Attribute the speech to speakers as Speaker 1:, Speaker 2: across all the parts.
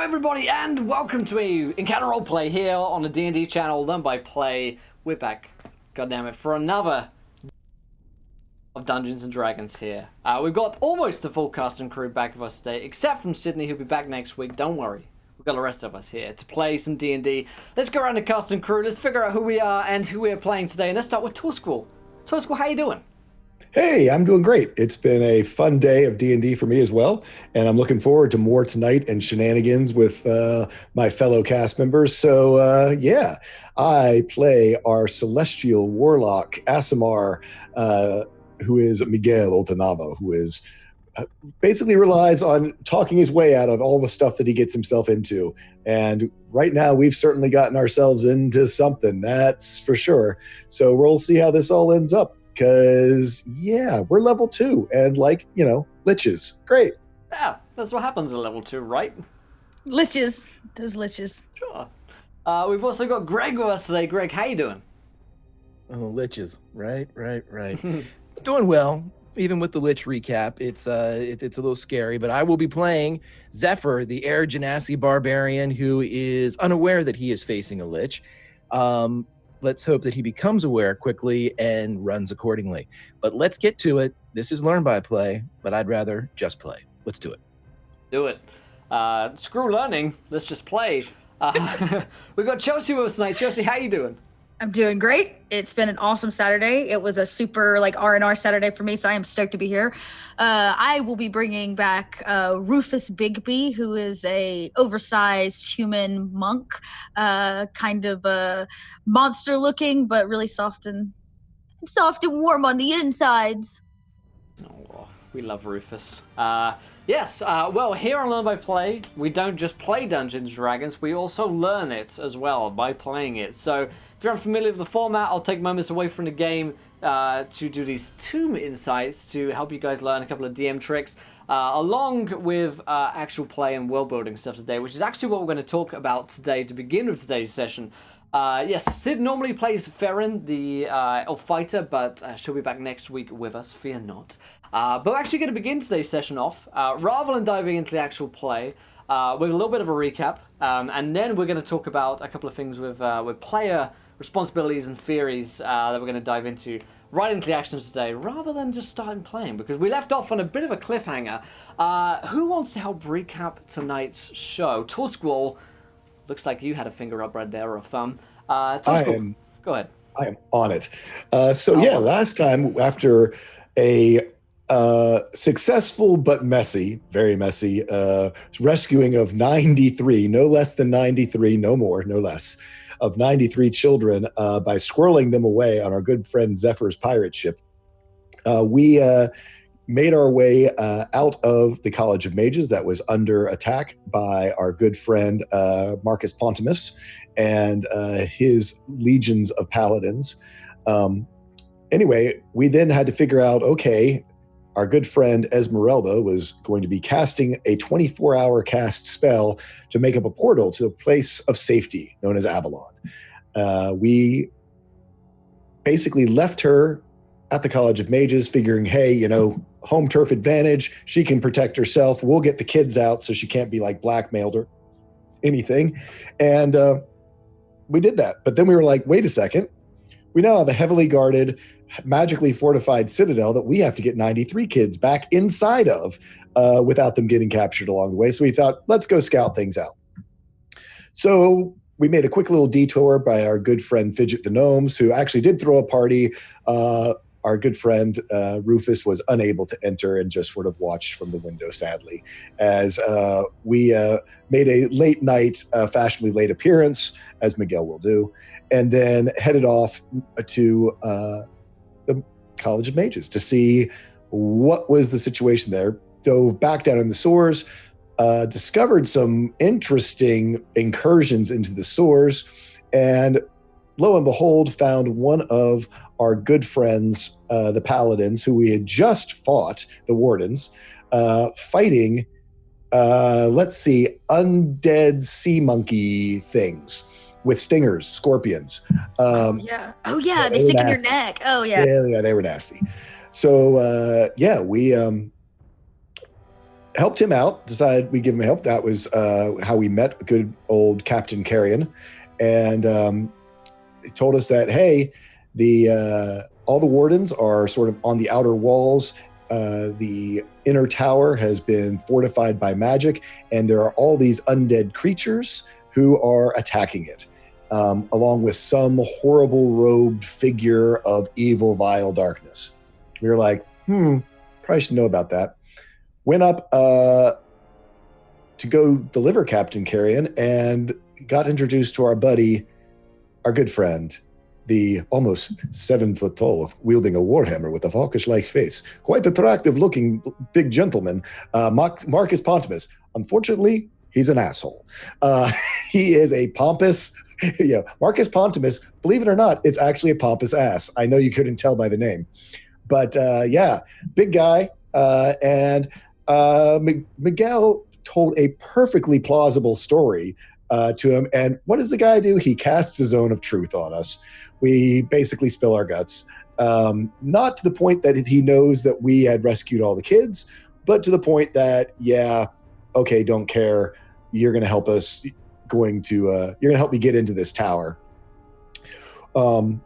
Speaker 1: everybody, and welcome to a Encounter Roleplay here on the D&D channel, Learn by Play. We're back, goddammit, for another of Dungeons and Dragons here. We've got almost the full cast and crew back with us today, except from Sydney, who'll be back next week. Don't worry, we've got the rest of us here to play some D&D. Let's go around the cast and crew, let's figure out who we are and who we're playing today, and let's start with Torsquall. Torsquall, how you doing?
Speaker 2: Hey, I'm doing great. It's been a fun day of D&D for me as well, and I'm looking forward to more tonight and shenanigans with my fellow cast members. So, yeah, I play our celestial warlock, Aasimar, who is Miguel Oltanavo, who is basically relies on talking his way out of all the stuff that he gets himself into. And right now, we've certainly gotten ourselves into something, that's for sure. So we'll see how this all ends up. Because, yeah, we're level 2 and, liches. Great.
Speaker 1: Yeah, that's what happens at level 2, right?
Speaker 3: Liches. Those liches.
Speaker 1: Sure. We've also got Greg with us today. Greg, how you doing?
Speaker 4: Oh, liches. Right. Doing well. Even with the lich recap, it's a little scary, but I will be playing Zephyr, the Air Genasi barbarian who is unaware that he is facing a lich. Let's hope that he becomes aware quickly and runs accordingly. But let's get to it. This is Learn by Play, but I'd rather just play. Let's do it.
Speaker 1: Do it. Screw learning. Let's just play. We've got Chelsea with us tonight. Chelsea, how you doing?
Speaker 3: I'm doing great. It's been an awesome Saturday. It was a super R&R Saturday for me, so I am stoked to be here. I will be bringing back Rufus Bigby, who is a oversized human monk, kind of monster looking, but really soft and warm on the insides.
Speaker 1: Oh, we love Rufus. Yes, well, here on Learn by Play, we don't just play Dungeons & Dragons, we also learn it as well by playing it. So if you're unfamiliar with the format, I'll take moments away from the game to do these 2 insights to help you guys learn a couple of DM tricks, along with actual play and world-building stuff today, which is actually what we're going to talk about today to begin with today's session. Yes, Sid normally plays Ferrin, the elf fighter, but she'll be back next week with us, fear not. But we're actually going to begin today's session off, rather than diving into the actual play, with a little bit of a recap, and then we're going to talk about a couple of things with player responsibilities and theories that we're going to dive into right into the actions today, rather than just starting playing, because we left off on a bit of a cliffhanger. Who wants to help recap tonight's show? Torsquall, looks like you had a finger up right there, or a thumb. Torsquall, go ahead.
Speaker 2: I am on it. Last time, after a successful but messy, very messy, rescuing of 93, no less than 93, no more, no less, of 93 children by squirreling them away on our good friend Zephyr's pirate ship. We made our way out of the College of Mages that was under attack by our good friend Marcus Pontimus and his legions of paladins. Anyway, we then had to figure out, okay, our good friend Esmeralda was going to be casting a 24-hour cast spell to make up a portal to a place of safety known as Avalon. We basically left her at the College of Mages figuring, hey, home turf advantage. She can protect herself. We'll get the kids out so she can't be blackmailed or anything. And we did that. But then we were like, wait a second. We now have a heavily guarded, magically fortified citadel that we have to get 93 kids back inside of without them getting captured along the way. So we thought, let's go scout things out. So we made a quick little detour by our good friend Fidget the Gnomes, who actually did throw a party. Our good friend Rufus was unable to enter and just sort of watched from the window, sadly, as we made a late night, fashionably late appearance, as Miguel will do, and then headed off to the College of Mages to see what was the situation there. Dove back down in the sewers, discovered some interesting incursions into the sewers, and lo and behold, found one of our good friends, the Paladins, who we had just fought, the Wardens, fighting, undead sea monkey things with stingers, scorpions.
Speaker 3: They stick in your neck. Oh, yeah.
Speaker 2: Yeah, they were nasty. So, we helped him out, decided we give him help. That was how we met good old Captain Carrion. And he told us that, hey, all the wardens are sort of on the outer walls. The inner tower has been fortified by magic, and there are all these undead creatures who are attacking it, along with some horrible robed figure of evil, vile darkness. We were like, probably should know about that. Went up to go deliver Captain Carrion and got introduced to our buddy, our good friend, the almost 7 foot tall, wielding a warhammer with a hawkish-like face, quite attractive-looking big gentleman, Marcus Pontimus. Unfortunately, he's an asshole. He is a pompous. Marcus Pontimus. Believe it or not, it's actually a pompous ass. I know you couldn't tell by the name, but big guy. And Miguel told a perfectly plausible story to him. And what does the guy do? He casts a zone of truth on us. We basically spill our guts. Not to the point that he knows that we had rescued all the kids, but to the point that, okay, don't care. You're going to help us. You're going to help me get into this tower. We're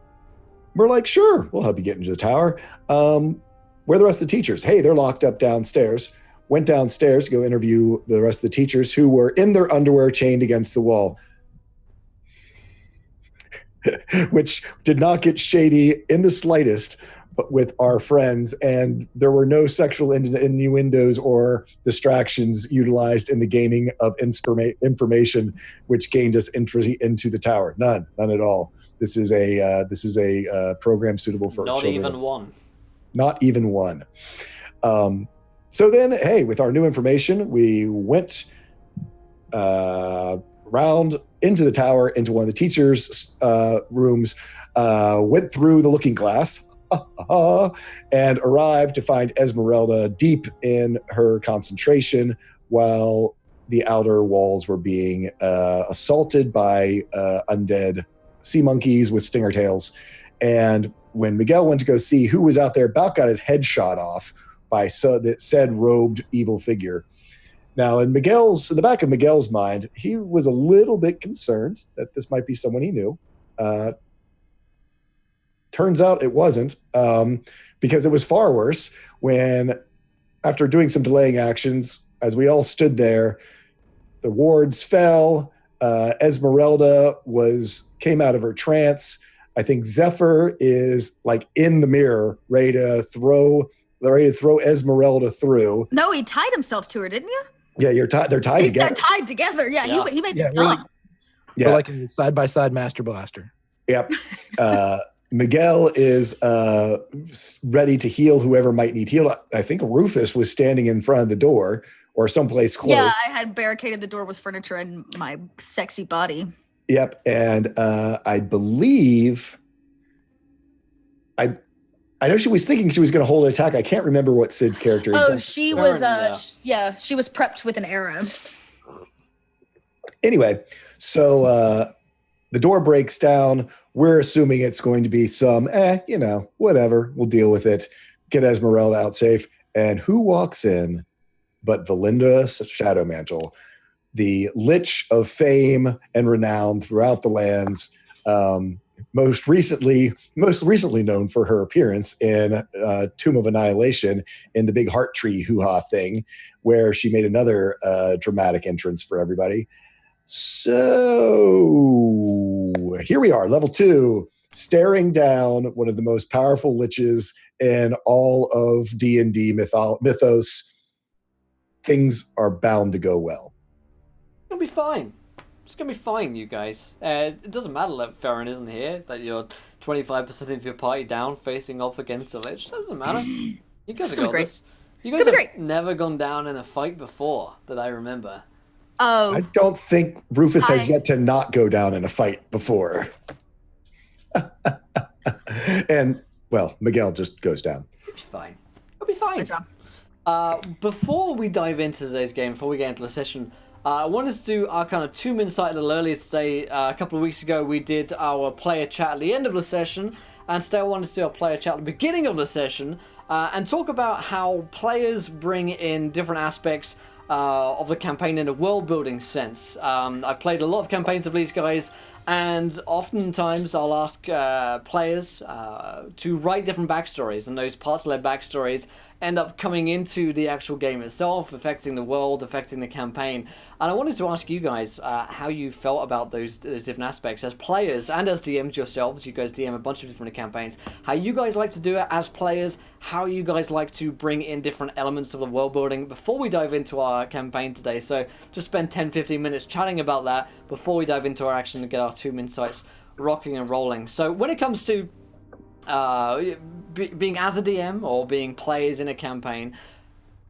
Speaker 2: like, sure, we'll help you get into the tower. Where are the rest of the teachers? Hey, they're locked up downstairs. Went downstairs to go interview the rest of the teachers who were in their underwear chained against the wall. Which did not get shady in the slightest, but with our friends, and there were no sexual innuendos or distractions utilized in the gaining of information, which gained us entry into the tower. None at all. This is a program suitable for children. Not even one. So then, hey, with our new information, we went round into the tower, into one of the teachers' rooms, went through the looking glass, and arrived to find Esmeralda deep in her concentration while the outer walls were being assaulted by undead sea monkeys with stinger tails. And when Miguel went to go see who was out there, about got his head shot off by that said robed evil figure. Now, in the back of Miguel's mind, he was a little bit concerned that this might be someone he knew. Turns out it wasn't, because it was far worse when, after doing some delaying actions, as we all stood there, the wards fell. Esmeralda came out of her trance. I think Zephyr is like in the mirror, ready to throw Esmeralda through.
Speaker 3: No, he tied himself to her, didn't you?
Speaker 2: Yeah, they're tied together.
Speaker 3: They're tied together. Yeah. He made the jump.
Speaker 2: Yeah,
Speaker 4: like a side-by-side Master Blaster.
Speaker 2: Yep. Miguel is ready to heal whoever might need healed. I think Rufus was standing in front of the door or someplace close.
Speaker 3: Yeah, I had barricaded the door with furniture and my sexy body.
Speaker 2: Yep, and I believe I know she was thinking she was going to hold an attack. I can't remember what Sid's character is.
Speaker 3: Oh, she was she was prepped with an arrow.
Speaker 2: Anyway, so the door breaks down. We're assuming it's going to be some, whatever. We'll deal with it. Get Esmeralda out safe. And who walks in but Valinda Shadowmantle, the Lich of fame and renown throughout the lands, most recently known for her appearance in Tomb of Annihilation in the big heart tree hoo-ha thing, where she made another dramatic entrance for everybody. So here we are, level 2, staring down one of the most powerful liches in all of D&D mythos. Things are bound to go well.
Speaker 1: It'll be fine. It's going to be fine, you guys. It doesn't matter that Farron isn't here, that you're 25% of your party down facing off against the Lich. Doesn't matter. You guys have got this. You guys have never gone down in a fight before, that I remember.
Speaker 3: Oh.
Speaker 2: I don't think Rufus has yet to not go down in a fight before. And, well, Miguel just goes down.
Speaker 1: It'll be fine. It'll be fine.
Speaker 3: That's my job.
Speaker 1: Before we dive into today's game, before we get into the session, I wanted to do our kind of 2-minute site a little earlier today. A couple of weeks ago, we did our player chat at the end of the session, And today I wanted to do a player chat at the beginning of the session and talk about how players bring in different aspects of the campaign in a world-building sense. I've played a lot of campaigns of these guys, and oftentimes I'll ask players to write different backstories, and those parts of their backstories end up coming into the actual game itself, affecting the world, affecting the campaign. And I wanted to ask you guys how you felt about those different aspects as players and as DMs yourselves. You guys DM a bunch of different campaigns. How you guys like to do it as players, how you guys like to bring in different elements of the world building before we dive into our campaign today. So just spend 10-15 minutes chatting about that before we dive into our action and get our 2 insights rocking and rolling. So when it comes to being as a DM or being players in a campaign,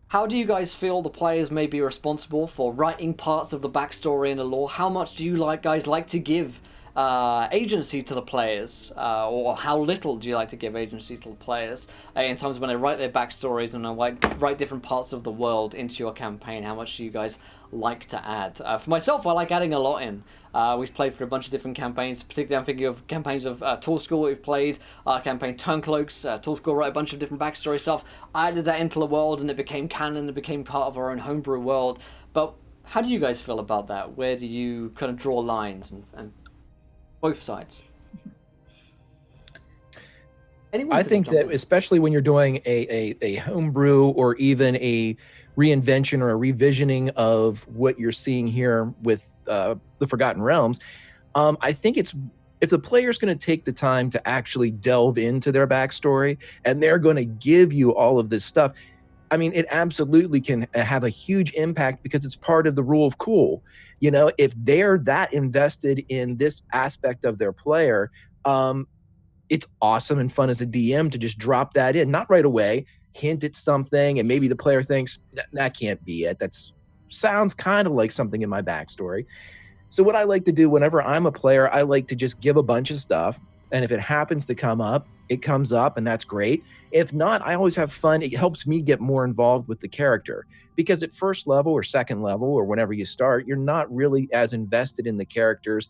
Speaker 1: how do you guys feel the players may be responsible for writing parts of the backstory and the lore? How much do you guys like to give agency to the players, or how little do you like to give agency to the players in terms of when they write their backstories and write different parts of the world into your campaign? How much do you guys like to add? For myself, I like adding a lot in. We've played for a bunch of different campaigns, particularly I'm thinking of campaigns of Tool School we've played, campaign Turncloaks. Tool School wrote a bunch of different backstory stuff. I added that into the world and it became canon, it became part of our own homebrew world. But how do you guys feel about that? Where do you kind of draw lines and both sides?
Speaker 4: I think that especially when you're doing a homebrew or even a reinvention or a revisioning of what you're seeing here with the Forgotten Realms, I think it's, if the player's going to take the time to actually delve into their backstory and they're going to give you all of this stuff, I mean, it absolutely can have a huge impact because it's part of the rule of cool. You know, if they're that invested in this aspect of their player, it's awesome and fun as a DM to just drop that in, not right away, hint at something, and maybe the player thinks, that can't be it. That sounds kind of like something in my backstory. So what I like to do whenever I'm a player, I like to just give a bunch of stuff. And if it happens to come up, it comes up, and that's great. If not, I always have fun. It helps me get more involved with the character, because at first level or second level or whenever you start, you're not really as invested in the character's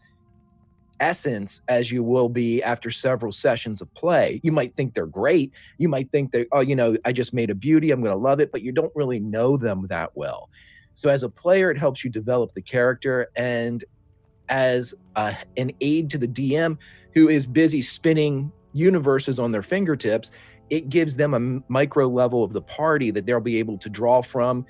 Speaker 4: essence as you will be after several sessions of play. You might think they're great. You might think that, oh, you know, I just made a beauty, I'm going to love it, but you don't really know them that well. So as a player, it helps you develop the character, and as an aid to the DM who is busy spinning universes on their fingertips, it gives them a micro level of the party that they'll be able to draw from.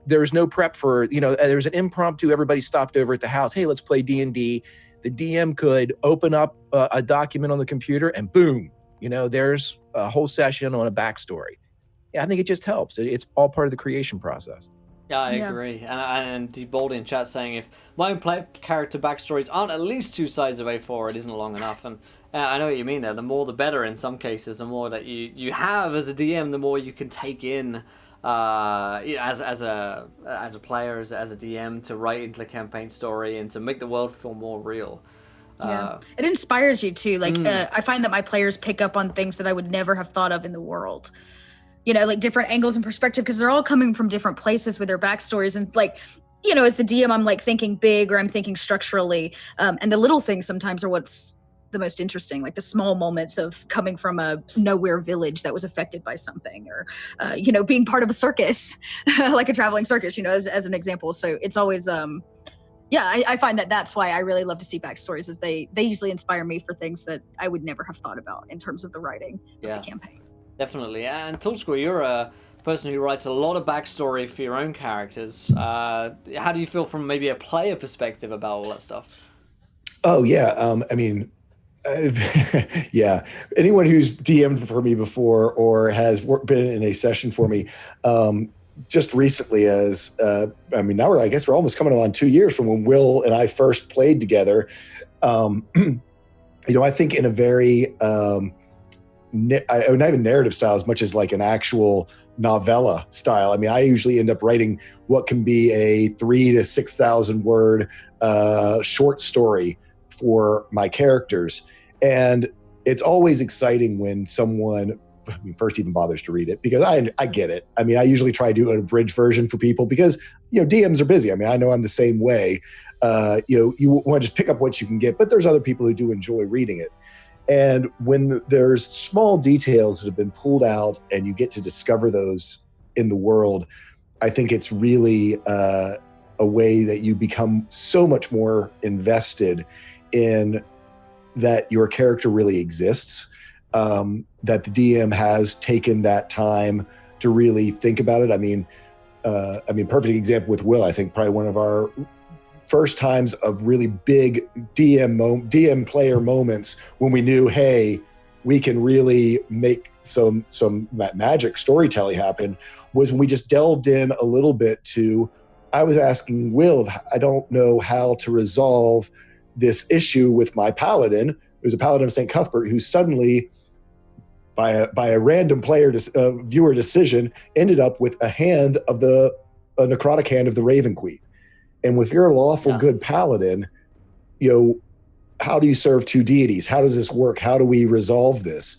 Speaker 4: There's no prep for, you know, there's an impromptu, everybody stopped over at the house, hey, let's play D&D. The DM could open up a document on the computer and boom, you know, there's a whole session on a backstory. Yeah, I think it just helps. It's all part of the creation process.
Speaker 1: Yeah, I agree. And Deboldy in chat saying if my own character backstories aren't at least 2 sides of A4, it isn't long enough. And I know what you mean there. The more the better in some cases. The more that you have as a DM, the more you can take in as a player, as a DM, to write into the campaign story and to make the world feel more real.
Speaker 3: Yeah, it inspires you too. Like I find that my players pick up on things that I would never have thought of in the world. You know, like different angles and perspective, because they're all coming from different places with their backstories. And like, you know, as the DM, I'm like thinking big, or I'm thinking structurally. And the little things sometimes are what's the most interesting, like the small moments of coming from a nowhere village that was affected by something, or, you know, being part of a circus, like a traveling circus, you know, as an example. So it's always, I find that that's why I really love to see backstories, is they usually inspire me for things that I would never have thought about in terms of the writing of the campaign.
Speaker 1: Definitely. And Tool School, you're a person who writes a lot of backstory for your own characters. How do you feel from maybe a player perspective about all that stuff?
Speaker 2: Oh, yeah. I mean, yeah. Anyone who's DM'd for me before or has been in a session for me, just recently I mean, now I guess we're almost coming on 2 years from when Will and I first played together. You know, I think in a very... not even narrative style as much as like an actual novella style. I mean, I usually end up writing what can be a 3,000 to 6,000 word short story for my characters. And it's always exciting when someone first even bothers to read it, because I get it. I mean, I usually try to do an abridged version for people because, you know, DMs are busy. I mean, I know I'm the same way. You know, you want to just pick up what you can get, but there's other people who do enjoy reading it. And when there's small details that have been pulled out and you get to discover those in the world, I think it's really a way that you become so much more invested in that your character really exists, that the DM has taken that time to really think about it. I mean, perfect example with Will, I think probably one of our first times of really big DM player moments when we knew, hey, we can really make some magic storytelling happen, was when we just delved in a little bit to, I was asking Will, I don't know how to resolve this issue with my paladin. There's a paladin of St. Cuthbert who suddenly, by a random viewer decision, ended up with a necrotic hand of the Raven Queen. And if you're a lawful good paladin, how do you serve two deities? How does this work? How do we resolve this?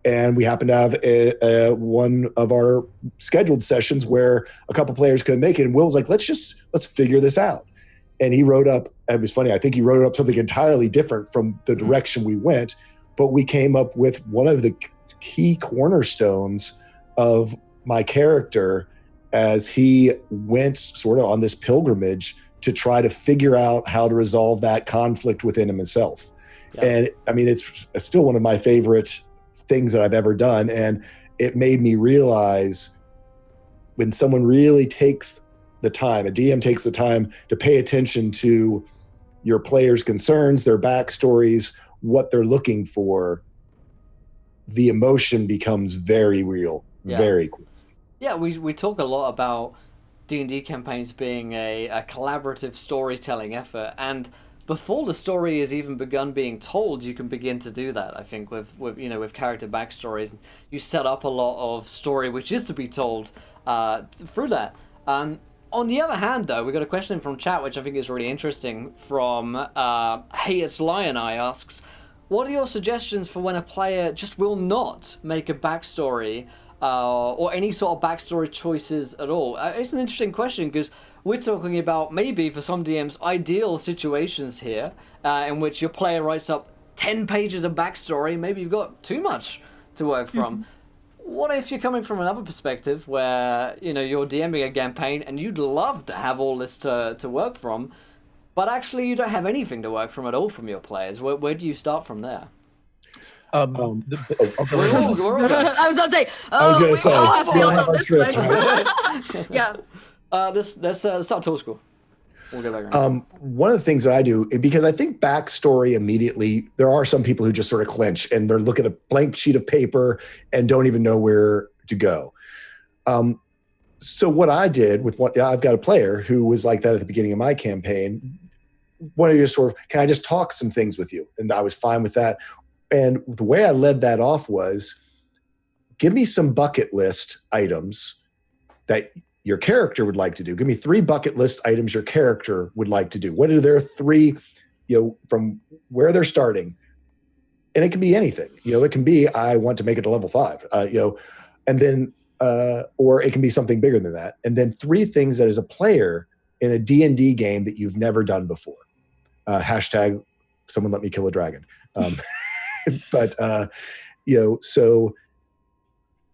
Speaker 2: And we happened to have one of our scheduled sessions where a couple players couldn't make it. And Will was like, let's figure this out. And he wrote up, it was funny, I think he wrote up something entirely different from the direction we went, but we came up with one of the key cornerstones of my character as he went sort of on this pilgrimage to try to figure out how to resolve that conflict within himself. Yeah. And I mean, it's still one of my favorite things that I've ever done. And it made me realize when someone really takes the time, a DM takes the time to pay attention to your players' concerns, their backstories, what they're looking for, the emotion becomes very real, very cool.
Speaker 1: Yeah, we talk a lot about D&D campaigns being a collaborative storytelling effort, and before the story has even begun being told, you can begin to do that. I think with character backstories, you set up a lot of story which is to be told through that. On the other hand, though, we got a question from chat which I think is really interesting. From Hey It's Lion Eye asks, what are your suggestions for when a player just will not make a backstory or any sort of backstory choices at all? It's an interesting question because we're talking about maybe for some DMs ideal situations here in which your player writes up 10 pages of backstory. Maybe you've got too much to work from. What if you're coming from another perspective where you're DMing a campaign and you'd love to have all this to work from, but actually you don't have anything to work from at all from your players? Where do you start from there?
Speaker 3: We're all good. I was going to say, we all feel something this way. Yeah.
Speaker 1: Let's start tool school. We'll get back around.
Speaker 2: One of the things that I do, because I think backstory immediately, there are some people who just sort of clinch and they're looking at a blank sheet of paper and don't even know where to go. So what I did I've got a player who was like that at the beginning of my campaign. One of you sort of, can I just talk some things with you? And I was fine with that. And the way I led that off was, give me some bucket list items that your character would like to do. Give me 3 bucket list items your character would like to do. What are their 3, from where they're starting? And it can be anything. It can be, I want to make it to level 5, and then, or it can be something bigger than that. And then 3 things that as a player in a D&D game that you've never done before. Hashtag someone let me kill a dragon. But, so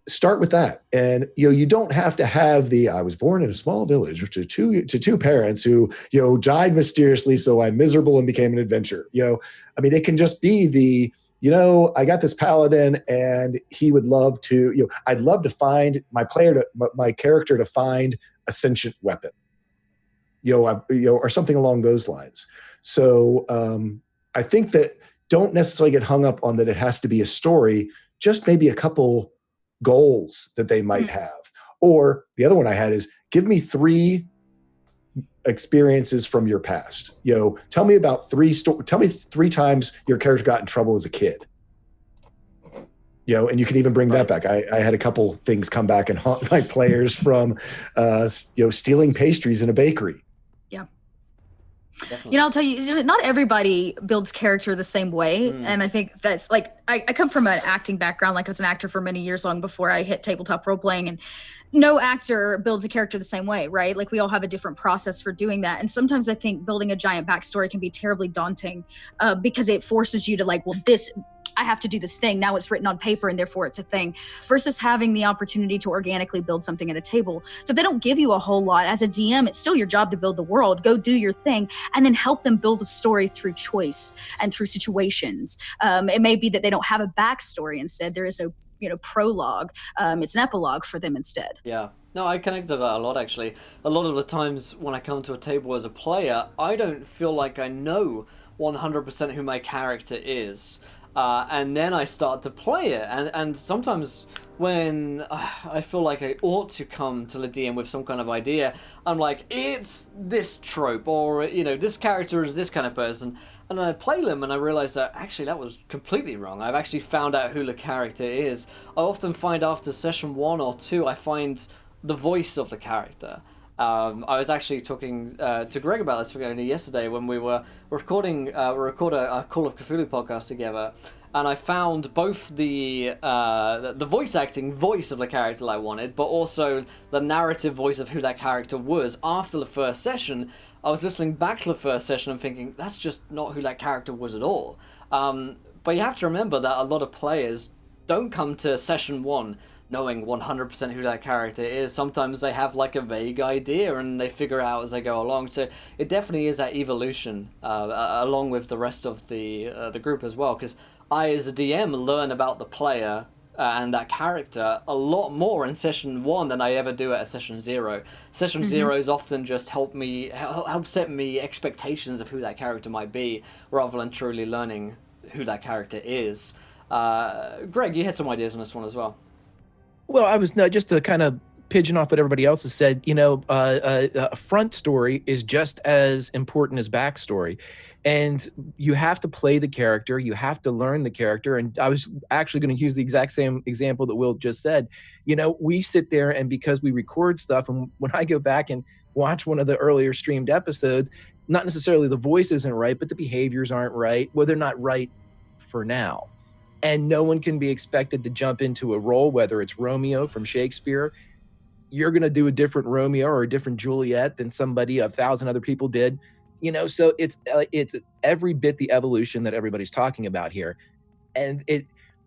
Speaker 2: start with that. And, you don't have to have I was born in a small village to two parents who, died mysteriously. So I'm miserable and became an adventurer. It can just be I got this paladin and he would love to, I'd love to find my character to find a sentient weapon, or something along those lines. So I think that don't necessarily get hung up on that it has to be a story, just maybe a couple goals that they might have. Or the other one I had is, give me 3 experiences from your past. Tell me about 3 times your character got in trouble as a kid. And you can even bring that back. I had a couple things come back and haunt my players from stealing pastries in a bakery.
Speaker 3: Definitely. I'll tell you, not everybody builds character the same way. And I think that's like, I come from an acting background. Like I was an actor for many years long before I hit tabletop role playing, and no actor builds a character the same way, right? Like we all have a different process for doing that. And sometimes I think building a giant backstory can be terribly daunting because it forces you to I have to do this thing. Now it's written on paper and therefore it's a thing, versus having the opportunity to organically build something at a table. So if they don't give you a whole lot as a DM, it's still your job to build the world. Go do your thing and then help them build a story through choice and through situations. It may be that they don't have a backstory. Instead, there is a prologue. It's an epilogue for them instead.
Speaker 1: Yeah. No, I connect to that a lot, actually. A lot of the times when I come to a table as a player, I don't feel like I know 100% who my character is. And then I start to play it. And sometimes when I feel like I ought to come to the DM with some kind of idea, I'm like, it's this trope, or, this character is this kind of person. And then I play them and I realize that actually that was completely wrong. I've actually found out who the character is. I often find after session 1 or 2, I find the voice of the character. I was actually talking to Greg about this only yesterday when we were recording a Call of Cthulhu podcast together, and I found both the voice acting voice of the character that I wanted, but also the narrative voice of who that character was. After the first session, I was listening back to the first session and thinking, that's just not who that character was at all. But you have to remember that a lot of players don't come to session 1 knowing 100% who that character is. Sometimes they have like a vague idea and they figure out as they go along. So it definitely is that evolution along with the rest of the group as well. Because I, as a DM, learn about the player and that character a lot more in session 1 than I ever do at a session 0. Session 0s often just help set me expectations of who that character might be, rather than truly learning who that character is. Greg, you had some ideas on this one as well.
Speaker 4: Well, I was just to kind of pigeon off what everybody else has said. A front story is just as important as backstory, and you have to play the character. You have to learn the character. And I was actually going to use the exact same example that Will just said. We sit there, and because we record stuff, and when I go back and watch one of the earlier streamed episodes, not necessarily the voice isn't right, but the behaviors aren't right. Well, they're not right for now. And no one can be expected to jump into a role, whether it's Romeo from Shakespeare. You're going to do a different Romeo or a different Juliet than somebody 1,000 other people did. So it's every bit the evolution that everybody's talking about here. And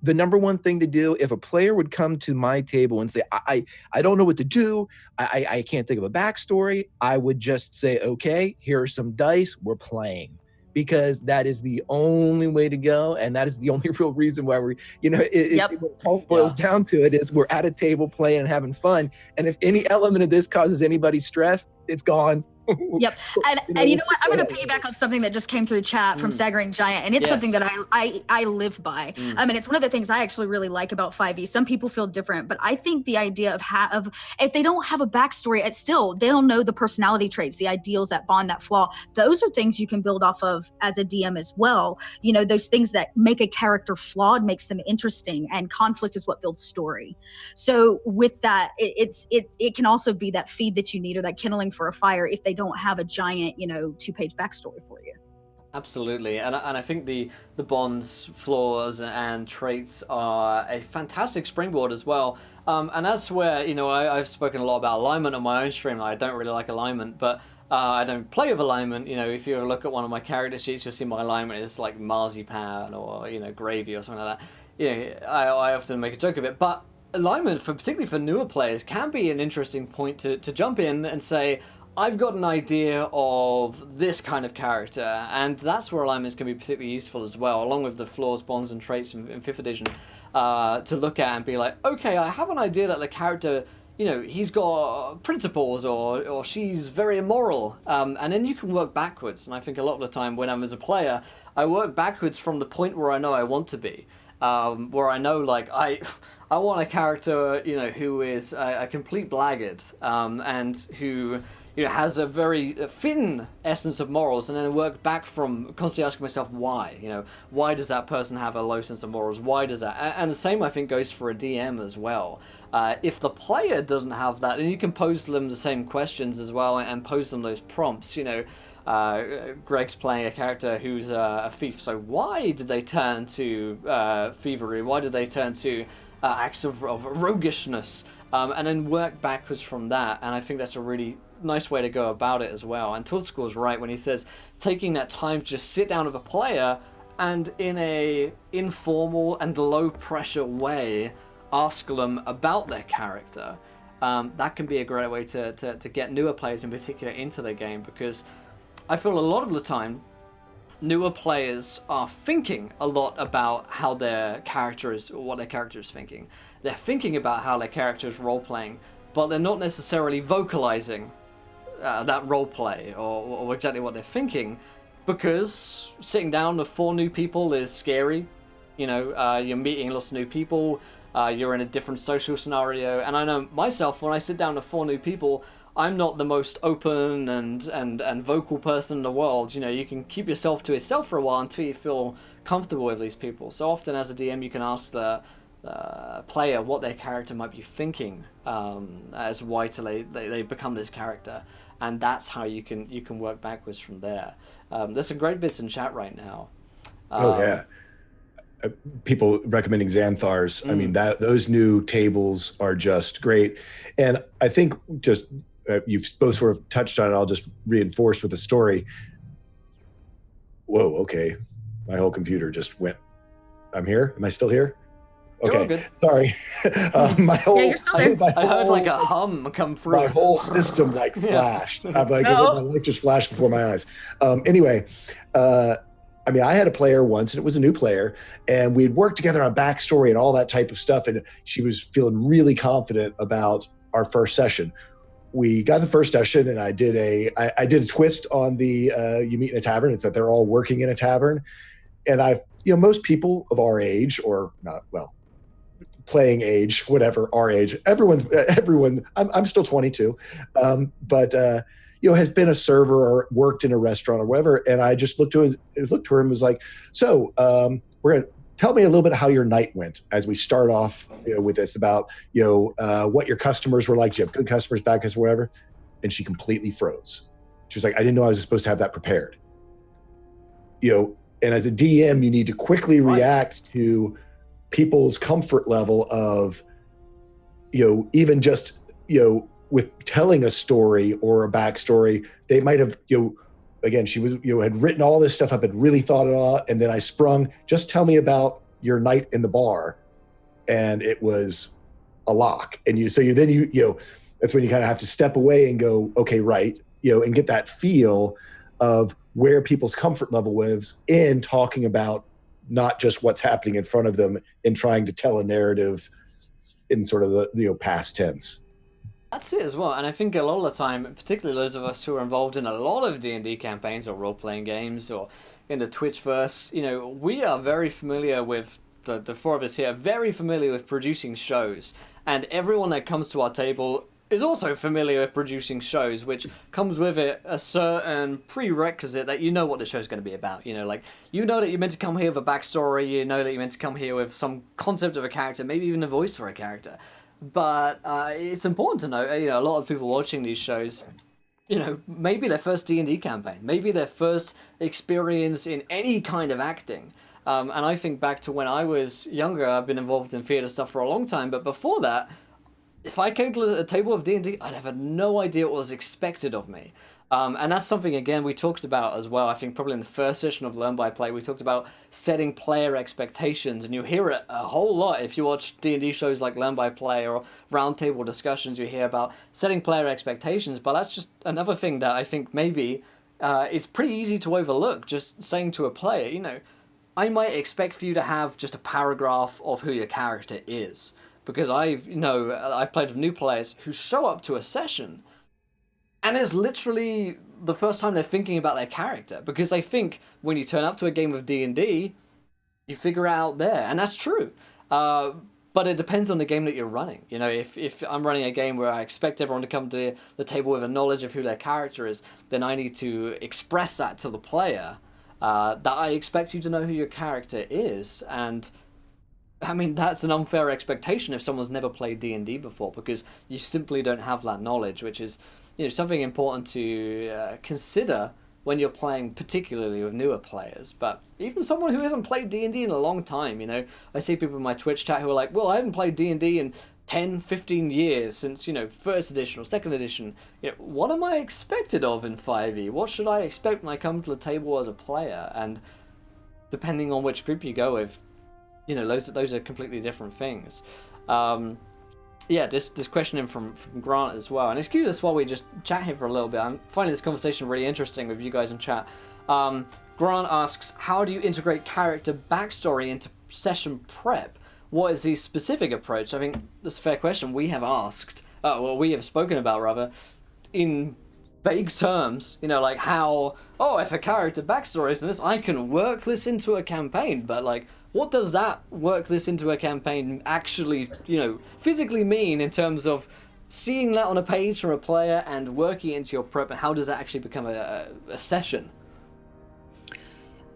Speaker 4: the number one thing to do, if a player would come to my table and say, I don't know what to do, I can't think of a backstory, I would just say, okay, here are some dice, we're playing. Because that is the only way to go, and that is the only real reason why we're, what it boils down to it is we're at a table playing and having fun, and if any element of this causes anybody stress, it's gone.
Speaker 3: Yep. And you know what? I'm going to piggyback off something that just came through chat from Staggering Giant, and it's something that I live by. I mean, it's one of the things I actually really like about 5e. Some people feel different, but I think the idea of if they don't have a backstory, it's still, they don't know the personality traits, the ideals that bond, that flaw. Those are things you can build off of as a DM as well. Those things that make a character flawed makes them interesting, and conflict is what builds story. So with that, it can also be that feed that you need, or that kindling for a fire, if they don't have a giant 2-page backstory for you.
Speaker 1: Absolutely, and I think the bonds, flaws, and traits are a fantastic springboard as well. And that's where I've spoken a lot about alignment on my own stream. I don't really like alignment, but I don't play with alignment. If you look at one of my character sheets, you'll see my alignment is like marzipan or gravy or something like that. I often make a joke of it, but alignment, particularly for newer players, can be an interesting point to jump in and say, I've got an idea of this kind of character, and that's where alignments can be particularly useful as well, along with the flaws, bonds, and traits in 5th edition, to look at and be like, okay, I have an idea that the character, he's got principles, or she's very immoral, and then you can work backwards. And I think a lot of the time when I'm as a player, I work backwards from the point where I know I want to be, where I know, like, I want a character, who is a complete blackguard, and who has a very thin essence of morals, and then I work back from constantly asking myself why. Why does that person have a low sense of morals? Why does that? And the same, I think, goes for a DM as well. If the player doesn't have that, then you can pose them the same questions as well, and pose them those prompts. Greg's playing a character who's a thief, so why did they turn to thievery? Why did they turn to acts of roguishness? And then work backwards from that, and I think that's a really nice way to go about it as well. And Todd Score's right when he says taking that time to just sit down with a player and in a informal and low pressure way ask them about their character. That can be a great way to get newer players in particular into the game, because I feel a lot of the time newer players are thinking a lot about how their character is, or what their character is thinking. They're thinking about how their character is role-playing, but they're not necessarily vocalizing that role-play or exactly what they're thinking, because sitting down with 4 new people is scary. You know, you're meeting lots of new people, you're in a different social scenario, and I know myself, when I sit down with 4 new people, I'm not the most open and vocal person in the world. You know, you can keep yourself to yourself for a while until you feel comfortable with these people. So often as a DM, you can ask the player what their character might be thinking as why they become this character. And that's how you can work backwards from there. There's some great bits in chat right now.
Speaker 2: Oh, yeah. People recommending Xanthars. I mean, those new tables are just great. And I think just you've both sort of touched on it. I'll just reinforce with a story. Whoa, okay. My whole computer just went. I'm here? Am I still here? Okay,
Speaker 1: good.
Speaker 2: Sorry. My whole,
Speaker 3: Yeah, you're still there.
Speaker 1: I heard like a hum come through.
Speaker 2: My whole system like flashed. I'm like, my light just flashed before my eyes. Anyway, I mean, I had a player once, and it was a new player, and we'd worked together on backstory and all that type of stuff, and she was feeling really confident about our first session. We got to the first session, and I did a twist on the you meet in a tavern. It's that they're all working in a tavern, and most people of our age, or not, well, playing age, whatever, our age, everyone. I'm still 22, but has been a server or worked in a restaurant or whatever. And I just looked to her and was like, so we're gonna tell me a little bit how your night went as we start off with this, about what your customers were like. Do you have good customers, bad customers, whatever? And she completely froze. She was like, I didn't know I was supposed to have that prepared. And as a DM, you need to quickly react to people's comfort level of, even just, with telling a story or a backstory. They might have, again, she was, had written all this stuff up and really thought it all. And then I sprung, just tell me about your night in the bar. And it was a lock. And that's when you kind of have to step away and go, okay, right. And get that feel of where people's comfort level is in talking about not just what's happening in front of them and trying to tell a narrative in sort of the past tense.
Speaker 1: That's it as well, and I think a lot of the time, particularly those of us who are involved in a lot of D&D campaigns or role-playing games or in the Twitchverse, we are very familiar with, the 4 of us here, very familiar with producing shows, and everyone that comes to our table is also familiar with producing shows, which comes with it a certain prerequisite that you know what the show's going to be about. You know that you're meant to come here with a backstory, you know that you're meant to come here with some concept of a character, maybe even a voice for a character. But it's important to know, a lot of people watching these shows, maybe their first D&D campaign, maybe their first experience in any kind of acting. And I think back to when I was younger. I've been involved in theatre stuff for a long time, but before that, if I came to a table of D&D, I'd have no idea what was expected of me. And that's something, again, we talked about as well. I think probably in the first session of Learn by Play, we talked about setting player expectations. And you hear it a whole lot if you watch D&D shows like Learn by Play or roundtable discussions. You hear about setting player expectations. But that's just another thing that I think maybe is pretty easy to overlook. Just saying to a player, I might expect for you to have just a paragraph of who your character is. Because I've played with new players who show up to a session and it's literally the first time they're thinking about their character, because they think when you turn up to a game of D&D, you figure it out there, and that's true. But it depends on the game that you're running. If I'm running a game where I expect everyone to come to the table with a knowledge of who their character is, then I need to express that to the player, that I expect you to know who your character is. And I mean, that's an unfair expectation if someone's never played D&D before, because you simply don't have that knowledge, which is something important to consider when you're playing, particularly with newer players. But even someone who hasn't played D&D in a long time, I see people in my Twitch chat who are like, well, I haven't played D&D in 10, 15 years since, first edition or second edition. What am I expected of in 5e? What should I expect when I come to the table as a player? And depending on which group you go with, you know, those are completely different things. Yeah, this question in from Grant as well, and excuse us while we just chat here for a little bit. I'm finding this conversation really interesting with you guys in chat. Grant asks, how do you integrate character backstory into session prep? What is the specific approach? I think that's a fair question. We have asked, we have spoken about rather, in vague terms, you know, like how, if a character backstory is in this, I can work this into a campaign, but like, what does that work this into a campaign actually, you know, physically mean in terms of seeing that on a page from a player and working it into your prep, and how does that actually become a session?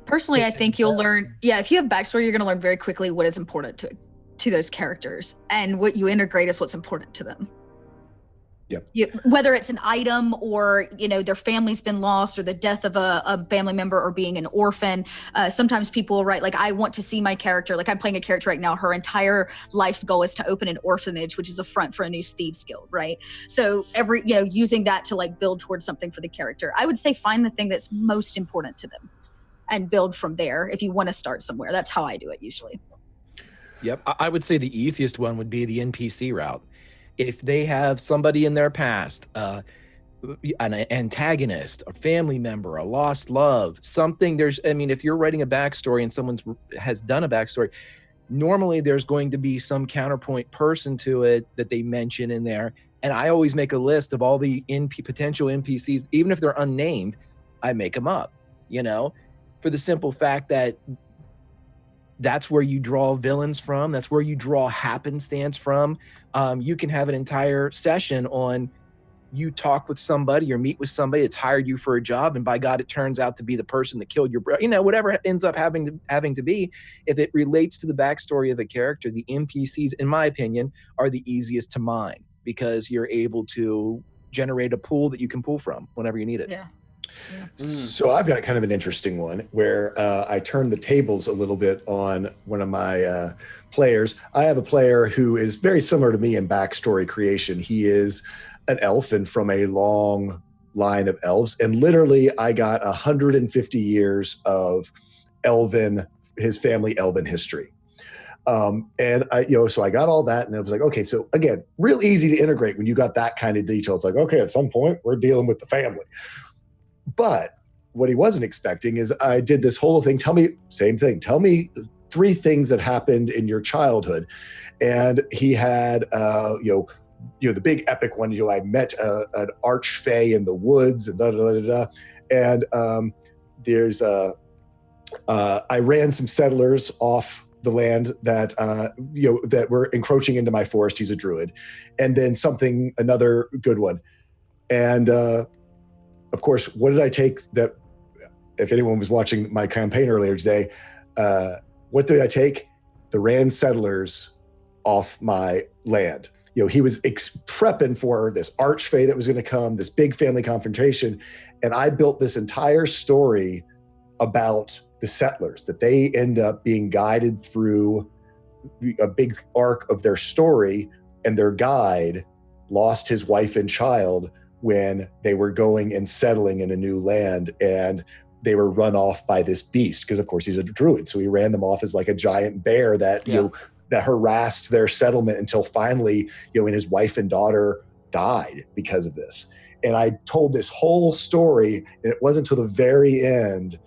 Speaker 3: Personally, I think you'll learn, if you have backstory, you're going to learn very quickly what is important to those characters, and what you integrate is what's important to them.
Speaker 2: Yep.
Speaker 3: Whether it's an item or, you know, their family's been lost or the death of a family member or being an orphan. Sometimes people write, like, I want to see my character, like I'm playing a character right now, her entire life's goal is to open an orphanage, which is a front for a new Thieves Guild, right? So using that to like build towards something for the character. I would say find the thing that's most important to them and build from there if you want to start somewhere. That's how I do it usually.
Speaker 4: Yep. I would say the easiest one would be the NPC route. If they have somebody in their past, an antagonist, a family member, a lost love, something, if you're writing a backstory and someone has done a backstory, normally there's going to be some counterpoint person to it that they mention in there. And I always make a list of all the potential NPCs, even if they're unnamed, I make them up, you know, for the simple fact that that's where you draw villains from. That's where you draw happenstance from. You can have an entire session on you talk with somebody or meet with somebody that's hired you for a job, and by God, it turns out to be the person that killed your brother. You know, whatever it ends up having to be. If it relates to the backstory of a character, the NPCs, in my opinion, are the easiest to mine because you're able to generate a pool that you can pull from whenever you need it.
Speaker 3: Yeah.
Speaker 2: So I've got kind of an interesting one where I turned the tables a little bit on one of my players. I have a player who is very similar to me in backstory creation. He is an elf and from a long line of elves. And literally I got 150 years of his family elven history. And so I got all that, and I was like, okay, so again, real easy to integrate when you got that kind of detail. It's like, okay, at some point we're dealing with the family. But what he wasn't expecting is I did this whole thing. Tell me 3 things that happened in your childhood. And he had, the big epic one, I met an archfey in the woods and And I ran some settlers off the land that, that were encroaching into my forest. He's a druid. And then another good one. And, of course, what did I take that, if anyone was watching my campaign earlier today, what did I take? The Rand settlers off my land. He was prepping for this archfey that was going to come, this big family confrontation. And I built this entire story about the settlers, that they end up being guided through a big arc of their story, and their guide lost his wife and child when they were going and settling in a new land, and they were run off by this beast because, of course, he's a druid. So he ran them off as like a giant bear that that harassed their settlement until finally, and his wife and daughter died because of this. And I told this whole story, and it wasn't until the very end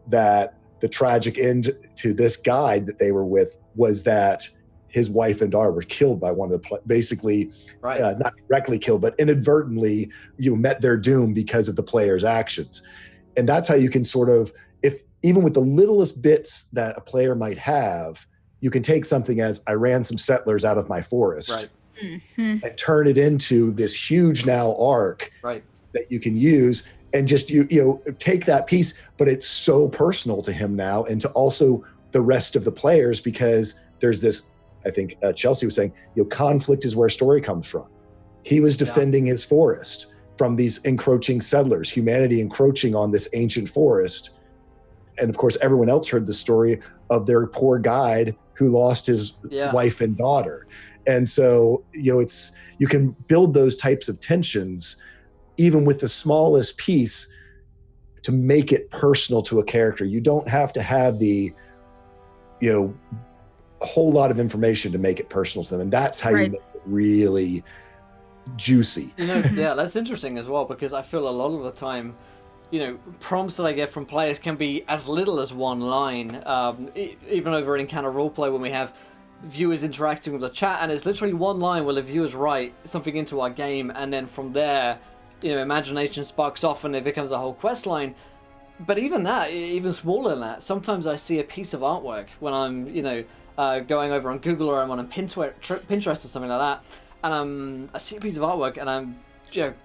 Speaker 2: that the tragic end to this guide that they were with was that his wife and daughter were killed by one of the not directly killed, but inadvertently, met their doom because of the player's actions. And that's how you can sort of, if even with the littlest bits that a player might have, you can take something as I ran some settlers out of my forest and turn it into this huge now arc that you can use, and just take that piece, but it's so personal to him now and to also the rest of the players, because there's this, I think Chelsea was saying, conflict is where story comes from. He was defending his forest from these encroaching settlers, humanity encroaching on this ancient forest. And of course, everyone else heard the story of their poor guide who lost his wife and daughter. And so, you can build those types of tensions, even with the smallest piece, to make it personal to a character. You don't have to have the a whole lot of information to make it personal to them, and that's how you
Speaker 3: Right.
Speaker 2: make it really juicy.
Speaker 1: Yeah, that's interesting as well, because I feel a lot of the time, prompts that I get from players can be as little as one line. Even over in Encounter Roleplay, when we have viewers interacting with the chat, and it's literally one line where the viewers write something into our game, and then from there, imagination sparks off and it becomes a whole quest line. But even that, even smaller than that, sometimes I see a piece of artwork when I'm, going over on Google, or I'm on Pinterest or something like that, and I see a piece of artwork and I'm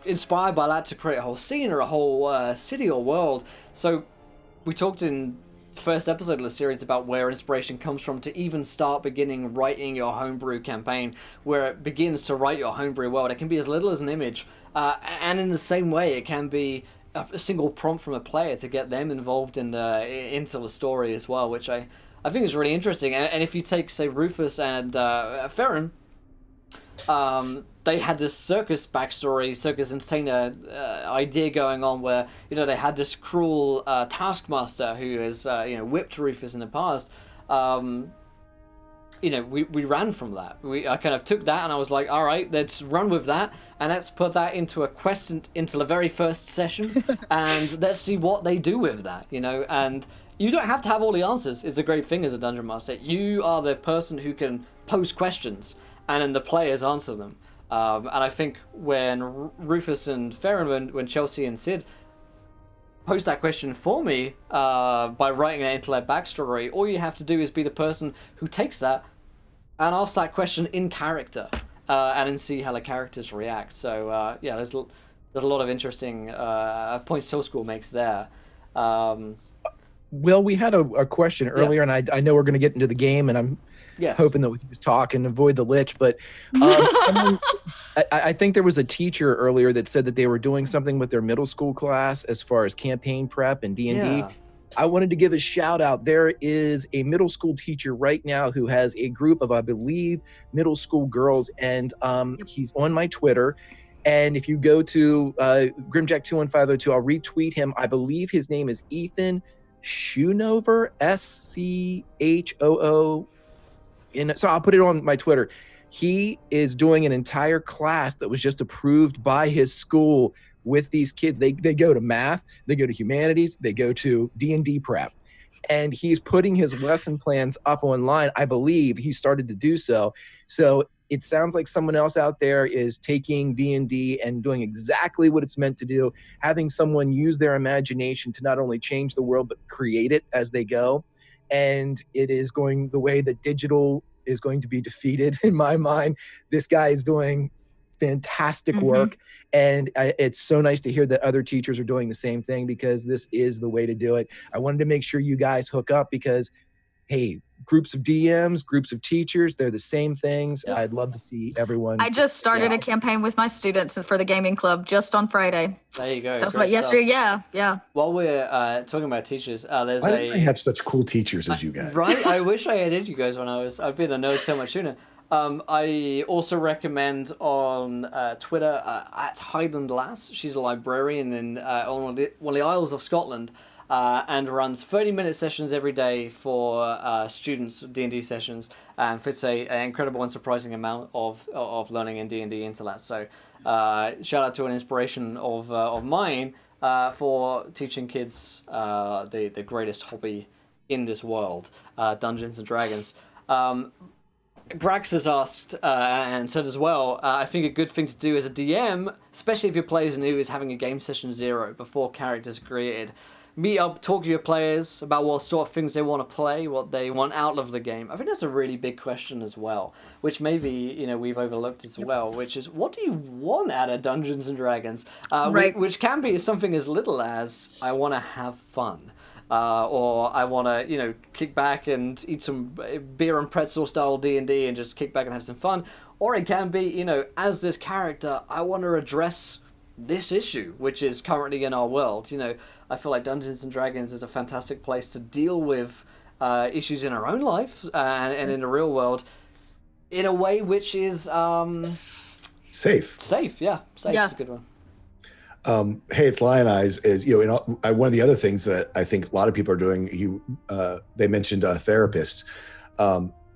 Speaker 1: inspired by that to create a whole scene or a whole city or world. So we talked in the first episode of the series about where inspiration comes from to even start beginning writing your homebrew campaign, where it begins to write your homebrew world. It can be as little as an image, and in the same way it can be a single prompt from a player to get them involved into the story as well, which I think is really interesting. And if you take, say, Rufus and Farron, they had this circus backstory, circus entertainer idea going on, where they had this cruel taskmaster who has whipped Rufus in the past. We ran from that. I kind of took that and I was like, all right, let's run with that, and let's put that into a quest into the very first session, and let's see what they do with that. And you don't have to have all the answers. It's a great thing as a dungeon master. You are the person who can pose questions, and then the players answer them. And I think when Rufus and Farron, when Chelsea and Sid posed that question for me by writing an intellect backstory, all you have to do is be the person who takes that and ask that question in character, and then see how the characters react. So there's a lot of interesting points Soul School makes there.
Speaker 4: Will, we had a question earlier, and I know we're going to get into the game, and I'm hoping that we can just talk and avoid the lich. But I think there was a teacher earlier that said that they were doing something with their middle school class as far as campaign prep and D&D.
Speaker 1: Yeah.
Speaker 4: I wanted to give a shout out. There is a middle school teacher right now who has a group of, I believe, middle school girls, and he's on my Twitter. And if you go to Grimjack21502, I'll retweet him. I believe his name is Ethan Schoonover, Schoo. So I'll put it on my Twitter. He is doing an entire class that was just approved by his school with these kids. They go to math, they go to humanities, they go to D&D prep. And he's putting his lesson plans up online. I believe he started to do so. So it sounds like someone else out there is taking D&D and doing exactly what it's meant to do, having someone use their imagination to not only change the world, but create it as they go. And it is going the way that digital is going to be defeated in my mind. This guy is doing fantastic work. And it's so nice to hear that other teachers are doing the same thing, because this is the way to do it. I wanted to make sure you guys hook up, because, hey, groups of DMs, groups of teachers, they're the same things.
Speaker 1: Yeah.
Speaker 4: I'd love to see everyone.
Speaker 3: I just started a campaign with my students for the gaming club just on Friday.
Speaker 1: There you go.
Speaker 3: That was
Speaker 1: Great
Speaker 3: about yesterday.
Speaker 1: stuff.
Speaker 3: Yeah.
Speaker 1: While we're talking about teachers, there's
Speaker 2: Why don't I have such cool teachers as you guys?
Speaker 1: Right, I wish I had you guys when I've been a nerd so much sooner. I also recommend on Twitter at Highland Lass. She's a librarian in on one of the Isles of Scotland, and runs 30-minute sessions every day for students, D&D sessions, and fits an incredible and surprising amount of learning in D&D into that. So shout out to an inspiration of mine for teaching kids the greatest hobby in this world, Dungeons and Dragons. Brax has asked, and said as well, I think a good thing to do as a DM, especially if your players new, is having a game session 0 before characters are created. Meet up, talk to your players about what sort of things they want to play, what they want out of the game. I think that's a really big question as well, which maybe we've overlooked as well, which is, what do you want out of Dungeons and Dragons?
Speaker 3: Right.
Speaker 1: Which can be something as little as, I want to have fun. Or I want to, kick back and eat some beer and pretzel style D&D and just kick back and have some fun. Or it can be, as this character, I want to address this issue, which is currently in our world. I feel like Dungeons and Dragons is a fantastic place to deal with issues in our own life and in the real world in a way which is
Speaker 2: Safe.
Speaker 1: Safe, yeah. Safe
Speaker 3: Yeah.
Speaker 1: is a good one.
Speaker 2: Hey, it's Lion Eyes. Is one of the other things that I think a lot of people are doing. They mentioned therapists.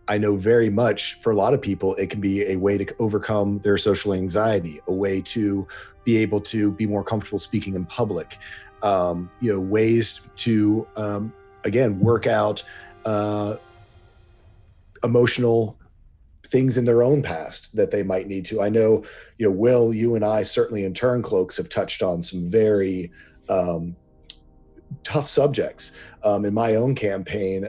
Speaker 2: I know very much for a lot of people, it can be a way to overcome their social anxiety, a way to be able to be more comfortable speaking in public. Ways to again work out emotional things in their own past that they might need to. I know, Will, you and I certainly in Turncloaks have touched on some very tough subjects in my own campaign,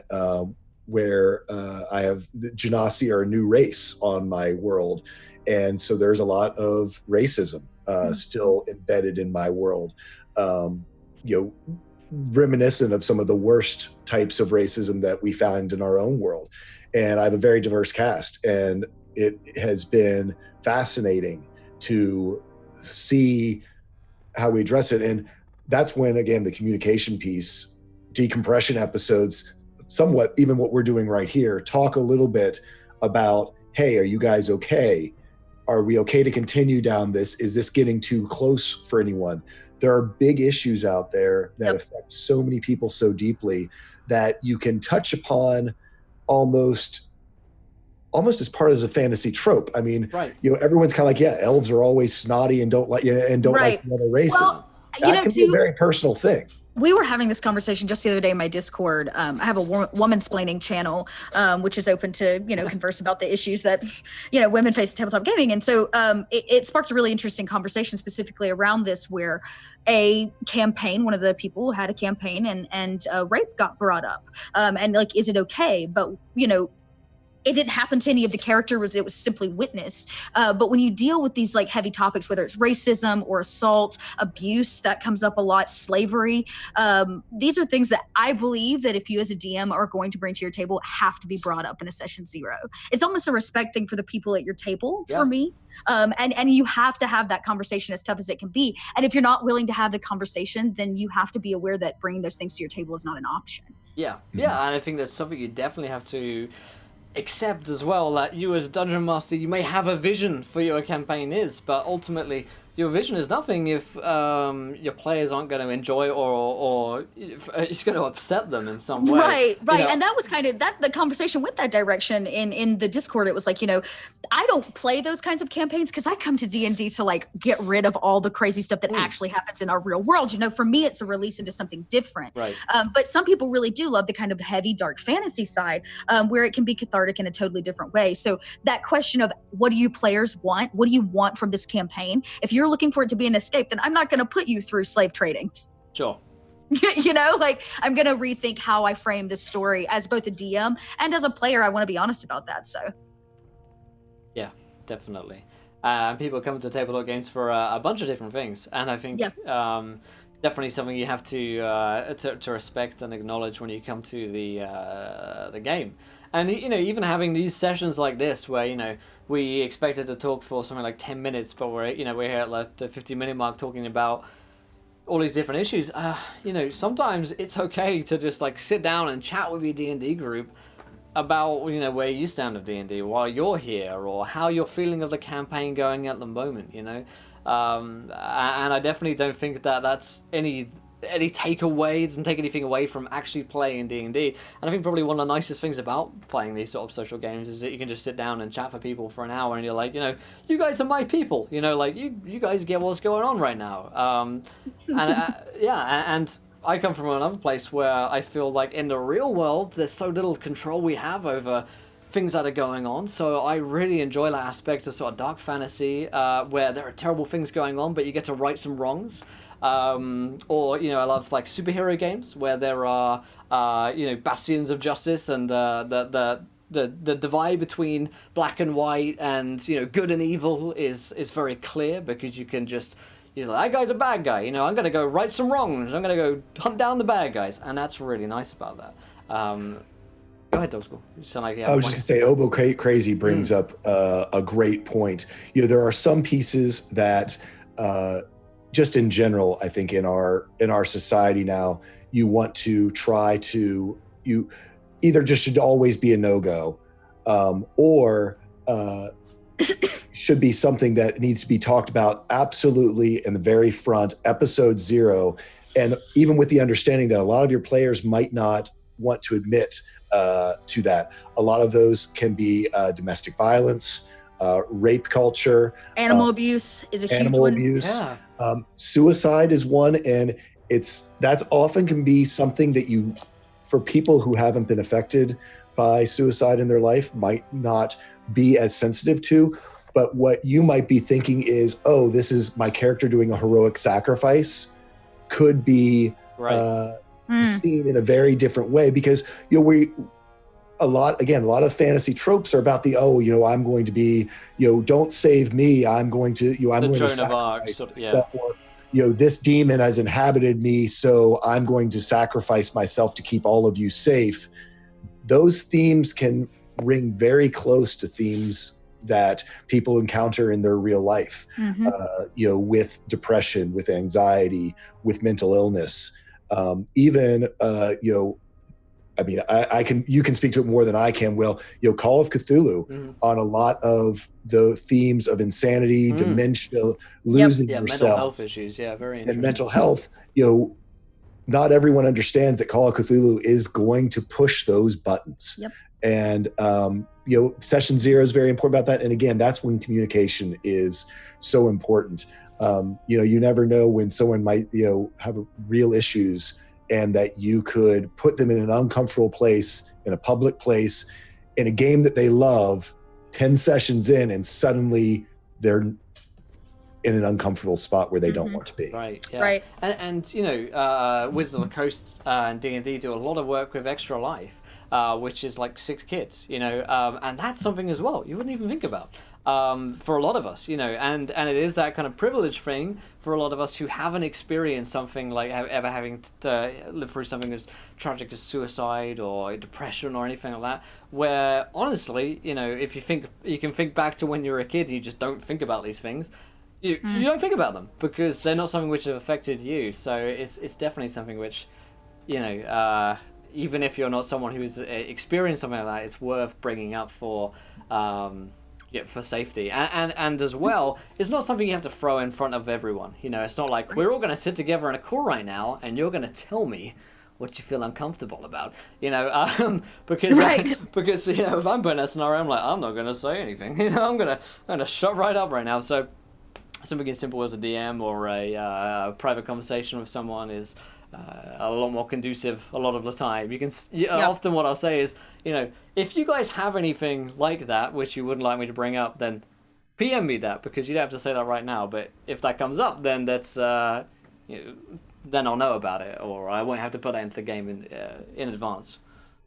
Speaker 2: where I have the Genasi are a new race on my world. And so there's a lot of racism still embedded in my world, reminiscent of some of the worst types of racism that we found in our own world. And I have a very diverse cast, and it has been fascinating to see how we address it. And that's when, again, the communication piece, decompression episodes, somewhat even what we're doing right here, talk a little bit about, hey, are you guys okay? Are we okay to continue down this? Is this getting too close for anyone? There are big issues out there that affect so many people so deeply that you can touch upon almost as part of a fantasy trope. I mean, everyone's kind of like, yeah, elves are always snotty and don't like like the other races. Well, that can be a very personal thing.
Speaker 3: We were having this conversation just the other day in my Discord. I have a woman-splaining channel, which is open to, converse about the issues that, women face in tabletop gaming. And so it sparked a really interesting conversation specifically around this, where a campaign, one of the people had a campaign and rape got brought up. And like, is it okay? But, it didn't happen to any of the characters. It was simply witnessed. But when you deal with these like heavy topics, whether it's racism or assault, abuse, that comes up a lot, slavery, these are things that I believe that if you as a DM are going to bring to your table, have to be brought up in a session 0. It's almost a respect thing for the people at your table for me. And you have to have that conversation, as tough as it can be. And if you're not willing to have the conversation, then you have to be aware that bringing those things to your table is not an option.
Speaker 1: Yeah. And I think that's something you definitely have to accept as well, that you as a dungeon master, you may have a vision for your campaign but ultimately your vision is nothing if your players aren't going to enjoy or it's going to upset them in some way.
Speaker 3: Right. And that was kind of the conversation with that direction in the Discord. It was like, I don't play those kinds of campaigns because I come to D&D to like get rid of all the crazy stuff that actually happens in our real world. For me, it's a release into something different.
Speaker 1: Right.
Speaker 3: But some people really do love the kind of heavy, dark fantasy side, where it can be cathartic in a totally different way. So that question of what do you players want? What do you want from this campaign? If you're looking for it to be an escape, then I'm not going to put you through slave trading.
Speaker 1: Sure.
Speaker 3: I'm going to rethink how I frame this story as both a DM and as a player. I want to be honest about that. So.
Speaker 1: Yeah, definitely. People come to tabletop games for a bunch of different things, and I think definitely something you have to respect and acknowledge when you come to the game. And even having these sessions like this, where we expected to talk for something like 10 minutes, but we're here at like the 50-minute mark talking about all these different issues. Sometimes it's okay to just like sit down and chat with your D&D group about where you stand with D&D while you're here, or how you're feeling of the campaign going at the moment. And I definitely don't think that that's any takeaway. It doesn't take anything away from actually playing D&D. And I think probably one of the nicest things about playing these sort of social games is that you can just sit down and chat for people for an hour, and you're like, you guys are my people. Like you guys get what's going on right now. And I come from another place where I feel like in the real world, there's so little control we have over things that are going on. So I really enjoy that aspect of sort of dark fantasy, where there are terrible things going on, but you get to right some wrongs. Or I love like superhero games where there are bastions of justice, and the divide between black and white and good and evil is very clear, because you can just that guy's a bad guy. I'm gonna go right some wrongs. I'm gonna go hunt down the bad guys, and that's really nice about that. Go ahead, Dog School.
Speaker 2: I was just gonna say, Obo Crazy brings up a great point. There are some pieces that. Just in general, I think in our society now, you want to try to either just should always be a no-go, or should be something that needs to be talked about absolutely in the very front, episode 0. And even with the understanding that a lot of your players might not want to admit to that. A lot of those can be domestic violence, rape culture.
Speaker 3: Animal abuse is a huge
Speaker 2: animal
Speaker 3: one.
Speaker 2: abuse.
Speaker 1: Yeah.
Speaker 2: Suicide is one, and that's often can be something that for people who haven't been affected by suicide in their life might not be as sensitive to. But what you might be thinking is, oh, this is my character doing a heroic sacrifice, could be
Speaker 1: Right.
Speaker 2: seen in a very different way, because a lot of fantasy tropes are about I'm going to be, don't save me, I'm going to I'm
Speaker 1: The
Speaker 2: going to
Speaker 1: Joan of Arc,
Speaker 2: sacrifice
Speaker 1: sort of, yeah.
Speaker 2: myself, or this demon has inhabited me, so I'm going to sacrifice myself to keep all of you safe. Those themes can ring very close to themes that people encounter in their real life, with depression, with anxiety, with mental illness. You can speak to it more than I can, Will. Call of Cthulhu on a lot of the themes of insanity, dementia, losing
Speaker 1: mental
Speaker 2: yourself,
Speaker 1: health issues. Yeah, very interesting.
Speaker 2: and mental health. Not everyone understands that Call of Cthulhu is going to push those buttons.
Speaker 3: Yep.
Speaker 2: And session 0 is very important about that. And again, that's when communication is so important. You never know when someone might have real issues, and that you could put them in an uncomfortable place, in a public place, in a game that they love, 10 sessions in, and suddenly they're in an uncomfortable spot where they don't want to be.
Speaker 1: Right. Yeah.
Speaker 3: Right.
Speaker 1: And Wizards of the Coast and D&D do a lot of work with Extra Life, which is like 6 kids, and that's something as well you wouldn't even think about. For a lot of us, and it is that kind of privilege thing for a lot of us who haven't experienced something like ever having to live through something as tragic as suicide or depression or anything like that, where honestly, if you can think back to when you were a kid, you just don't think about these things. You don't think about them because they're not something which have affected you. So it's definitely something which, even if you're not someone who's experienced something like that, it's worth bringing up for safety. And as well, it's not something you have to throw in front of everyone. It's not like we're all going to sit together in a call right now and you're going to tell me what you feel uncomfortable about, because because if I'm put in a scenario, I'm like, I'm not going to say anything. I'm gonna shut right up right now. So something as simple as a DM or a private conversation with someone is a lot more conducive a lot of the time. Often what I'll say is, if you guys have anything like that which you wouldn't like me to bring up, then PM me that, because you don't have to say that right now. But if that comes up, then that's then I'll know about it, or I won't have to put that into the game in advance.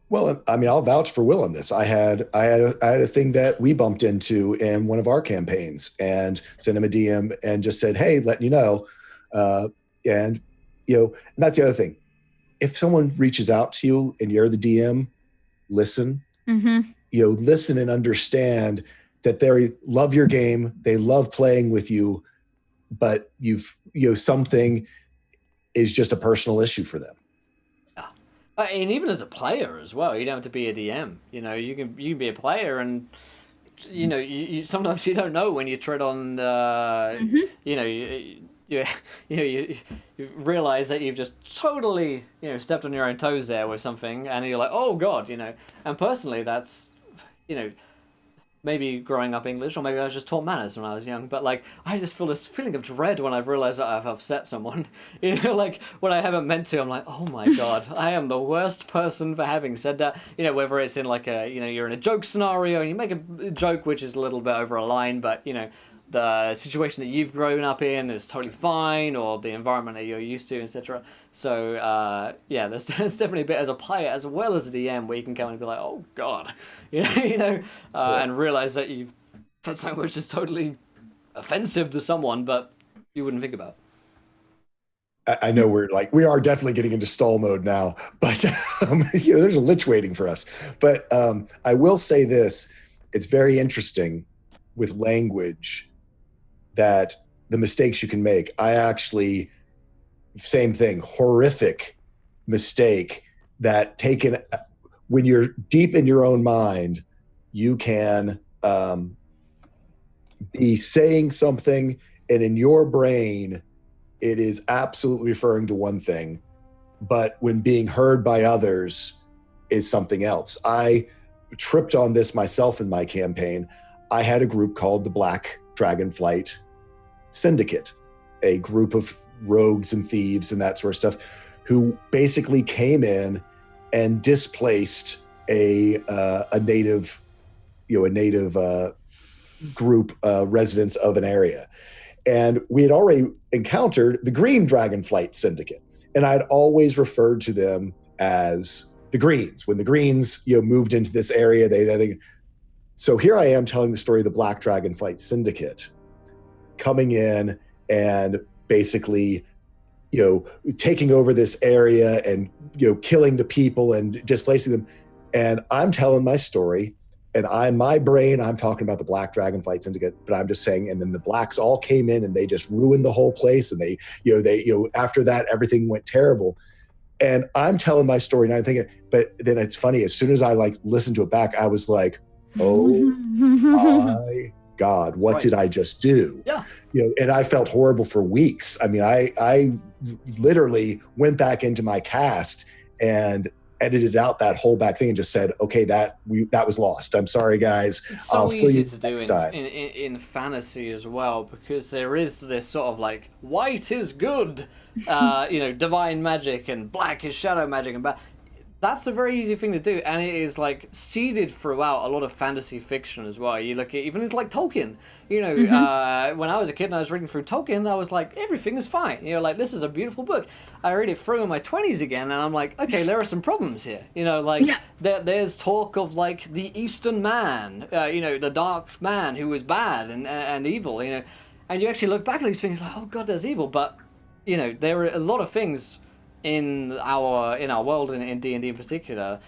Speaker 2: Well, I mean, I'll vouch for Will on this. I had a thing that we bumped into in one of our campaigns, and sent him a DM and just said, "Hey, letting you know," and that's the other thing. If someone reaches out to you and you're the DM, listen. Listen and understand that they love your game, they love playing with you, but something is just a personal issue for them.
Speaker 1: And even as a player as well, you don't have to be a DM. You can be a player, and you sometimes you don't know when you tread on you realize that you've just totally stepped on your own toes there with something, and you're like, oh god, and personally that's maybe growing up English, or maybe I was just taught manners when I was young, but like I just feel this feeling of dread when I've realized that I've upset someone. Like when I haven't meant to, I'm like, oh my god, I am the worst person for having said that. Whether it's in like a you're in a joke scenario and you make a joke which is a little bit over a line, but the situation that you've grown up in is totally fine, or the environment that you're used to, etc. So there's definitely a bit as a player as well as a DM where you can come and be like, oh god, and realize that you've said something which is totally offensive to someone, but you wouldn't think about.
Speaker 2: I know we are definitely getting into stall mode now, but there's a lich waiting for us. But I will say this: it's very interesting with language that the mistakes you can make. I actually, same thing, horrific mistake that when you're deep in your own mind, you can be saying something, and in your brain, it is absolutely referring to one thing, but when being heard by others is something else. I tripped on this myself in my campaign. I had a group called the Black Dragonflight Syndicate, a group of rogues and thieves and that sort of stuff, who basically came in and displaced a native group residents of an area. And we had already encountered the Green Dragonflight Syndicate, and I'd always referred to them as the Greens. When the Greens, moved into this area, so here I am telling the story of the Black Dragonflight Syndicate coming in and basically, taking over this area and, killing the people and displacing them. And I'm telling my story, and my brain, I'm talking about the Black Dragonflight Syndicate, but I'm just saying, and then the blacks all came in and they just ruined the whole place. And they after that, everything went terrible. And I'm telling my story and I'm thinking, but then it's funny, as soon as I listened to it back, I was like, oh my God, what did I just do?
Speaker 1: Yeah.
Speaker 2: And I felt horrible for weeks. I mean, I literally went back into my cast and edited out that whole back thing and just said, okay, that was lost. I'm sorry, guys.
Speaker 1: It's so
Speaker 2: I'll fill
Speaker 1: easy
Speaker 2: you
Speaker 1: to do
Speaker 2: next time.
Speaker 1: in fantasy as well, because there is this sort of white is good, divine magic, and black is shadow magic, and that's a very easy thing to do, and it is seeded throughout a lot of fantasy fiction as well. You look at even it's Tolkien. When I was a kid and I was reading through Tolkien, I was like, everything is fine. This is a beautiful book. I read it through in my 20s again, and I'm like, okay, there are some problems here. There's talk of the Eastern Man, the dark man who was bad and evil. And you actually look back at these things oh God, there's evil, but there are a lot of things in our world, in D&D in particular,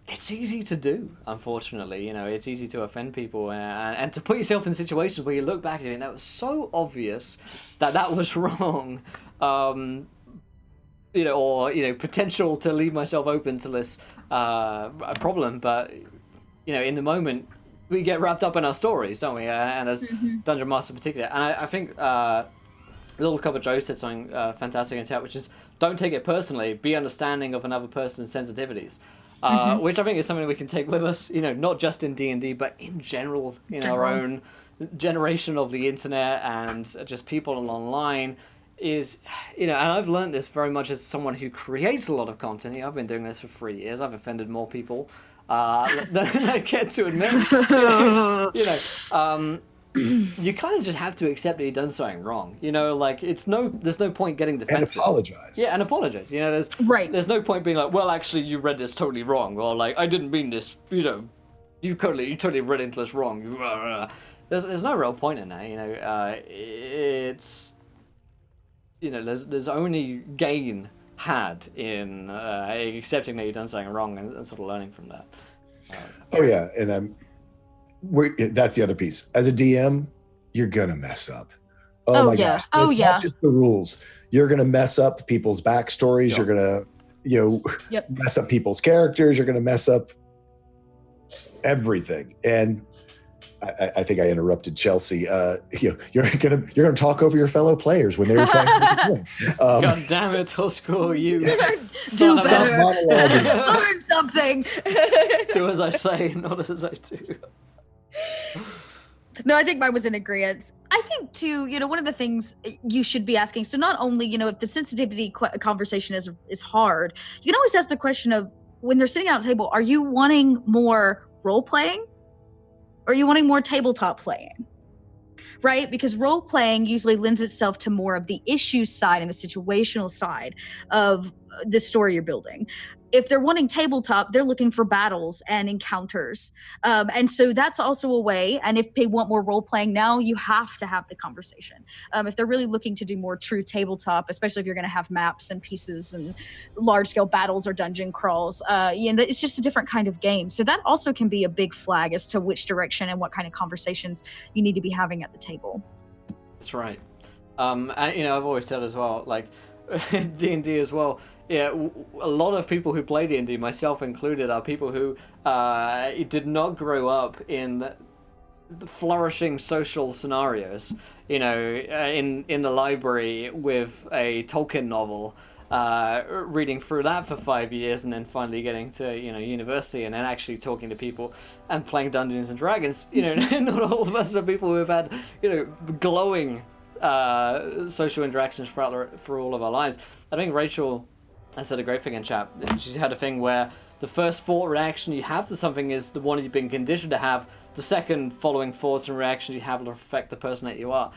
Speaker 1: it's easy to do, unfortunately. It's easy to offend people and to put yourself in situations where you look back at it and that was so obvious that was wrong, or potential to leave myself open to this problem, but in the moment we get wrapped up in our stories, don't we? And as Dungeon Master in particular, and I think Little Cup of Joe said something fantastic in chat, which is, don't take it personally, be understanding of another person's sensitivities. Which I think is something we can take with us, not just in D&D, but in general, our own generation of the internet and just people online is, and I've learned this very much as someone who creates a lot of content. I've been doing this for 3 years. I've offended more people than I care to admit. You kind of just have to accept that you've done something wrong. There's no point getting defensive.
Speaker 2: And apologize.
Speaker 1: Yeah, and apologize. There's no point being well, actually, you read this totally wrong, or I didn't mean this. You totally read into this wrong. There's no real point in that. It's there's only gain had in accepting that you've done something wrong and sort of learning from that.
Speaker 2: Oh yeah, and that's the other piece. As a DM, you're gonna mess up. Oh my gosh! It's not just the rules. You're gonna mess up people's backstories. Yep. You're gonna, mess up people's characters. You're gonna mess up everything. And I think I interrupted Chelsea. You're gonna talk over your fellow players when they're trying to win.
Speaker 1: God damn it, I'll score you.
Speaker 3: Do better. Learn something.
Speaker 1: Do as I say, not as I do.
Speaker 3: No, I think mine was in agreement. I think too, one of the things you should be asking, so not only, if the sensitivity conversation is hard, you can always ask the question of, when they're sitting at a table, are you wanting more role playing? Or are you wanting more tabletop playing? Right? Because role playing usually lends itself to more of the issue side and the situational side of the story you're building. If they're wanting tabletop, they're looking for battles and encounters. And so that's also a way. And if they want more role playing now, you have to have the conversation. If they're really looking to do more true tabletop, especially if you're going to have maps and pieces and large scale battles or dungeon crawls, it's just a different kind of game. So that also can be a big flag as to which direction and what kind of conversations you need to be having at the table.
Speaker 1: That's right. And, I've always said as well, D&D as well, yeah, a lot of people who play D&D, myself included, are people who did not grow up in flourishing social scenarios. You know, in the library with a Tolkien novel, reading through that for 5 years, and then finally getting to university, and then actually talking to people and playing Dungeons and Dragons. You know, not all of us are people who have had glowing social interactions for all of our lives. I think Rachel has said a great thing in chat. She's had a thing where the first thought reaction you have to something is the one you've been conditioned to have. The second following thoughts and reactions you have will affect the person that you are.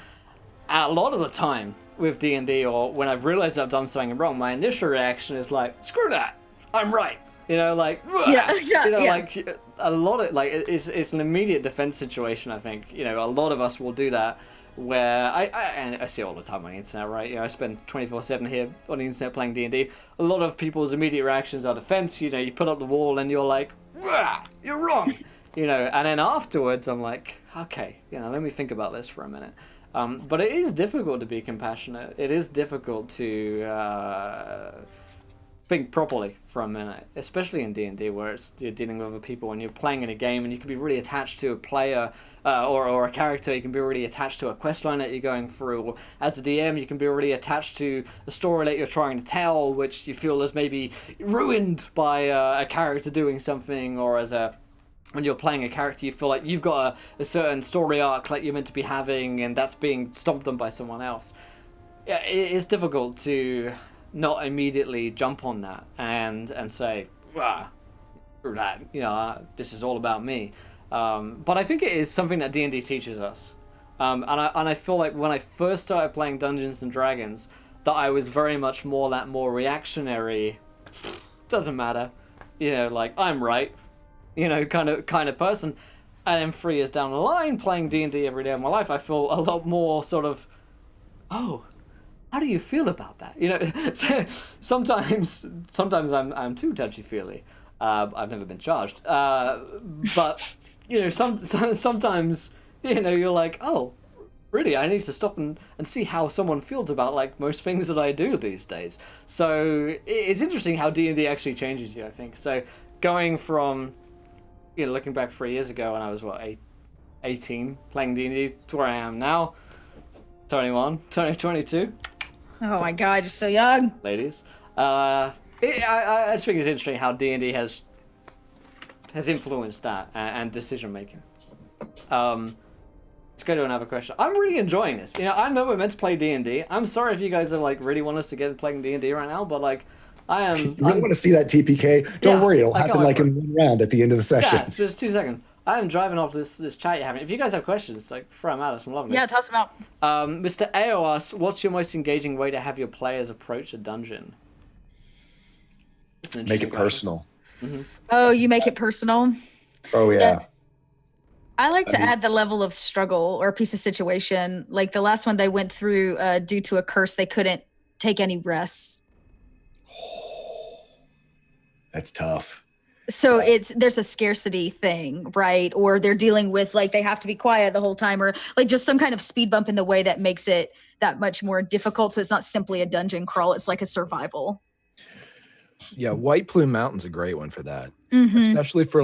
Speaker 1: A lot of the time with D&D, or when I've realized I've done something wrong, my initial reaction is like, screw that, I'm right. Like, like a lot of, like, it's an immediate defense situation, I think. A lot of us will do that, where I see it all the time on the internet, right? I spend 24/7 here on the internet playing D&D. A lot of people's immediate reactions are defense. You put up the wall and you're like, you're wrong. And then afterwards I'm like, okay, let me think about this for a minute. But it is difficult to be compassionate. It is difficult to think properly for a minute, especially in D&D, where you're dealing with other people and you're playing in a game, and you can be really attached to a player or a character. You can be really attached to a quest line that you're going through. Or as the DM, you can be really attached to the story that you're trying to tell, which you feel is maybe ruined by a character doing something, or when you're playing a character, you feel like you've got a certain story arc like you're meant to be having, and that's being stomped on by someone else. Yeah, it's difficult to not immediately jump on that and say, screw that, this is all about me. But I think it is something that D&D teaches us. And I feel like when I first started playing Dungeons and Dragons, that I was very much more reactionary, doesn't matter, like, I'm right, kind of person. And then 3 years down the line, playing D&D every day of my life, I feel a lot more sort of, how do you feel about that? Sometimes I'm too touchy-feely. I've never been charged. But sometimes you're like, oh, really? I need to stop and see how someone feels about, like, most things that I do these days. So it's interesting how D&D actually changes you, I think. So going from looking back 3 years ago when I was 18 playing D&D to where I am now, 21, 22.
Speaker 3: Oh my God, you're so young,
Speaker 1: ladies. I just think it's interesting how D&D has influenced that and decision making. Let's go to another question. I'm really enjoying this. I know we're meant to play D&D. I'm sorry if you guys are like really want us to get playing D&D right now, but like I am.
Speaker 2: You really want to see that TPK? Don't worry, it'll happen like in one round at the end of the session.
Speaker 1: Yeah, just 2 seconds. I am driving off this chat you're having. If you guys have questions, like, throw them at us. I'm loving it.
Speaker 3: Yeah, toss them out.
Speaker 1: Mr. AO asks, what's your most engaging way to have your players approach a dungeon?
Speaker 2: Make it personal.
Speaker 1: Mm-hmm.
Speaker 3: Oh, you make it personal?
Speaker 2: Oh, yeah.
Speaker 3: I like to add the level of struggle or piece of situation. Like the last one they went through, due to a curse, they couldn't take any rests.
Speaker 2: That's tough.
Speaker 3: So there's a scarcity thing, right? Or they're dealing with, like, they have to be quiet the whole time, or like just some kind of speed bump in the way that makes it that much more difficult. So it's not simply a dungeon crawl, it's like a survival.
Speaker 4: Yeah, White Plume Mountain's a great one for that.
Speaker 3: Mm-hmm.
Speaker 4: Especially for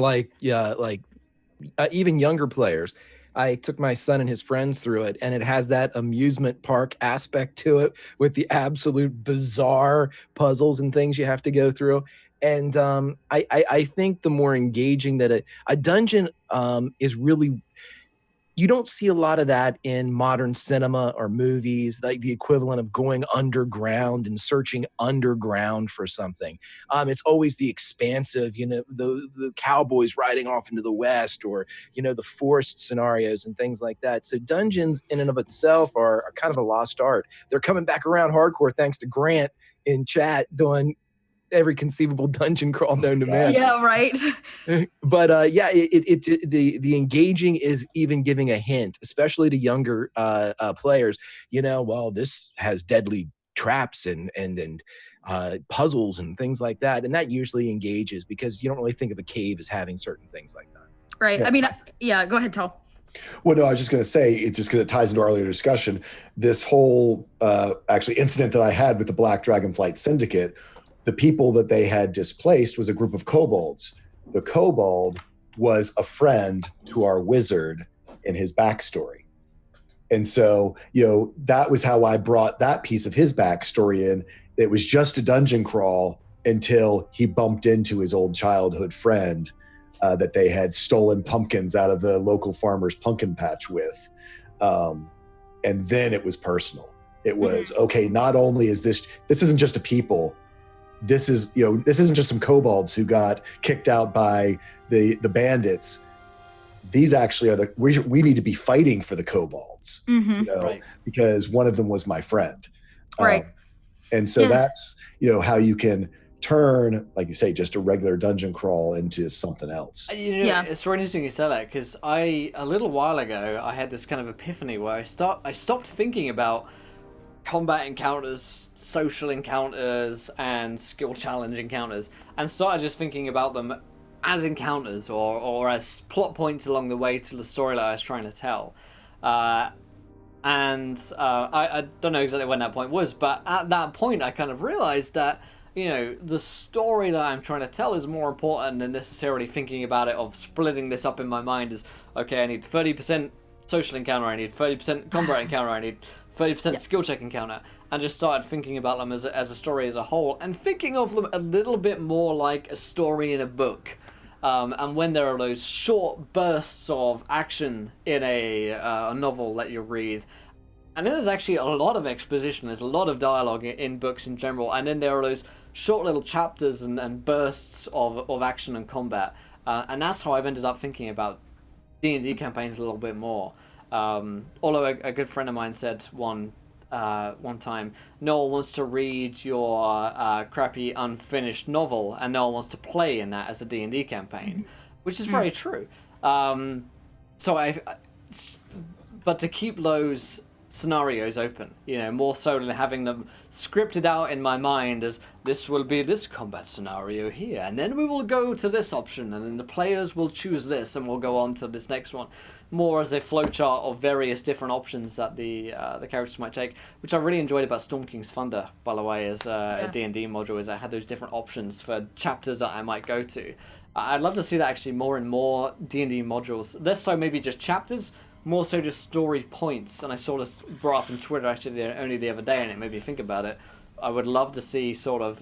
Speaker 4: even younger players. I took my son and his friends through it, and it has that amusement park aspect to it with the absolute bizarre puzzles and things you have to go through. And I think the more engaging that a dungeon is really, you don't see a lot of that in modern cinema or movies, like the equivalent of going underground and searching underground for something. It's always the expansive, the cowboys riding off into the West, or, the forest scenarios and things like that. So dungeons in and of itself are kind of a lost art. They're coming back around hardcore thanks to Grant in chat doing every conceivable dungeon crawl known to man.
Speaker 3: Yeah, right.
Speaker 4: But the engaging is even giving a hint, especially to younger players. This has deadly traps and puzzles and things like that, and that usually engages because you don't really think of a cave as having certain things like that.
Speaker 3: Right. Yeah. Go ahead, Tal.
Speaker 2: Well, no, I was just going to say, it just because it ties into our earlier discussion, this whole actually incident that I had with the Black Dragonflight Syndicate. The people that they had displaced was a group of kobolds. The kobold was a friend to our wizard, in his backstory. And so, that was how I brought that piece of his backstory in. It was just a dungeon crawl until he bumped into his old childhood friend that they had stolen pumpkins out of the local farmer's pumpkin patch with. And then it was personal. It was, okay, not only is this isn't just a people, this isn't just some kobolds who got kicked out by the bandits. These actually are we need to be fighting for the kobolds,
Speaker 1: Right.
Speaker 2: because one of them was my friend.
Speaker 3: Right.
Speaker 2: And so that's, how you can turn, like you say, just a regular dungeon crawl into something else.
Speaker 1: It's really interesting you say that, because a little while ago, I had this kind of epiphany where I stopped thinking about combat encounters, social encounters, and skill challenge encounters, and started just thinking about them as encounters or as plot points along the way to the story that I was trying to tell. I don't know exactly when that point was, but at that point I kind of realized that, the story that I'm trying to tell is more important than necessarily thinking about it, of splitting this up in my mind as, okay, I need 30% social encounter, I need 30% combat encounter, I need 30% skill check encounter, and just started thinking about them as a story as a whole, and thinking of them a little bit more like a story in a book. And when there are those short bursts of action in a novel that you read, and then there's actually a lot of exposition, there's a lot of dialogue in books in general, and then there are those short little chapters and bursts of action and combat, and that's how I've ended up thinking about D&D campaigns a little bit more. Although a good friend of mine said one time, Noel wants to read your crappy unfinished novel, and Noel wants to play in that as a D&D campaign, which is very true. But to keep those scenarios open, more so than having them scripted out in my mind as, this will be this combat scenario here, and then we will go to this option, and then the players will choose this, and we'll go on to this next one. More as a flowchart of various different options that the characters might take, which I really enjoyed about Storm King's Thunder, by the way, as a D&D module, is I had those different options for chapters that I might go to. I'd love to see that actually more and more D&D modules. Less so maybe just chapters, more so just story points. And I saw this brought up on Twitter actually only the other day, and it made me think about it. I would love to see sort of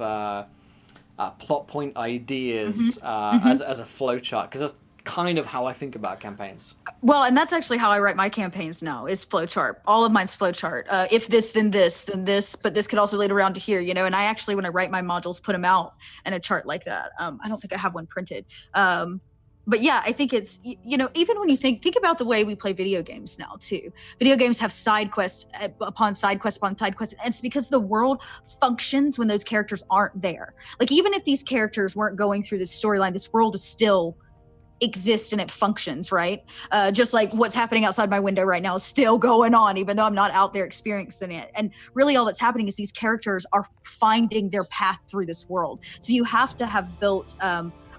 Speaker 1: plot point ideas as a flowchart, because that's kind of how I think about campaigns.
Speaker 3: Well, and that's actually how I write my campaigns now, is flowchart. All of mine's flowchart. If this, then this, but this could also lead around to here, and I actually, when I write my modules, put them out in a chart like that. I don't think I have one printed. But yeah, I think it's, even when you think about the way we play video games now too. Video games have side quest upon side quest upon side quest. And it's because the world functions when those characters aren't there. Like, even if these characters weren't going through this storyline, this world is still exists and it functions, right? Just like what's happening outside my window right now is still going on, even though I'm not out there experiencing it. And really all that's happening is these characters are finding their path through this world. So you have to have built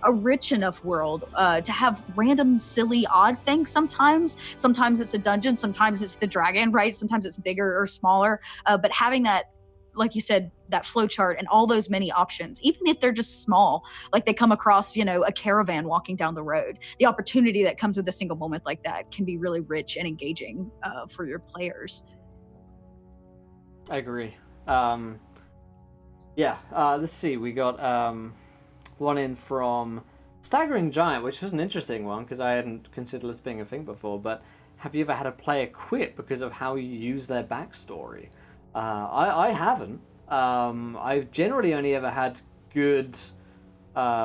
Speaker 3: a rich enough world to have random, silly, odd things sometimes. Sometimes it's a dungeon, sometimes it's the dragon, right? Sometimes it's bigger or smaller. But having that, like you said, that flow chart and all those many options, even if they're just small, like they come across, a caravan walking down the road, the opportunity that comes with a single moment like that can be really rich and engaging for your players.
Speaker 1: I agree. Let's see. We got one in from Staggering Giant, which was an interesting one because I hadn't considered this being a thing before. But have you ever had a player quit because of how you use their backstory? I haven't. I've generally only ever had good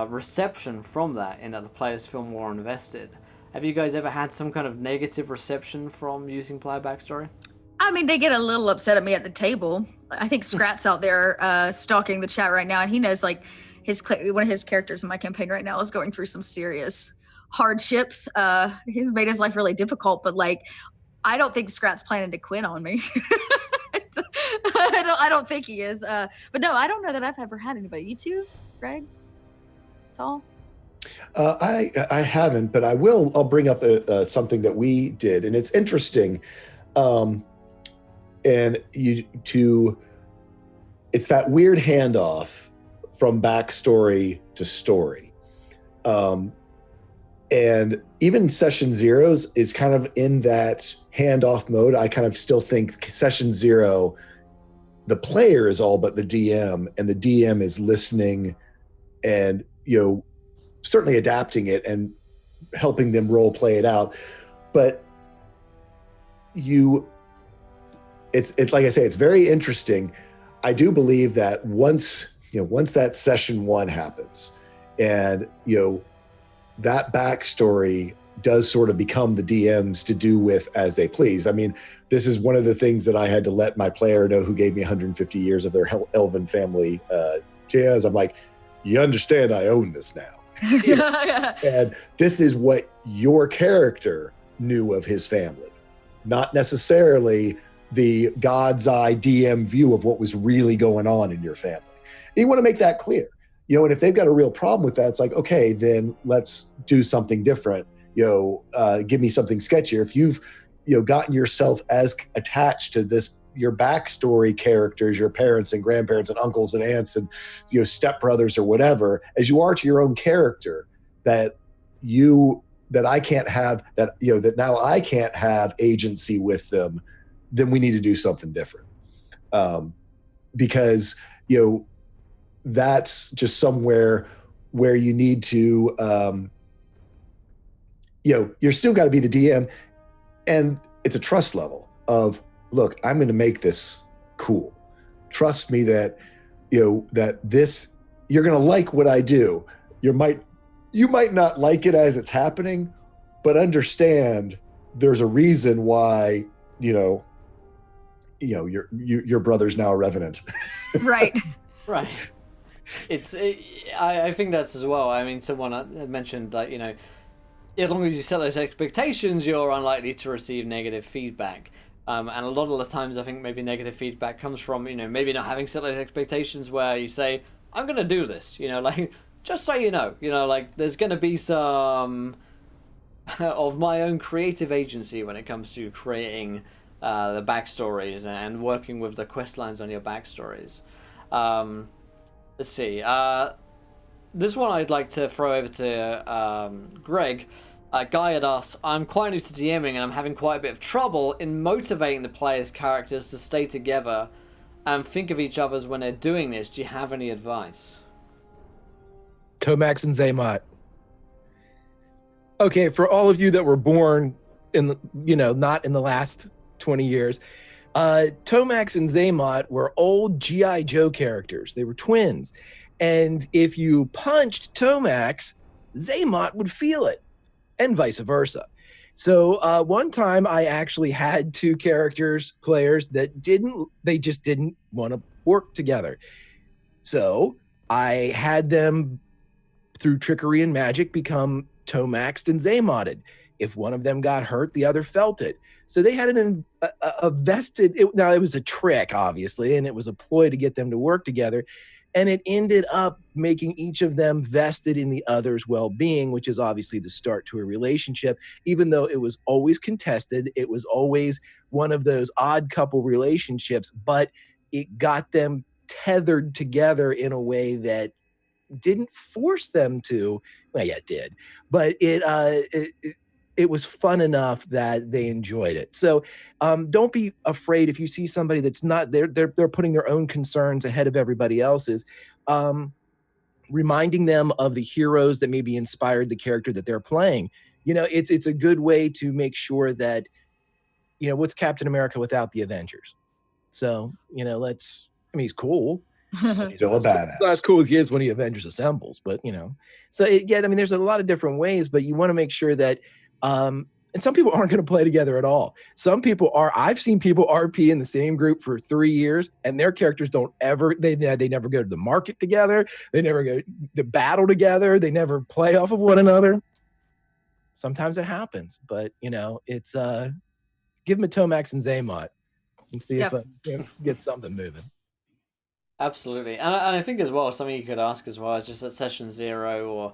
Speaker 1: reception from that, in that the players feel more invested. Have you guys ever had some kind of negative reception from using player backstory?
Speaker 3: I mean, they get a little upset at me at the table. I think Scrat's out there stalking the chat right now, and he knows like one of his characters in my campaign right now is going through some serious hardships. He's made his life really difficult, but like, I don't think Scrat's planning to quit on me. I don't think he is. But no, I don't know that I've ever had anybody. You too, Greg? At all?
Speaker 2: I haven't, but I'll bring up something that we did, and it's interesting. It's that weird handoff from backstory to story. And even session zeros is kind of in that handoff mode. I kind of still think session zero, the player is all but the DM, and the DM is listening and, certainly adapting it and helping them role play it out. But it's like I say, it's very interesting. I do believe that once that session one happens and, that backstory does sort of become the DM's to do with as they please. I mean, this is one of the things that I had to let my player know, who gave me 150 years of their elven family jazz. I'm like, you understand I own this now. And this is what your character knew of his family, not necessarily the God's eye DM view of what was really going on in your family. And you want to make that clear. And if they've got a real problem with that, it's like, okay, then let's do something different. Give me something sketchier. If you've, gotten yourself as attached to this, your backstory characters, your parents and grandparents and uncles and aunts and, stepbrothers or whatever, as you are to your own character, that I can't have that, that now I can't have agency with them, then we need to do something different. Because, that's just somewhere where you need to, you're still got to be the DM, and it's a trust level of, look, I'm going to make this cool. Trust me that, that this, you're going to like what I do. You might not like it as it's happening, but understand there's a reason why, your brother's now a revenant.
Speaker 3: Right.
Speaker 1: Right. I think that's as well. I mean, someone had mentioned that, as long as you set those expectations, you're unlikely to receive negative feedback. And a lot of the times, I think maybe negative feedback comes from, maybe not having set those expectations where you say, I'm going to do this, just so you know, there's going to be some of my own creative agency when it comes to creating the backstories and working with the quest lines on your backstories. Let's see. This one I'd like to throw over to Greg. Guy had asked, I'm quite new to DMing and I'm having quite a bit of trouble in motivating the players' characters to stay together and think of each other when they're doing this. Do you have any advice?
Speaker 4: Tomax and Zaymot. Okay, for all of you that were born in, not in the last 20 years, Tomax and Zaymot were old G.I. Joe characters. They were twins. And if you punched Tomax, Zaymot would feel it, and vice versa. So one time I actually had two players that just didn't want to work together. So I had them, through trickery and magic, become Tomaxed and Zaymotted. If one of them got hurt, the other felt it. So they had a vested, now it was a trick, obviously, and it was a ploy to get them to work together. And it ended up making each of them vested in the other's well-being, which is obviously the start to a relationship, even though it was always contested. It was always one of those odd couple relationships, but it got them tethered together in a way that didn't force them to. Well, yeah, it did, but it was fun enough that they enjoyed it. So don't be afraid if you see somebody that's not, they're putting their own concerns ahead of everybody else's. Reminding them of the heroes that maybe inspired the character that they're playing. It's a good way to make sure that, what's Captain America without the Avengers? So, he's cool.
Speaker 2: Still a badass.
Speaker 4: Not as cool as he is when he Avengers assembles, but so there's a lot of different ways, but you want to make sure that, and some people aren't going to play together at all. Some people are. I've seen people RP in the same group for 3 years, and their characters they never go to the market together. They never go to battle together. They never play off of one another. Sometimes it happens, but it's give them a Tomax and Zaymot and see if get something moving.
Speaker 1: Absolutely. And I think as well, something you could ask as well is just at session 0 or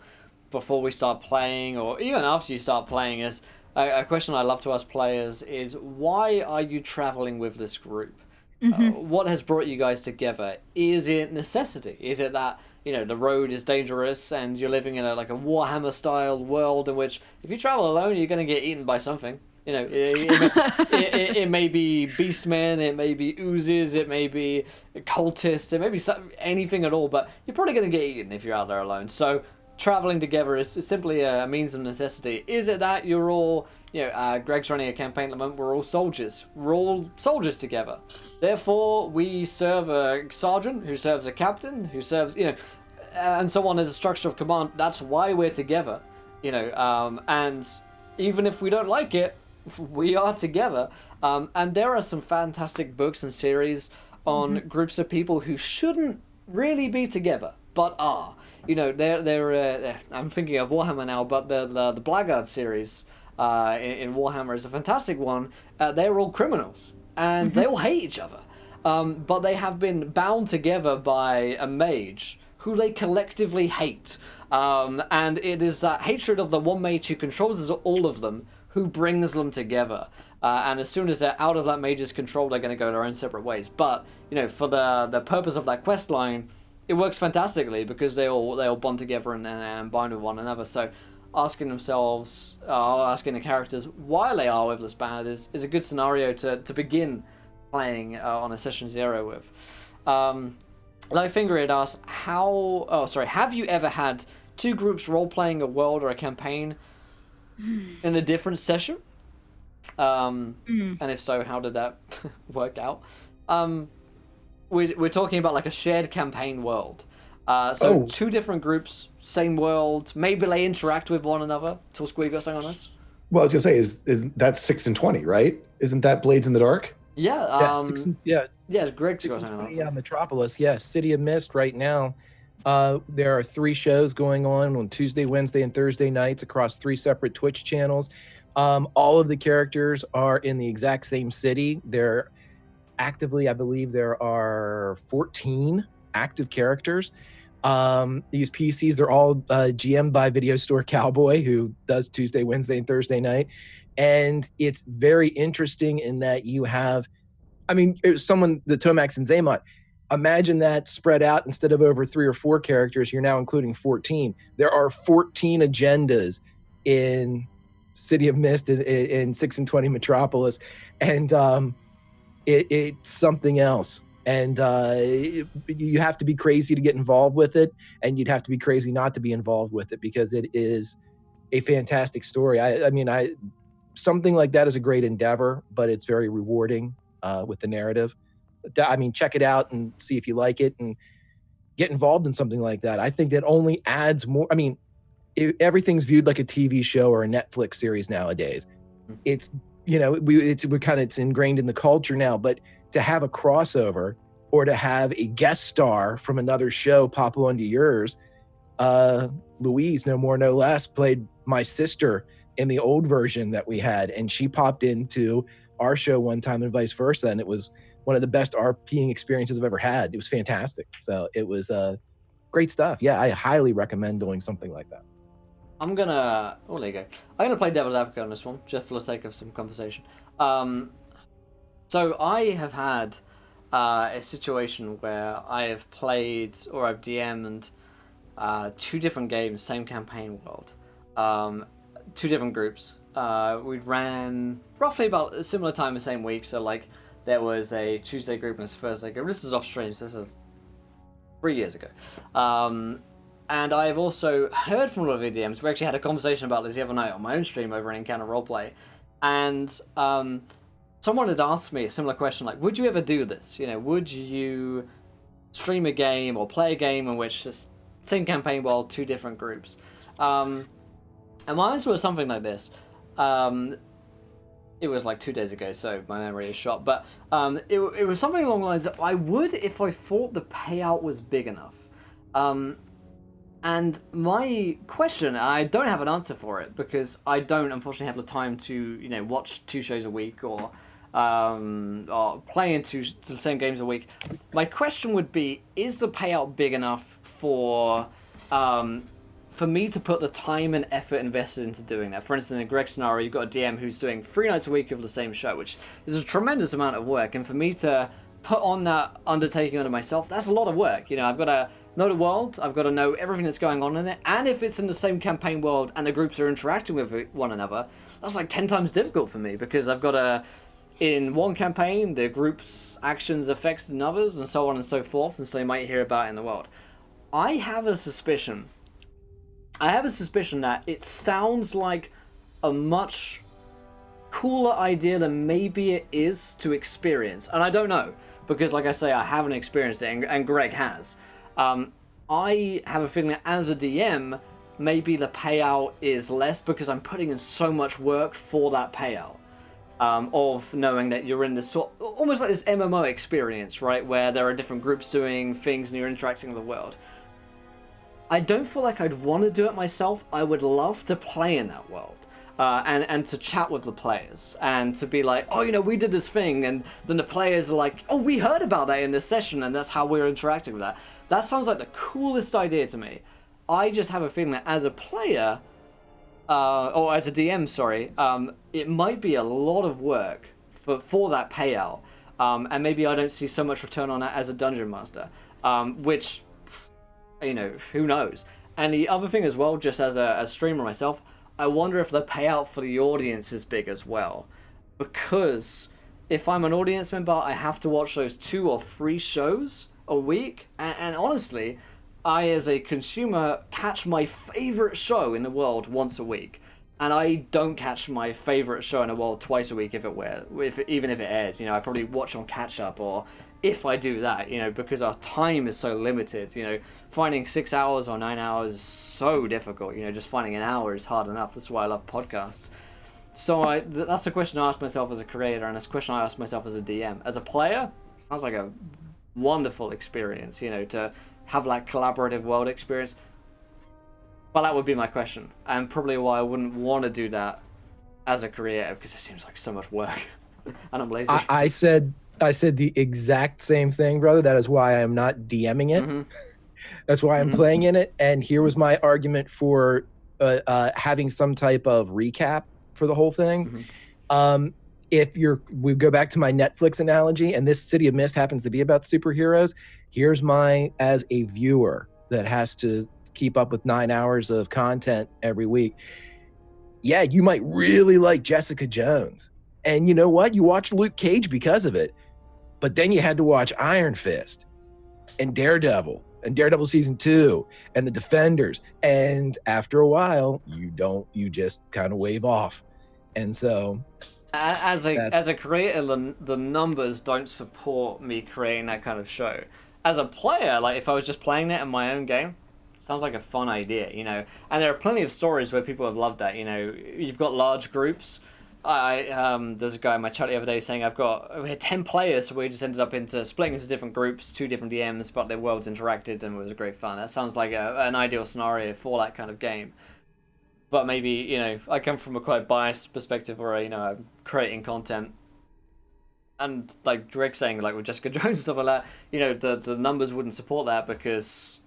Speaker 1: before we start playing or even after you start playing is a question I love to ask players is, why are you traveling with this group? What has brought you guys together? Is it necessity? Is it that you know, the road is dangerous and you're living in a Warhammer style world in which if you travel alone, you're going to get eaten by something. You know, it may be beastmen, it may be oozes, it may be cultists, it may be anything at all, but you're probably going to get eaten if you're out there alone. So traveling together is simply a means of necessity. Is it that you're all, you know, Greg's running a campaign at the moment, we're all soldiers. We're all soldiers together. Therefore, we serve a sergeant who serves a captain who serves, you know, and so on as a structure of command. That's why we're together, you know, and even if we don't like it, we are together. And there are some fantastic books and series on groups of people who shouldn't really be together, but are. You know, they're I'm thinking of Warhammer now, but the Blackguard series in Warhammer is a fantastic one. They're all criminals, and they all hate each other. But they have been bound together by a mage who they collectively hate. And it is that hatred of the one mage who controls all of them who brings them together. And as soon as they're out of that mage's control, they're going to go their own separate ways. But, you know, for the purpose of that quest line, it works fantastically because they all bond together and bind with one another. So asking the characters why they are with this band is a good scenario to begin playing on a session 0 with. Lightfinger had asked, have you ever had two groups role-playing a world or a campaign in a different session? And if so, how did that work out? We're talking about like a shared campaign world. Two different groups, same world. Maybe they interact with one another. Toolsquee, got something on this?
Speaker 2: Well, I was gonna say, is that 6 and 20, right? Isn't that Blades in the Dark?
Speaker 1: Yeah. Greg's got something on that.
Speaker 4: Yeah, Metropolis. Yes, City of Mist right now. There are 3 shows going on Tuesday, Wednesday, and Thursday nights across 3 separate Twitch channels. All of the characters are in the exact same city. They're actively, I believe there are 14 active characters. These PCs are all GM'd by Video Store Cowboy, who does Tuesday, Wednesday, and Thursday night. And it's very interesting in that you have, I mean, the Tomax and Zaymot, imagine that spread out instead of over 3 or 4 characters, you're now including 14. There are 14 agendas in City of Mist in 6 and 20 Metropolis. And it's something else. And you have to be crazy to get involved with it, and you'd have to be crazy not to be involved with it, because it is a fantastic story. I mean, something like that is a great endeavor, but it's very rewarding with the narrative. I mean, check it out and see if you like it and get involved in something like that. I think that only adds more. I mean, everything's viewed like a TV show or a Netflix series nowadays. It's, you know, it's ingrained in the culture now, but to have a crossover or to have a guest star from another show pop onto yours, Louise, no more, no less, played my sister in the old version that we had, and she popped into our show one time and vice versa, and it was one of the best RPing experiences I've ever had. It was fantastic. So it was great stuff. Yeah, I highly recommend doing something like that.
Speaker 1: There you go. I'm gonna play devil's advocate on this one, just for the sake of some conversation. So I have had a situation where I have played or I've DM'd 2 different games, same campaign world, 2 different groups. We ran roughly about a similar time the same week. So like there was a Tuesday group and a Thursday group. This is off stream, so this is 3 years ago. And I've also heard from a lot of the DMs. We actually had a conversation about this the other night on my own stream over in Encounter Roleplay. And someone had asked me a similar question, like, would you ever do this? You know, would you stream a game or play a game in which the same campaign world, 2 different groups? And my answer was something like this. It was like 2 days ago, so my memory is shot. But it was something along the lines that I would if I thought the payout was big enough. And my question, I don't have an answer for it because I don't unfortunately have the time to, you know, watch 2 shows a week or play into the same games a week. My question would be, is the payout big enough for me to put the time and effort invested into doing that? For instance, in Greg's scenario, you've got a DM who's doing 3 nights a week of the same show, which is a tremendous amount of work. And for me to put on that undertaking onto myself, that's a lot of work. You know, I've got to know the world. I've got to know everything that's going on in it. And if it's in the same campaign world and the groups are interacting with one another, that's like 10 times difficult for me because I've got to, in one campaign, the group's actions affect others and so on and so forth, and so you might hear about it in the world. I have a suspicion that it sounds like a much cooler idea than maybe it is to experience. And I don't know, because like I say, I haven't experienced it, and Greg has. I have a feeling that as a DM, maybe the payout is less because I'm putting in so much work for that payout. Of knowing that you're in this sort, almost like this MMO experience, right, where there are different groups doing things and you're interacting with the world. I don't feel like I'd want to do it myself. I would love to play in that world, and to chat with the players and to be like, oh, we did this thing, and then the players are like, oh, we heard about that in this session, and that's how we're interacting with that. That sounds like the coolest idea to me. I just have a feeling that as a player, or as a DM, sorry, it might be a lot of work for that payout, and maybe I don't see so much return on that as a dungeon master, which, who knows. And the other thing as well, just as a streamer myself, I wonder if the payout for the audience is big as well, because if I'm an audience member, I have to watch those 2 or 3 shows a week, and honestly, I, as a consumer, catch my favorite show in the world once a week, and I don't catch my favorite show in the world twice a week even if it airs. I probably watch on catch up, or if I do that, because our time is so limited. Finding 6 hours or 9 hours is so difficult. Just finding an hour is hard enough. That's why I love podcasts. So that's the question I ask myself as a creator, and that's the question I ask myself as a DM. As a player, sounds like a wonderful experience. To have that collaborative world experience. But that would be my question, and probably why I wouldn't want to do that as a creator, because it seems like so much work, and I'm lazy.
Speaker 4: I said the exact same thing, brother. That is why I am not DMing it. Mm-hmm. That's why I'm playing in it. And here was my argument for having some type of recap for the whole thing. Mm-hmm. We go back to my Netflix analogy, and this City of Mist happens to be about superheroes. Here's as a viewer that has to keep up with 9 hours of content every week. Yeah, you might really like Jessica Jones. And you know what? You watched Luke Cage because of it. But then you had to watch Iron Fist and Daredevil season 2 and The Defenders. And after a while, you just kind of wave off. And so
Speaker 1: as a creator, the numbers don't support me creating that kind of show. As a player, like if I was just playing it in my own game, sounds like a fun idea, And there are plenty of stories where people have loved that, You've got large groups. There's a guy in my chat the other day saying we had 10 players, so we just ended up splitting into different groups, 2 different DMs, but their worlds interacted, and it was great fun. That sounds like an ideal scenario for that kind of game. But maybe, I come from a quite biased perspective where, I'm creating content. And like Greg saying, like with Jessica Jones and stuff like that, the numbers wouldn't support that because,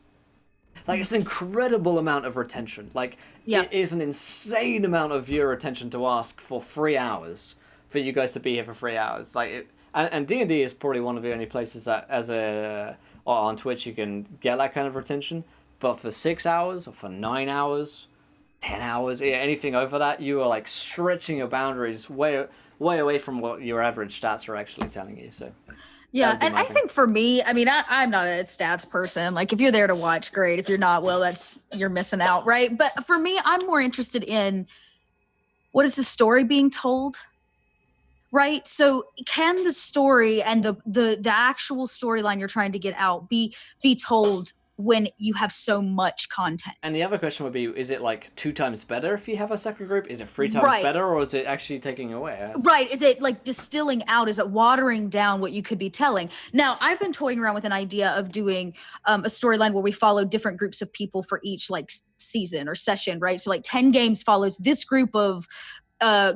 Speaker 1: like, it's an incredible amount of retention. Like, It is an insane amount of viewer attention to ask for 3 hours for you guys to be here for 3 hours. Like, and D&D is probably one of the only places that, or on Twitch, you can get that kind of retention. But for 6 hours or for 9 hours, 10 hours, anything over that, you are like stretching your boundaries way away from what your average stats are actually telling you. So
Speaker 3: yeah, and I think for me, I mean, I'm not a stats person. Like, if you're there to watch, great. If you're not, well, you're missing out, right? But for me, I'm more interested in what is the story being told, right? So can the story and the actual storyline you're trying to get out be told when you have so much content?
Speaker 1: And the other question would be, is it like 2 times better if you have a second group? Is it 3 times better, or is it actually taking away?
Speaker 3: Right. Is it like distilling out? Is it watering down what you could be telling? Now, I've been toying around with an idea of doing a storyline where we follow different groups of people for each like season or session, right? So like 10 games follows this group of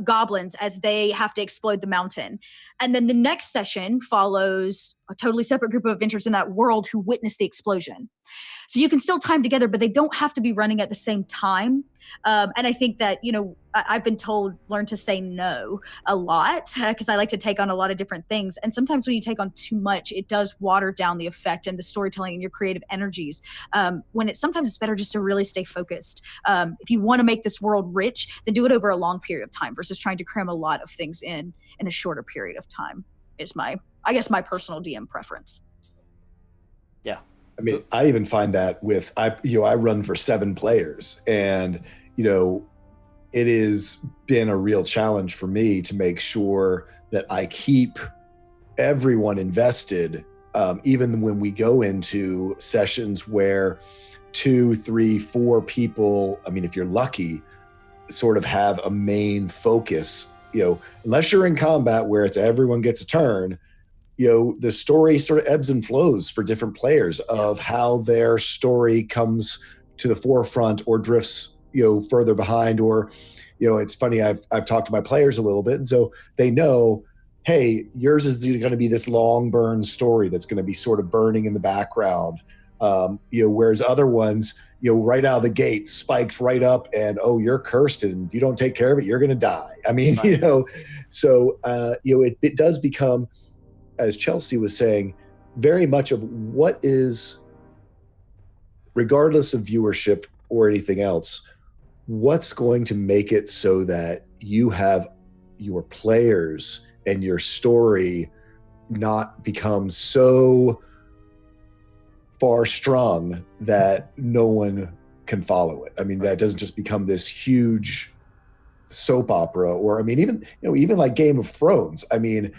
Speaker 3: goblins as they have to explode the mountain. And then the next session follows a totally separate group of adventurers in that world who witnessed the explosion. So you can still time together, but they don't have to be running at the same time. And I think that, I've been told learn to say no a lot because I like to take on a lot of different things. And sometimes when you take on too much, it does water down the effect and the storytelling and your creative energies. When sometimes it's better just to really stay focused. If you want to make this world rich, then do it over a long period of time versus trying to cram a lot of things in a shorter period of time. Is my personal DM preference.
Speaker 1: Yeah.
Speaker 2: I mean, I even find that with I run for 7 players, and it has been a real challenge for me to make sure that I keep everyone invested, even when we go into sessions where 2, 3, 4 people, I mean, if you're lucky, sort of have a main focus. Unless you're in combat where it's everyone gets a turn, the story sort of ebbs and flows for different players of how their story comes to the forefront or drifts, further behind. Or, it's funny, I've talked to my players a little bit, and so they know, hey, yours is going to be this long burn story that's going to be sort of burning in the background. Whereas other ones, right out of the gate, spiked right up, and you're cursed, and if you don't take care of it, you're going to die. I mean,
Speaker 1: right.
Speaker 2: So it does become, as Chelsea was saying, very much of what is, regardless of viewership or anything else, what's going to make it so that you have your players and your story not become so far strung that no one can follow it. I mean, that doesn't just become this huge soap opera, or I mean, even like Game of Thrones. I mean,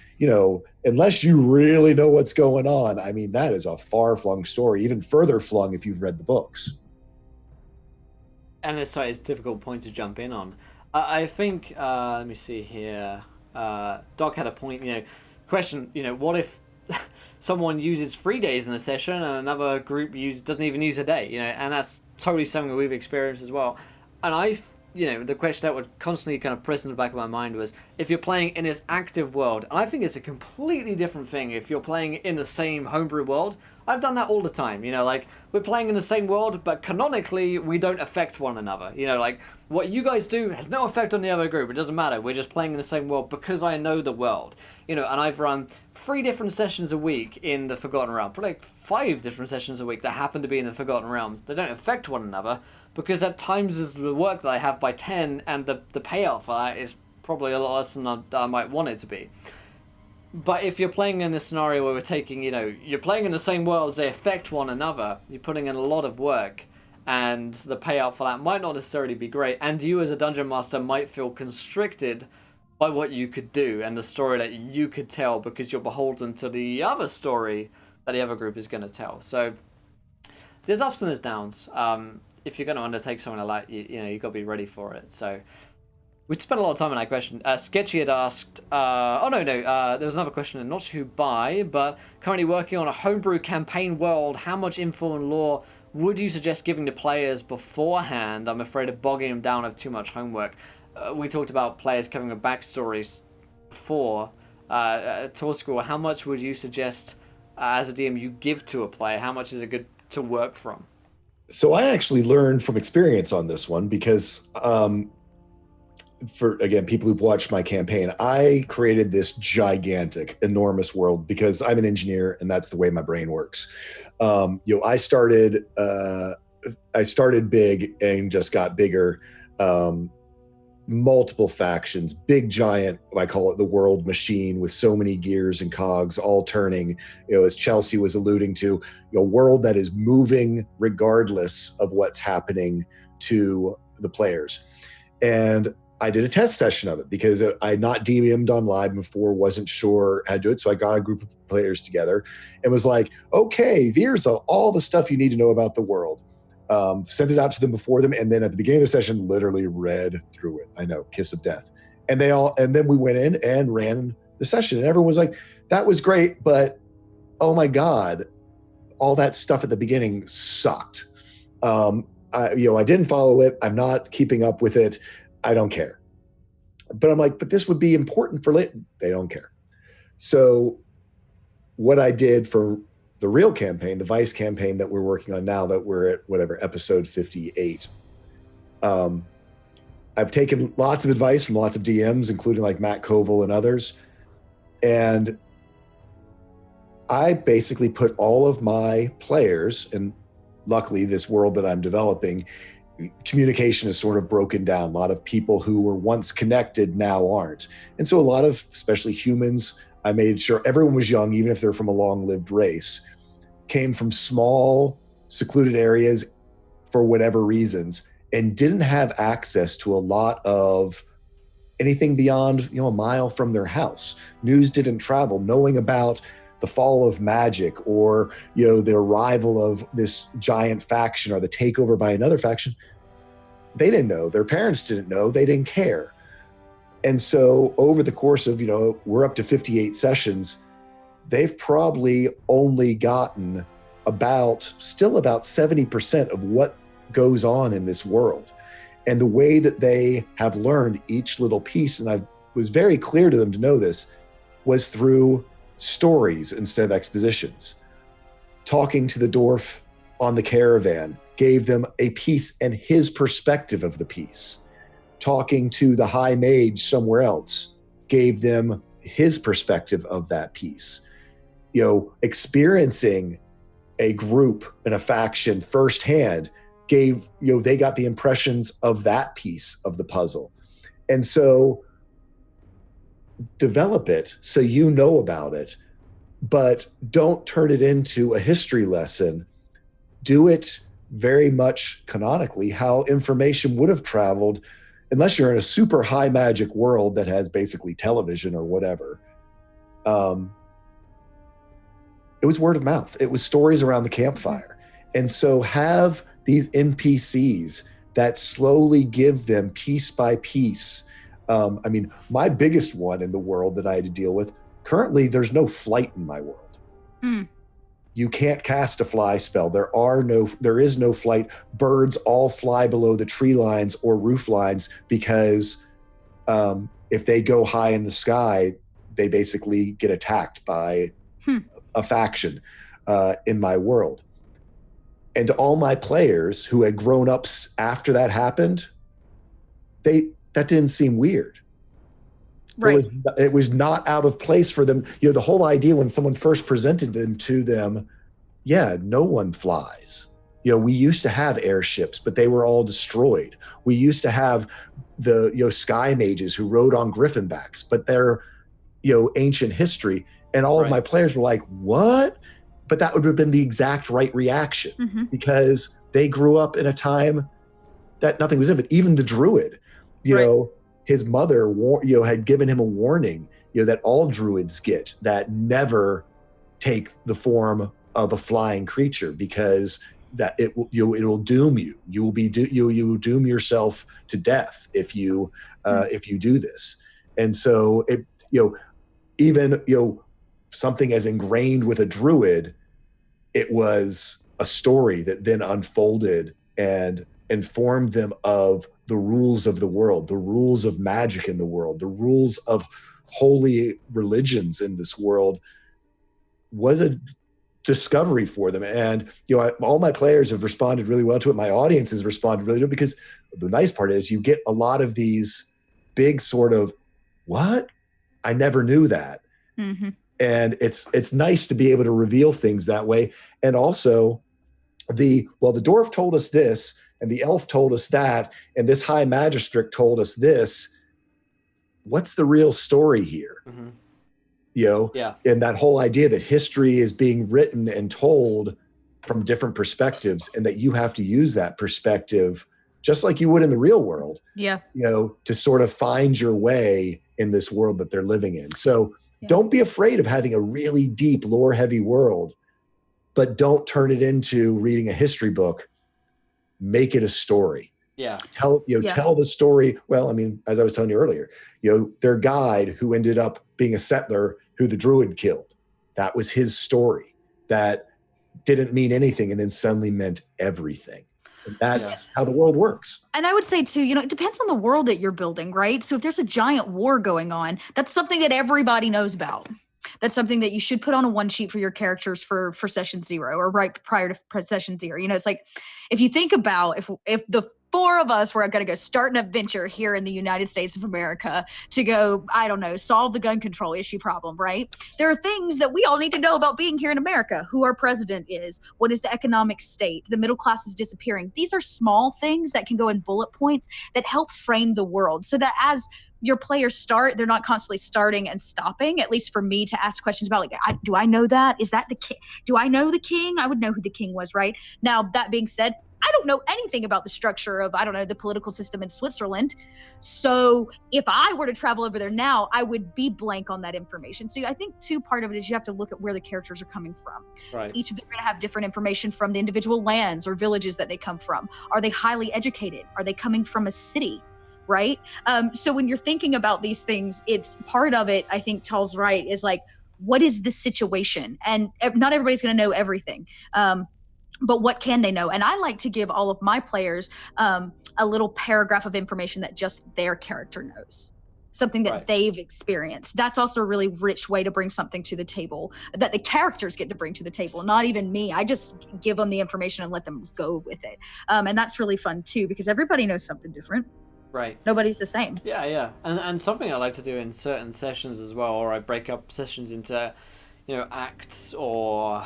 Speaker 2: unless you really know what's going on, I mean, that is a far-flung story, even further flung if you've read the books.
Speaker 1: And it's a difficult point to jump in on. I think, let me see here. Doc had a point, question, what if someone uses 3 days in a session and another group doesn't even use a day, and that's totally something we've experienced as well. And the question that would constantly kind of press in the back of my mind was, if you're playing in this active world, and I think it's a completely different thing if you're playing in the same homebrew world. I've done that all the time, like, we're playing in the same world, but canonically, we don't affect one another. Like, what you guys do has no effect on the other group. It doesn't matter. We're just playing in the same world because I know the world. And I've run 3 different sessions a week in the Forgotten Realm, probably like 5 different sessions a week that happen to be in the Forgotten Realms. They don't affect one another, because at times is the work that I have by 10, and the payout for that is probably a lot less than I might want it to be. But if you're playing in a scenario where we're taking, you're playing in the same worlds, they affect one another, you're putting in a lot of work, and the payout for that might not necessarily be great, and you as a dungeon master might feel constricted by what you could do and the story that you could tell, because you're beholden to the other story that the other group is going to tell. So there's ups and there's downs. If you're going to undertake something like that, you've got to be ready for it. So we spent a lot of time on that question. Sketchy had asked, there was another question, and not sure who by, but currently working on a homebrew campaign world, how much info and lore would you suggest giving to players beforehand? I'm afraid of bogging them down with too much homework. We talked about players coming with backstories before. Tour School, how much would you suggest, as a DM, you give to a player? How much is it good to work from?
Speaker 2: So I actually learned from experience on this one, because for, again, people who've watched my campaign, I created this gigantic, enormous world because I'm an engineer and that's the way my brain works. I started big and just got bigger. Multiple factions, big giant, I call it the world machine, with so many gears and cogs all turning, as Chelsea was alluding to, a world that is moving regardless of what's happening to the players. And I did a test session of it because I had not DM'd on live before, wasn't sure how to do it. So I got a group of players together and was like, okay, here's all the stuff you need to know about the world. Sent it out to them before them, and then at the beginning of the session, literally read through it. I know, kiss of death. And then we went in and ran the session, and everyone was like, that was great, but oh my God, all that stuff at the beginning sucked. I didn't follow it. I'm not keeping up with it. I don't care. But I'm like, but this would be important for later. They don't care. So what I did for the real campaign, the Vice campaign that we're working on now, that we're at whatever, episode 58, I I've taken lots of advice from lots of DMs, including like Matt Koval and others. And I basically put all of my players, and luckily this world that I'm developing, communication is sort of broken down. A lot of people who were once connected now aren't. And so a lot of, especially humans, I made sure everyone was young, even if they're from a long-lived race, came from small, secluded areas for whatever reasons, and didn't have access to a lot of anything beyond, a mile from their house. News didn't travel. Knowing about the fall of magic or, the arrival of this giant faction or the takeover by another faction, they didn't know. Their parents didn't know. They didn't care. And so over the course of, we're up to 58 sessions, they've probably only gotten about 70% of what goes on in this world. And the way that they have learned each little piece, and I was very clear to them to know this, was through stories instead of expositions. Talking to the dwarf on the caravan gave them a piece and his perspective of the piece. Talking to the high mage somewhere else gave them his perspective of that piece. Experiencing a group and a faction firsthand gave, they got the impressions of that piece of the puzzle. And so develop it so you know about it, but don't turn it into a history lesson. Do it very much canonically how information would have traveled, unless you're in a super high magic world that has basically television or whatever. It was word of mouth. It was stories around the campfire. And so have these NPCs that slowly give them piece by piece. My biggest one in the world that I had to deal with, currently there's no flight in my world. You can't cast a fly spell. There is no flight. Birds all fly below the tree lines or roof lines because if they go high in the sky, they basically get attacked by a faction in my world. And to all my players who had grown up after that happened, that didn't seem weird.
Speaker 3: Right.
Speaker 2: It was not out of place for them. The whole idea when someone first presented them to them, no one flies. We used to have airships, but they were all destroyed. We used to have the sky mages who rode on griffin backs, but they're ancient history. And all of my players were like, what? But that would have been the exact right reaction because they grew up in a time that nothing was in it. Even the druid, his mother, had given him a warning, that all druids get, that never take the form of a flying creature because that it will doom you. You will doom yourself to death if you do this. And so even something as ingrained with a druid, it was a story that then unfolded and informed them of the rules of the world, the rules of magic in the world, the rules of holy religions in this world. Was a discovery for them. And all my players have responded really well to it. My audience has responded really well, because the nice part is you get a lot of these big sort of, what? I never knew that. And it's nice to be able to reveal things that way. And also the dwarf told us this, and the elf told us that, and this high magistrate told us this. What's the real story here? And that whole idea that history is being written and told from different perspectives, and that you have to use that perspective just like you would in the real world. To sort of find your way in this world that they're living in. So don't be afraid of having a really deep, lore-heavy world, but don't turn it into reading a history book. Make it a story. Tell the story. Well, as I was telling you earlier, their guide who ended up being a settler who the druid killed, that was his story. That didn't mean anything and then suddenly meant everything. And that's how the world works.
Speaker 3: And I would say too, it depends on the world that you're building, right? So if there's a giant war going on, that's something that everybody knows about. That's something that you should put on a one sheet for your characters for session 0 or right prior to session 0. It's like, if you think about if the 4 of us were going to go start an adventure here in the United States of America to go, I don't know, solve the gun control issue problem, right? There are things that we all need to know about being here in America, who our president is, what is the economic state, the middle class is disappearing. These are small things that can go in bullet points that help frame the world so that as your players start, they're not constantly starting and stopping, at least for me to ask questions about, like, do I know that? Is that the king? Do I know the king? I would know who the king was, right? Now, that being said, I don't know anything about the structure of, I don't know, the political system in Switzerland. So if I were to travel over there now, I would be blank on that information. So I think part of it is you have to look at where the characters are coming from.
Speaker 1: Right.
Speaker 3: Each of them are going to have different information from the individual lands or villages that they come from. Are they highly educated? Are they coming from a city? Right? So when you're thinking about these things, it's part of it, I think Tal's right, is like, what is the situation? And not everybody's going to know everything. But what can they know? And I like to give all of my players a little paragraph of information that just their character knows, something that they've experienced. That's also a really rich way to bring something to the table that the characters get to bring to the table, not even me. I just give them the information and let them go with it. And that's really fun too, because everybody knows something different.
Speaker 1: Right.
Speaker 3: Nobody's the same.
Speaker 1: Yeah. And something I like to do in certain sessions as well, or I break up sessions into, acts, or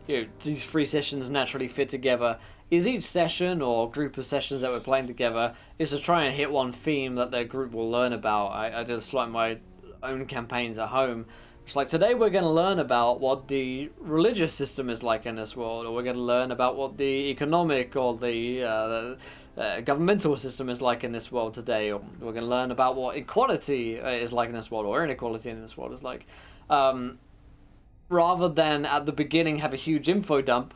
Speaker 1: these 3 sessions naturally fit together, is each session or group of sessions that we're playing together is to try and hit one theme that the group will learn about. I just like my own campaigns at home. It's like, today we're going to learn about what the religious system is like in this world, or we're going to learn about what the economic or the governmental system is like in this world today, or we're going to learn about what equality is like in this world, or inequality in this world is like. Rather than at the beginning have a huge info dump,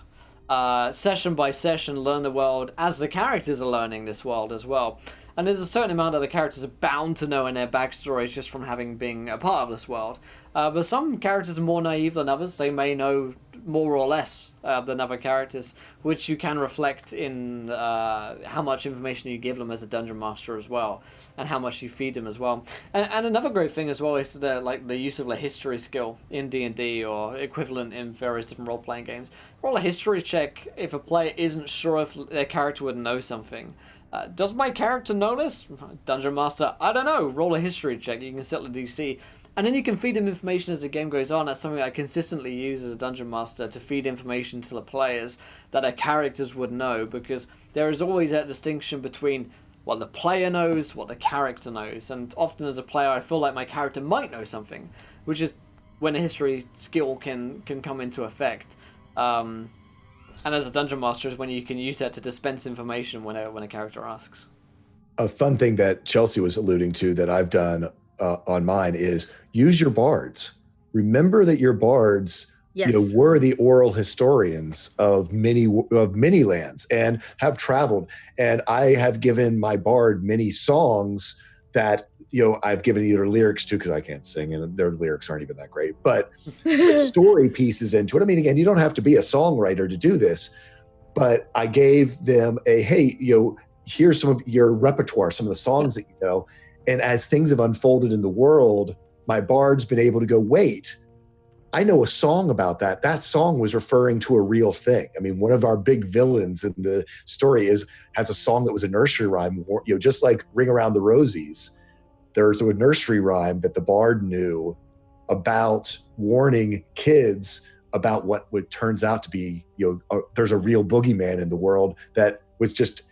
Speaker 1: session by session learn the world as the characters are learning this world as well. And there's a certain amount that the characters are bound to know in their backstories just from having been a part of this world. But some characters are more naive than others. They may know more or less than other characters, which you can reflect in how much information you give them as a dungeon master as well, and how much you feed them as well. And another great thing as well is the use of a history skill in D&D or equivalent in various different role-playing games. Roll a history check if a player isn't sure if their character would know something. Does my character know this? Dungeon Master, I don't know. Roll a history check. You can set the DC. And then you can feed them information as the game goes on. That's something I consistently use as a Dungeon Master, to feed information to the players that their characters would know, because there is always that distinction between what the player knows, what the character knows. And often as a player, I feel like my character might know something, which is when a history skill can come into effect. And as a Dungeon Master is when you can use that to dispense information when a character asks.
Speaker 2: A fun thing that Chelsea was alluding to that I've done on mine is use your bards. Remember that your bards were the oral historians of many lands and have traveled. And I have given my bard many songs that I've given either lyrics to, because I can't sing and their lyrics aren't even that great, but story pieces into it. I mean, again, you don't have to be a songwriter to do this, but I gave them here's some of your repertoire, some of the songs that you know. And as things have unfolded in the world, my bard's been able to go, wait, I know a song about that. That song was referring to a real thing. I mean, one of our big villains in the story has a song that was a nursery rhyme, just like Ring Around the Rosies. There's a nursery rhyme that the bard knew about warning kids about what turns out to be, there's a real boogeyman in the world that was just,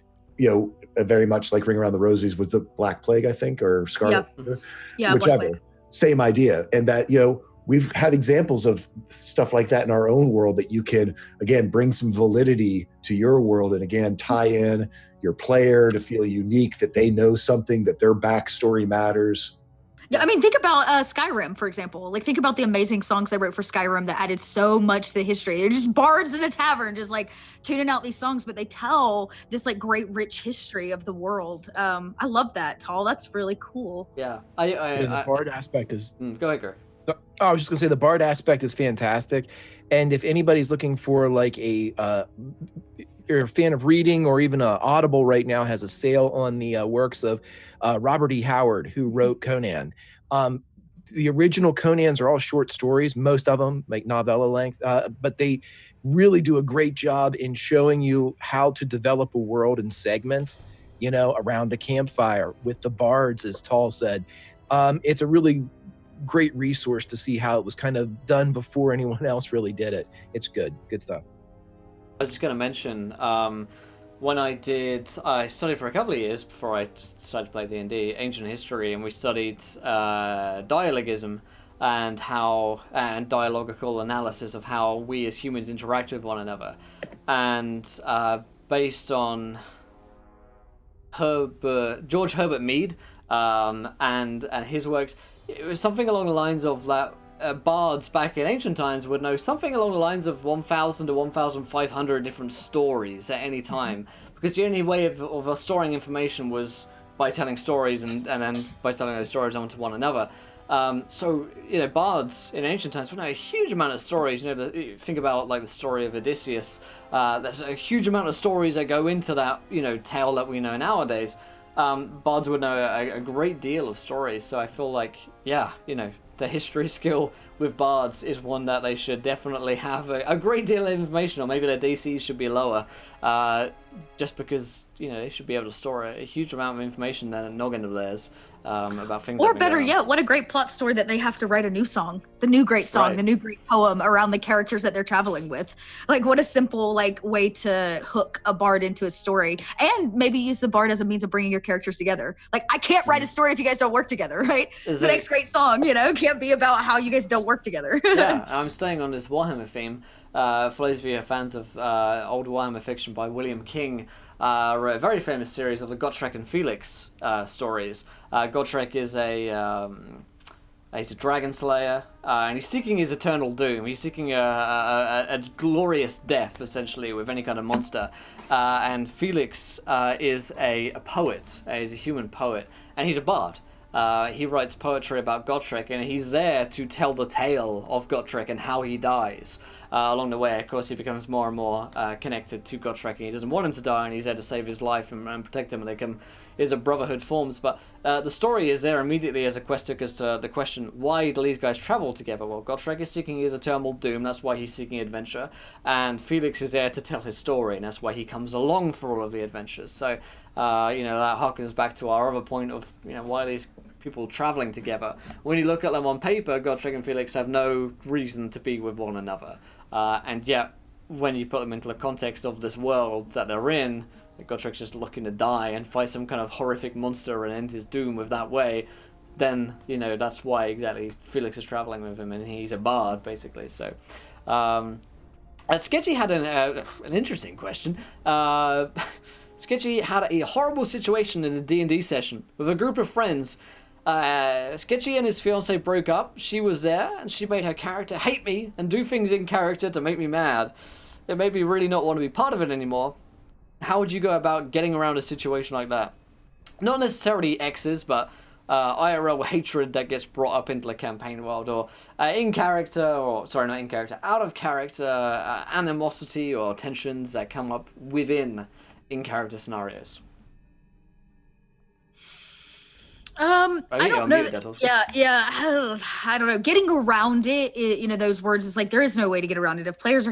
Speaker 2: very much like Ring Around the Rosies was the Black Plague, I think, or Scarlet Fever, whichever. Same idea. And that, we've had examples of stuff like that in our own world that you can, again, bring some validity to your world and, again, tie in your player to feel unique, that they know something, that their backstory matters.
Speaker 3: Yeah, I mean, think about Skyrim, for example. Like, think about the amazing songs I wrote for Skyrim that added so much to the history. They're just bards in a tavern, just like tuning out these songs, but they tell this like great, rich history of the world. I love that, Tal. That's really cool.
Speaker 1: Yeah,
Speaker 4: the bard aspect is.
Speaker 1: Go ahead, Gary.
Speaker 4: I was just gonna say the bard aspect is fantastic, and if anybody's looking for like you're a fan of reading, or even Audible right now has a sale on the works of Robert E. Howard, who wrote Conan. the original Conans are all short stories, most of them like novella length, but they really do a great job in showing you how to develop a world in segments, around a campfire with the bards, as Tall said. It's a really great resource to see how it was kind of done before anyone else really did it. It's good stuff.
Speaker 1: I was just going to mention, when I studied for a couple of years before I started to play D&D, ancient history, and we studied dialogism and dialogical analysis of how we as humans interact with one another. And based on George Herbert Mead and his works, it was something along the lines of that bards back in ancient times would know something along the lines of 1,000 to 1,500 different stories at any time, because the only way of storing information was by telling stories and then by telling those stories on to one another. So bards in ancient times would know a huge amount of stories. Think about like the story of Odysseus. There's a huge amount of stories that go into that tale that we know nowadays. Bards would know a great deal of stories, so I feel like the history skill with bards is one that they should definitely have a great deal of information on. Maybe their DCs should be lower, just because they should be able to store a huge amount of information than a noggin of theirs about things.
Speaker 3: Or better yet, what a great plot story that they have to write a new song, the new great song, right. The new great poem around the characters that they're traveling with. Like, what a simple way to hook a bard into a story, and maybe use the bard as a means of bringing your characters together. Like, I can't write a story if you guys don't work together, right? The next great song, can't be about how you guys don't work together.
Speaker 1: Yeah, I'm staying on this Warhammer theme. For those of you who are fans of old Warhammer fiction by William King, wrote a very famous series of the Gotrek and Felix stories. Gotrek is he's a dragon slayer, and he's seeking his eternal doom. He's seeking a glorious death, essentially, with any kind of monster. And Felix is a poet. He's a human poet, and he's a bard. He writes poetry about Gotrek, and he's there to tell the tale of Gotrek and how he dies. Along the way, of course, he becomes more and more connected to Gotrek, and he doesn't want him to die, and he's there to save his life and protect him, and a brotherhood forms. But the story is there immediately as a quest as to the question, why do these guys travel together? Well, Gotrek is seeking his eternal doom, that's why he's seeking adventure, and Felix is there to tell his story, and that's why he comes along for all of the adventures. So, that harkens back to our other point of, why these people traveling together. When you look at them on paper, Gotrek and Felix have no reason to be with one another. And yet, when you put them into the context of this world that they're in, Gotrek's just looking to die and fight some kind of horrific monster and end his doom with that way, then, that's why exactly Felix is traveling with him, and he's a bard, basically. So, Sketchy had an interesting question. Sketchy had a horrible situation in a D&D session with a group of friends. Sketchy and his fiancée broke up. She was there, and she made her character hate me and do things in character to make me mad. It made me really not want to be part of it anymore. How would you go about getting around a situation like that? Not necessarily exes, but IRL hatred that gets brought up into the campaign world, or out of character animosity or tensions that come up within in-character scenarios.
Speaker 3: I don't know. I don't know. Getting around it, those words is like, there is no way to get around it. If players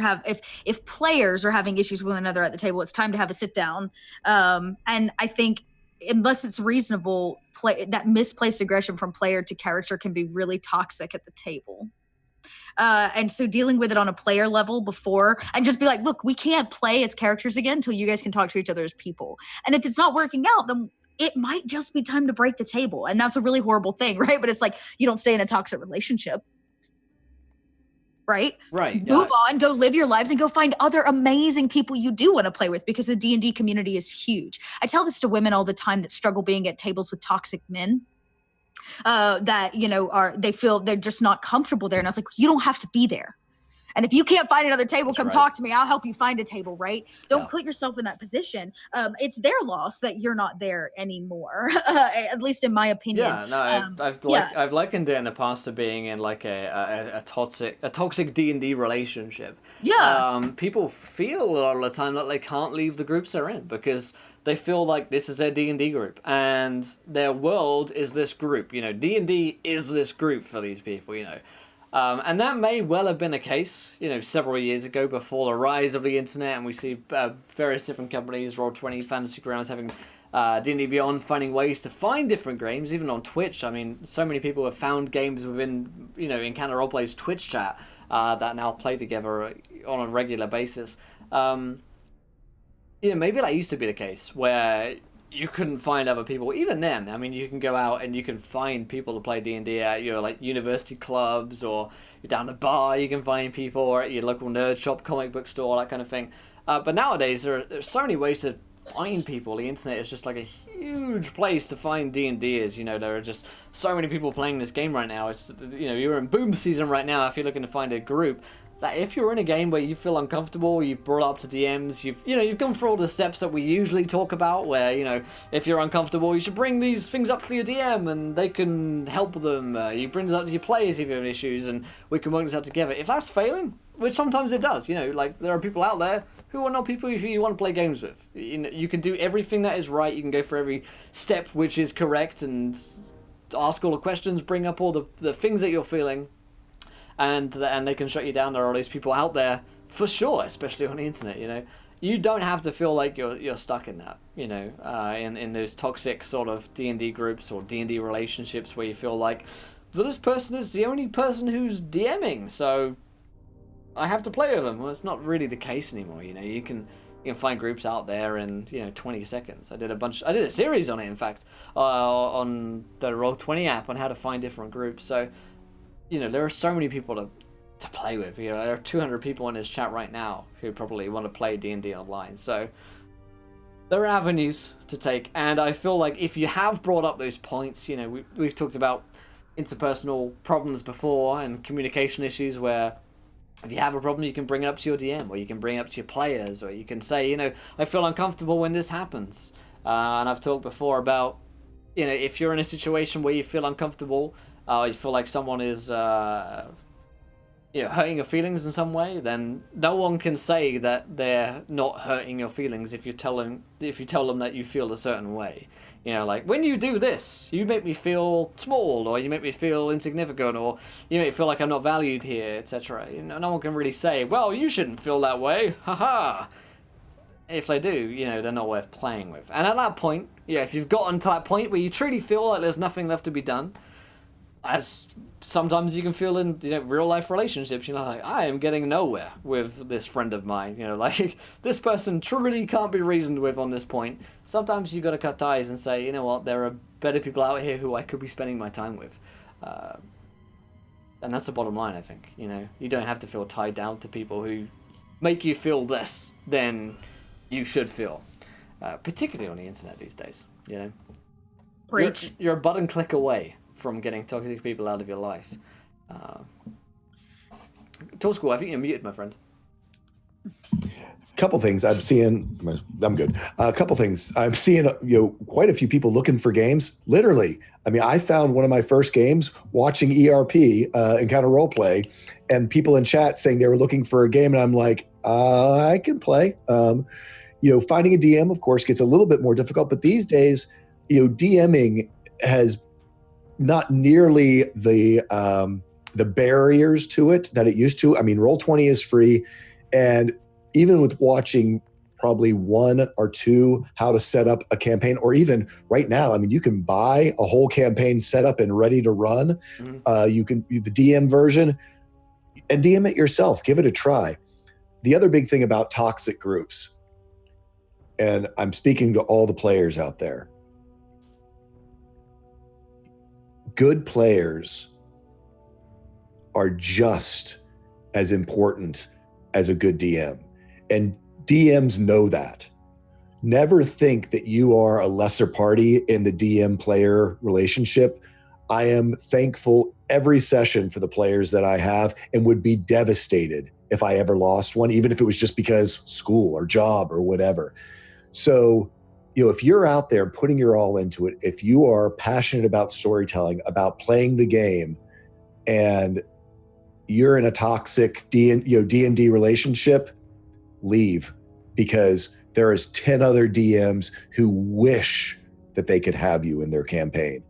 Speaker 3: are having issues with one another at the table, it's time to have a sit down. And I think unless it's reasonable, that misplaced aggression from player to character can be really toxic at the table. And so dealing with it on a player level before, and just be like, look, we can't play as characters again until you guys can talk to each other as people. And if it's not working out, then it might just be time to break the table. And that's a really horrible thing, right? But it's like, you don't stay in a toxic relationship. Right?
Speaker 1: Right.
Speaker 3: Move on, go live your lives, and go find other amazing people you do want to play with, because the D&D community is huge. I tell this to women all the time that struggle being at tables with toxic men. They feel they're just not comfortable there. And I was like, you don't have to be there. And if you can't find another table, come talk to me. I'll help you find a table, right? Don't put yourself in that position. It's their loss that you're not there anymore, at least in my opinion.
Speaker 1: Yeah, no, I've likened it in the past to being in like a toxic D&D relationship.
Speaker 3: Yeah.
Speaker 1: People feel a lot of the time that they can't leave the groups they're in because they feel like this is their D&D group, and their world is this group. You know, D&D is this group for these people, you know. And that may well have been a case, you know, several years ago before the rise of the internet, and we see various different companies, Roll20, Fantasy Grounds, having D&D Beyond, finding ways to find different games, even on Twitch. I mean, so many people have found games within, you know, Encounter Roleplay's Twitch chat that now play together on a regular basis. You know, maybe that used to be the case where you couldn't find other people. Even then, I mean, you can go out and you can find people to play D&D at your like university clubs, or you're down the bar, you can find people, or at your local nerd shop, comic book store, that kind of thing. But nowadays, there's so many ways to find people. The internet is just like a huge place to find D&Ders. You know, there are just so many people playing this game right now. It's, you know, you're in boom season right now if you're looking to find a group. That if you're in a game where you feel uncomfortable, you've brought up to DMs, you've gone through all the steps that we usually talk about, where, you know, if you're uncomfortable, you should bring these things up to your DM and they can help them. You bring this up to your players if you have issues, and we can work this out together. If that's failing, which sometimes it does, you know, like there are people out there who are not people who you want to play games with. You can do everything that is right, you can go for every step which is correct and ask all the questions, bring up all the things that you're feeling. And they can shut you down. There are all these people out there for sure, especially on the internet. You know, you don't have to feel like you're stuck in that. You know, in those toxic sort of D&D groups or D&D relationships where you feel like, well, this person is the only person who's DMing, so I have to play with them. Well, it's not really the case anymore. You know, you can find groups out there in 20 seconds. I did a series on it, in fact, on the Roll20 app on how to find different groups. So, you know, there are so many people to play with. You know, there are 200 people in this chat right now who probably want to play D&D online. So there are avenues to take, and I feel like if you have brought up those points, you know, we've talked about interpersonal problems before and communication issues where if you have a problem, you can bring it up to your DM, or you can bring it up to your players, or you can say, you know, I feel uncomfortable when this happens. And I've talked before about, you know, if you're in a situation where you feel uncomfortable, you feel like someone is, hurting your feelings in some way, then no one can say that they're not hurting your feelings if you tell them that you feel a certain way. You know, like, when you do this, you make me feel small, or you make me feel insignificant, or you make me feel like I'm not valued here, etc. You know, no one can really say, well, you shouldn't feel that way, haha. If they do, you know, they're not worth playing with. And at that point, if you've gotten to that point where you truly feel like there's nothing left to be done, as sometimes you can feel in, you know, real life relationships, you know, like, I am getting nowhere with this friend of mine, you know, like, this person truly can't be reasoned with on this point. Sometimes you got to cut ties and say, you know what, there are better people out here who I could be spending my time with. And that's the bottom line, I think. You know, you don't have to feel tied down to people who make you feel less than you should feel, particularly on the internet these days, you know.
Speaker 3: Preach.
Speaker 1: You're a button click away from getting toxic people out of your life. Torschool, I think you're muted, my friend.
Speaker 2: Couple things I'm seeing. I'm good. A couple things I'm seeing. You know, quite a few people looking for games. Literally, I mean, I found one of my first games watching ERP, Encounter Roleplay, and people in chat saying they were looking for a game, and I'm like, I can play. You know, finding a DM, of course, gets a little bit more difficult, but these days, you know, DMing has not nearly the barriers to it that it used to. I mean, Roll20 is free, and even with watching probably one or two how to set up a campaign, or even right now, I mean, you can buy a whole campaign set up and ready to run.
Speaker 1: Mm-hmm.
Speaker 2: You can the DM version and DM it yourself. Give it a try. The other big thing about toxic groups, and I'm speaking to all the players out there, good players are just as important as a good DM. And DMs know that. Never think that you are a lesser party in the DM player relationship. I am thankful every session for the players that I have, and would be devastated if I ever lost one, even if it was just because school or job or whatever. So, you know, if you're out there putting your all into it, if you are passionate about storytelling, about playing the game, and you're in a toxic D&D relationship, leave, because there is 10 other DMs who wish that they could have you in their campaign.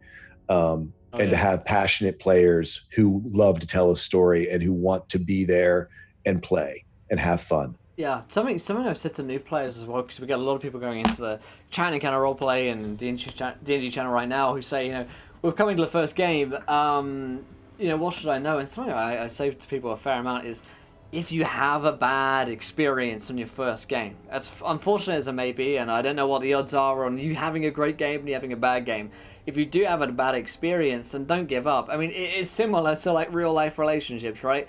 Speaker 2: To have passionate players who love to tell a story and who want to be there and play and have fun.
Speaker 1: Yeah, something I've said to new players as well, because we get a lot of people going into the China kind of roleplay and D&D channel right now who say, we're coming to the first game, what should I know? And something I say to people a fair amount is, if you have a bad experience on your first game, as unfortunate as it may be, and I don't know what the odds are on you having a great game and you having a bad game, if you do have a bad experience, then don't give up. I mean, it's similar to like real life relationships, right?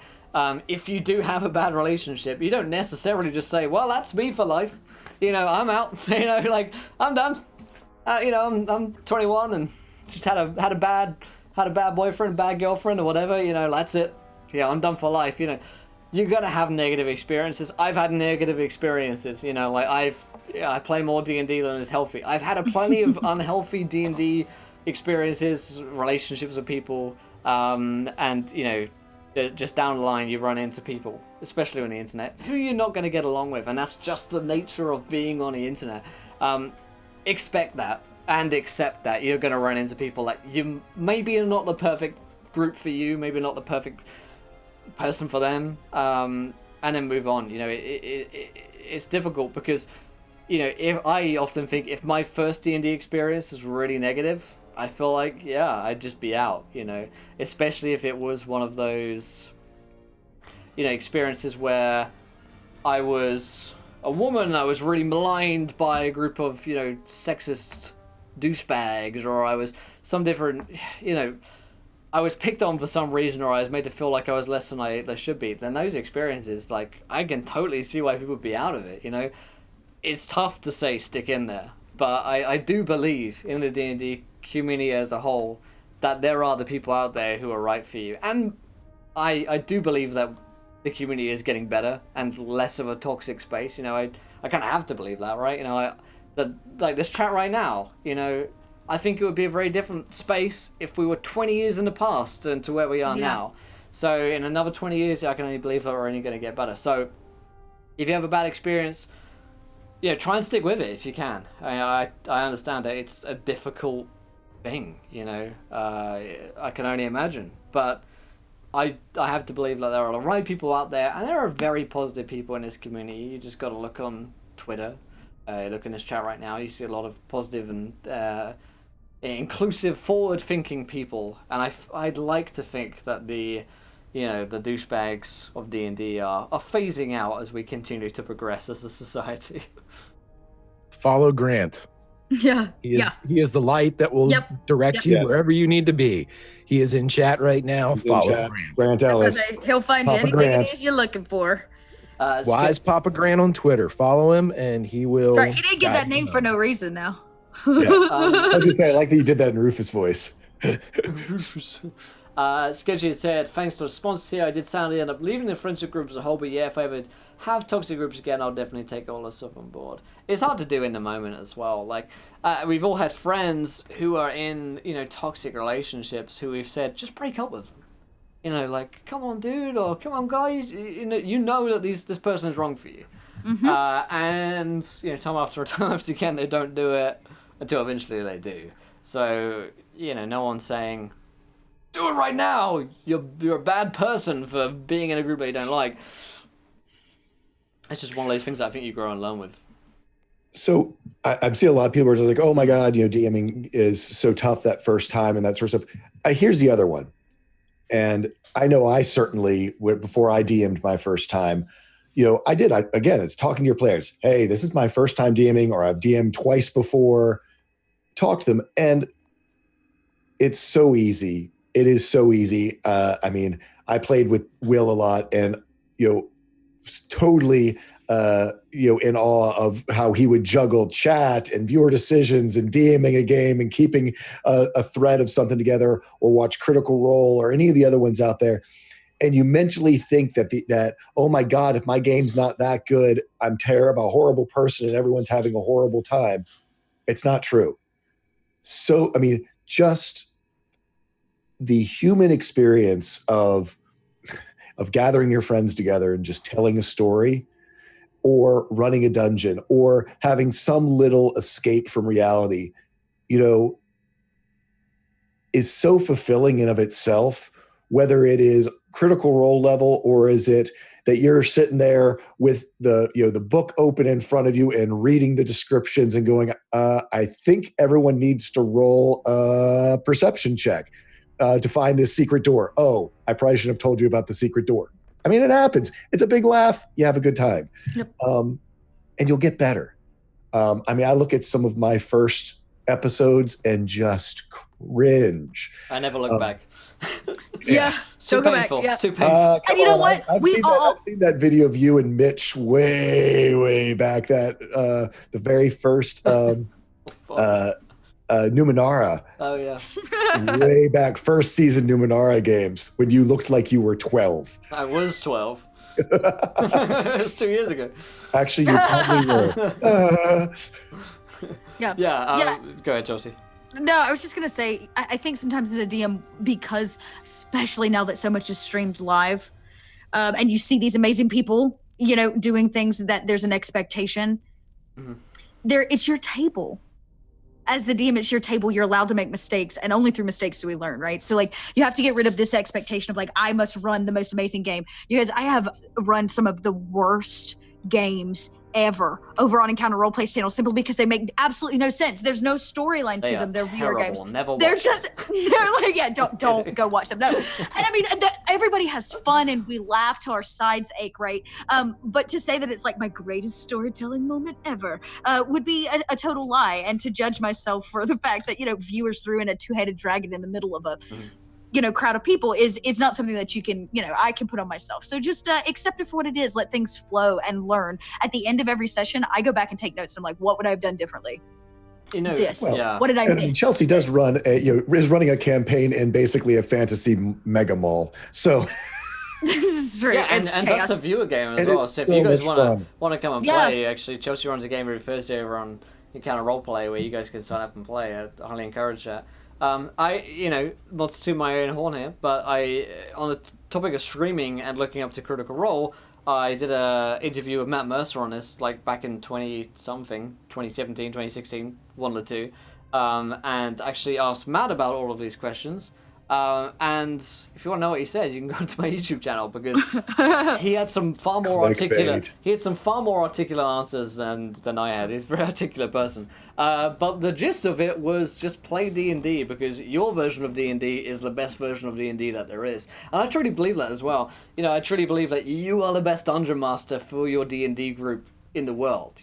Speaker 1: If you do have a bad relationship, you don't necessarily just say, well, that's me for life. I'm out. I'm done. I'm 21 and just had a bad boyfriend, bad girlfriend or whatever. That's it. I'm done for life. You gotta have negative experiences. I've had negative experiences. I play more D&D than is healthy. I've had plenty of unhealthy D&D experiences, relationships with people, just down the line you run into people, especially on the internet, who you're not going to get along with, and that's just the nature of being on the internet. Expect that and accept that you're going to run into people that you maybe are not the perfect group for you, maybe not the perfect person for them, and then move on. It's difficult because if I often think if my first D&D experience is really negative, I feel like, I'd just be out, especially if it was one of those, experiences where I was a woman, I was really maligned by a group of, sexist douchebags, or I was some different, I was picked on for some reason, or I was made to feel like I was less than I should be. Then those experiences, I can totally see why people would be out of it, It's tough to say stick in there, but I do believe in the D&D community as a whole that there are the people out there who are right for you, and I do believe that the community is getting better and less of a toxic space. I kind of have to believe that, right? Like this chat right now, I think it would be a very different space if we were 20 years in the past and to where we are now. So in another 20 years, I can only believe that we're only going to get better. So if you have a bad experience, try and stick with it if you can. I understand that it's a difficult thing, I can only imagine, but I have to believe that there are the right people out there, and there are very positive people in this community. You just got to look on Twitter, look in this chat right now. You see a lot of positive and inclusive, forward-thinking people, and I'd like to think that the douchebags of D&D are phasing out as we continue to progress as a society.
Speaker 4: Follow Grant.
Speaker 3: Yeah.
Speaker 4: He is the light that will direct you wherever you need to be. He is in chat right now. Follow
Speaker 2: Grant Ellis.
Speaker 3: He'll find
Speaker 2: Papa
Speaker 3: you anything
Speaker 2: Grant.
Speaker 3: it is you're looking for.
Speaker 4: Wise Papa Grant on Twitter. Follow him, and he will.
Speaker 3: Sorry, he didn't get that name for no reason now.
Speaker 2: I was gonna say, I like that you did that in Rufus' voice.
Speaker 1: Sketchy said, thanks to the response here, I did sadly end up leaving the friendship group as a whole, but if I ever have toxic groups again, I'll definitely take all this stuff on board. It's hard to do in the moment as well. We've all had friends who are in, toxic relationships who we've said, just break up with them. Come on, dude, or come on, guy, you know that this person is wrong for you.
Speaker 3: Mm-hmm.
Speaker 1: And, time after again, they don't do it until eventually they do. So, no one's saying, do it right now. You're a bad person for being in a group that you don't like. It's just one of those things that I think you grow and learn with.
Speaker 2: So I've seen a lot of people who are like, oh my God, DMing is so tough that first time and that sort of stuff. Here's the other one. And I know I certainly, before I DM'd my first time, again, it's talking to your players. Hey, this is my first time DMing, or I've DM'd twice before. Talk to them. And it's so easy. It is so easy. I played with Will a lot, and, totally in awe of how he would juggle chat and viewer decisions and DMing a game and keeping a thread of something together, or watch Critical Role or any of the other ones out there. And you mentally think that, oh my God, if my game's not that good, I'm terrible, a horrible person, and everyone's having a horrible time. It's not true. So, just the human experience of gathering your friends together and just telling a story or running a dungeon or having some little escape from reality, is so fulfilling in of itself, whether it is Critical Role level or is it that you're sitting there with the book open in front of you and reading the descriptions and going, I think everyone needs to roll a perception check to find this secret door. Oh, I probably should have told you about the secret door. I mean, it happens. It's a big laugh. You have a good time.
Speaker 3: Yep.
Speaker 2: And you'll get better. I look at some of my first episodes and just cringe.
Speaker 1: I never look back.
Speaker 3: Yeah. Don't go back. Yeah.
Speaker 1: It's too painful.
Speaker 3: And you know what?
Speaker 2: I've seen that video of you and Mitch way back. That the very first Numenera.
Speaker 1: Oh yeah.
Speaker 2: Way back, first season Numenera games when you looked like you were 12.
Speaker 1: I was 12. It was 2 years ago.
Speaker 2: Actually, you probably were.
Speaker 3: Yeah.
Speaker 1: Yeah. Go ahead, Chelsea.
Speaker 3: No, I was just going to say, I think sometimes as a DM, because especially now that so much is streamed live, and you see these amazing people, doing things that there's an expectation, it's your table. As the DM, it's your table. You're allowed to make mistakes, and only through mistakes do we learn, right? So, you have to get rid of this expectation of, I must run the most amazing game. You guys, I have run some of the worst games ever over on Encounter Roleplay's channel simply because they make absolutely no sense. There's no storyline to them. They're viewer games. They're don't go watch them. No. And everybody has fun and we laugh till our sides ache, right? But to say that it's my greatest storytelling moment ever would be a total lie. And to judge myself for the fact that, viewers threw in a two-headed dragon in the middle of a crowd of people is not something that you can, I can put on myself. So just accept it for what it is. Let things flow and learn. At the end of every session, I go back and take notes. And I'm like, what would I have done differently? What did I miss?
Speaker 2: Chelsea does run, is running a campaign in basically a fantasy mega mall. So
Speaker 3: this is true.
Speaker 1: Yeah, and that's a viewer game as well. So if you guys want to come and play, actually, Chelsea runs a game every Thursday over on Encounter Roleplay where you guys can sign up and play. I highly encourage that. Not to toot my own horn here, but on the topic of streaming and looking up to Critical Role, I did a interview with Matt Mercer on this, back in 2017, 2016, one of the two, and actually asked Matt about all of these questions. And if you want to know what he said, you can go to my YouTube channel because he had some far more articulate. He had some far more articulate answers than I had. He's a very articulate person. But the gist of it was just play D&D because your version of D&D is the best version of D&D that there is, and I truly believe that as well. I truly believe that you are the best dungeon master for your D&D group in the world.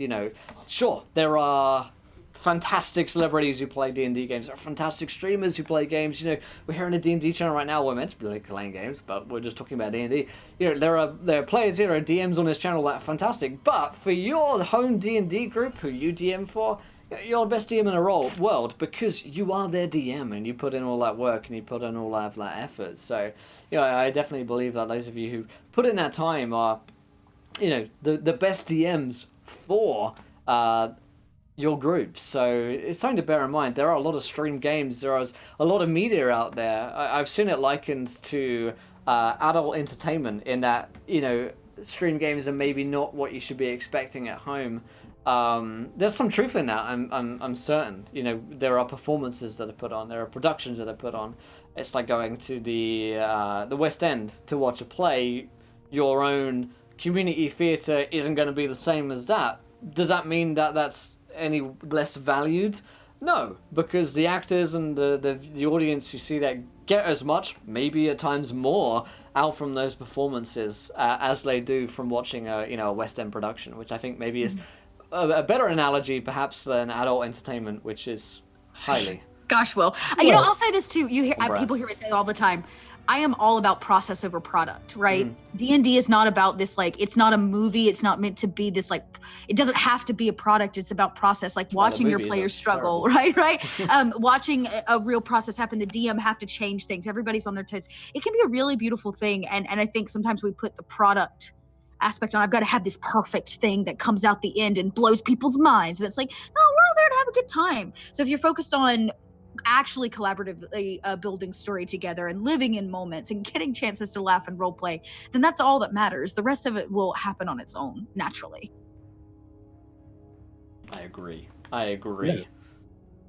Speaker 1: Sure, there are fantastic celebrities who play D&D games. There are fantastic streamers who play games. We're here on the D&D channel right now. We're meant to be playing games, but we're just talking about D&D. There are players here, are DMs on this channel that are fantastic. But for your home D&D group, who you DM for, you're the best DM in the world because you are their DM and you put in all that work and you put in all that effort. So, I definitely believe that those of you who put in that time are, the best DMs for your group. So it's something to bear in mind. There are a lot of stream games. There is a lot of media out there. I've seen it likened to adult entertainment in that, stream games are maybe not what you should be expecting at home. There's some truth in that. I'm certain. There are performances that are put on. There are productions that are put on. It's like going to the West End to watch a play. Your own community theatre isn't going to be the same as that. Does that mean that that's any less valued? No, because the actors and the audience who see that get as much, maybe at times more, out from those performances as they do from watching a West End production, which I think maybe is a better analogy perhaps than adult entertainment, which is highly.
Speaker 3: Gosh, Will. I'll say this too. You hear people hear me say it all the time. I am all about process over product, right? D&D is not about this, it's not a movie. It's not meant to be this, it doesn't have to be a product. It's about process, watching your players struggle, right? Watching a real process happen. The DM have to change things. Everybody's on their toes. It can be a really beautiful thing. And I think sometimes we put the product aspect on. I've got to have this perfect thing that comes out the end and blows people's minds. And it's no, we're all there to have a good time. So if you're focused on actually collaboratively building story together and living in moments and getting chances to laugh and role play, then that's all that matters. The rest of it will happen on its own naturally.
Speaker 1: I agree. I agree.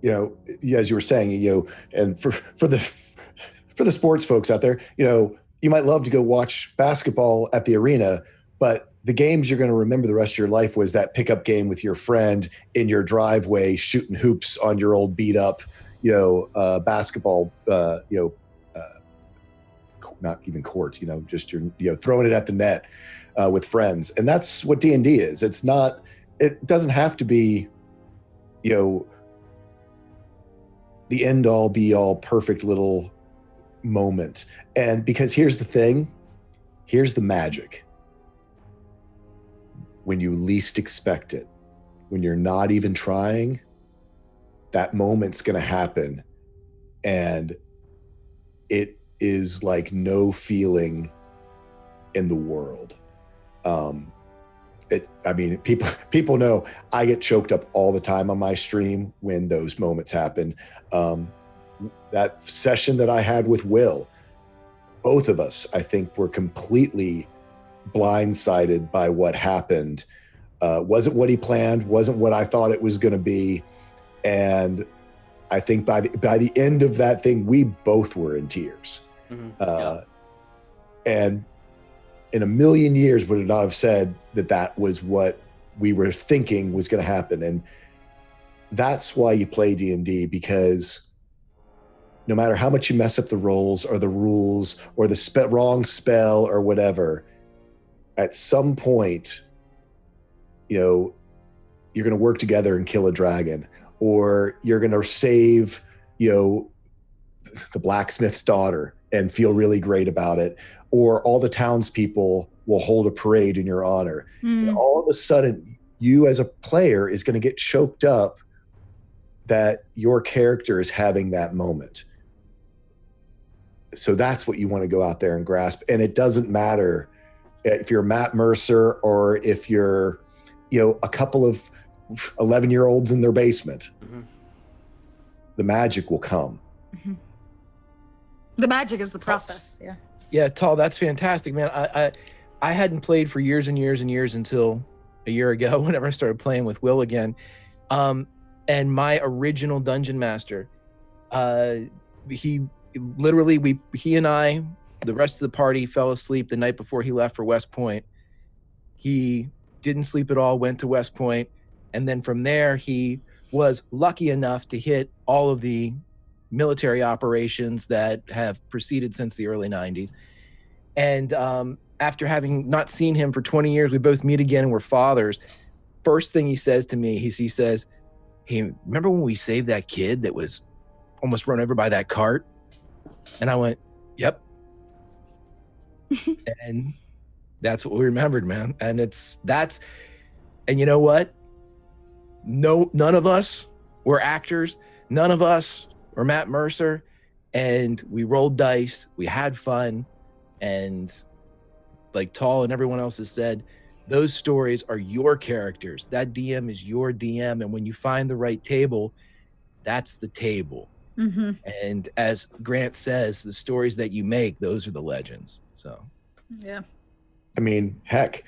Speaker 2: As you were saying, and for the sports folks out there, you might love to go watch basketball at the arena, but the games you're going to remember the rest of your life was that pickup game with your friend in your driveway, shooting hoops on your old beat up, basketball, not even court, just your, throwing it at the net with friends. And that's what D&D is. It doesn't have to be, the end all be all perfect little moment. And because here's the magic. When you least expect it, when you're not even trying, that moment's going to happen. And it is like no feeling in the world. People know I get choked up all the time on my stream when those moments happen. That session that I had with Will, both of us, I think, were completely blindsided by what happened. Wasn't what he planned, wasn't what I thought it was going to be. And I think by the end of that thing, we both were in tears. Mm-hmm. And in a million years would not have said that was what we were thinking was going to happen. And that's why you play D&D, because no matter how much you mess up the rolls or the rules or the wrong spell or whatever, at some point, you're going to work together and kill a dragon, or you're going to save, the blacksmith's daughter and feel really great about it, or all the townspeople will hold a parade in your honor. And all of a sudden, you as a player is going to get choked up that your character is having that moment. So that's what you want to go out there and grasp. And it doesn't matter if you're Matt Mercer or if you're, a couple of 11-year-olds in their basement. Mm-hmm. The magic will come.
Speaker 3: Mm-hmm. The magic is the process. Yeah.
Speaker 4: Yeah, Tal, that's fantastic, man. I hadn't played for years and years and years until a year ago, whenever I started playing with Will again. And my original dungeon master, he and I, the rest of the party, fell asleep the night before he left for West Point. He didn't sleep at all, went to West Point, and then from there he was lucky enough to hit all of the military operations that have proceeded since the early 90s. And after having not seen him for 20 years, we both meet again and we're fathers. First thing he says to me, he says, "Hey, remember when we saved that kid that was almost run over by that cart?" And I went, "Yep." And that's what we remembered, man. And and you know what? None of us were actors. None of us were Matt Mercer. And we rolled dice. We had fun. And like Tal and everyone else has said, those stories are your characters. That DM is your DM. And when you find the right table, that's the table. Mm-hmm. And as Grant says, the stories that you make, those are the legends. So,
Speaker 3: yeah.
Speaker 2: I mean, heck,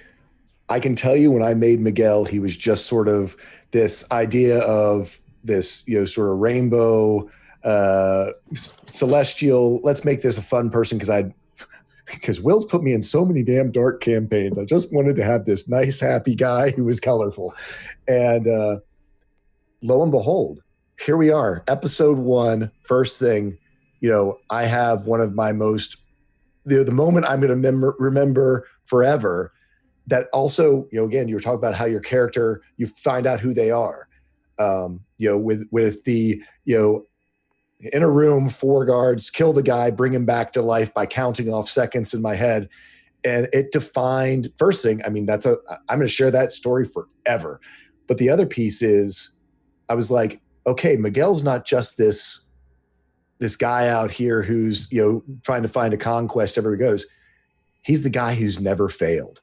Speaker 2: I can tell you when I made Miguel, he was just sort of this idea of this, sort of rainbow, celestial, let's make this a fun person, because Will's put me in so many damn dark campaigns. I just wanted to have this nice, happy guy who was colorful. And lo and behold, here we are, episode 1, first thing, I have one of my most, the moment I'm going to remember forever, that also, again, you were talking about how your character, you find out who they are, with the, in a room, 4 guards, kill the guy, bring him back to life by counting off seconds in my head. And it defined, first thing, I mean, I'm going to share that story forever. But the other piece is, I was like, okay, Miguel's not just this guy out here who's, trying to find a conquest everywhere he goes. He's the guy who's never failed,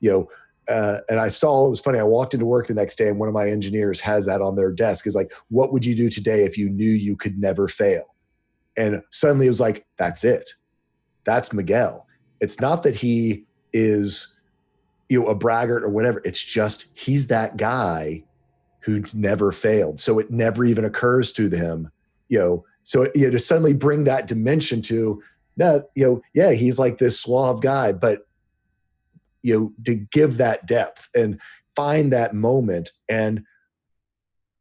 Speaker 2: and I saw, it was funny. I walked into work the next day and one of my engineers has that on their desk, is like, what would you do today if you knew you could never fail? And suddenly it was like, that's it. That's Miguel. It's not that he is, a braggart or whatever. It's just, he's that guy who's never failed. So it never even occurs to them, so to suddenly bring that dimension to that, yeah, he's like this suave guy, but to give that depth and find that moment. And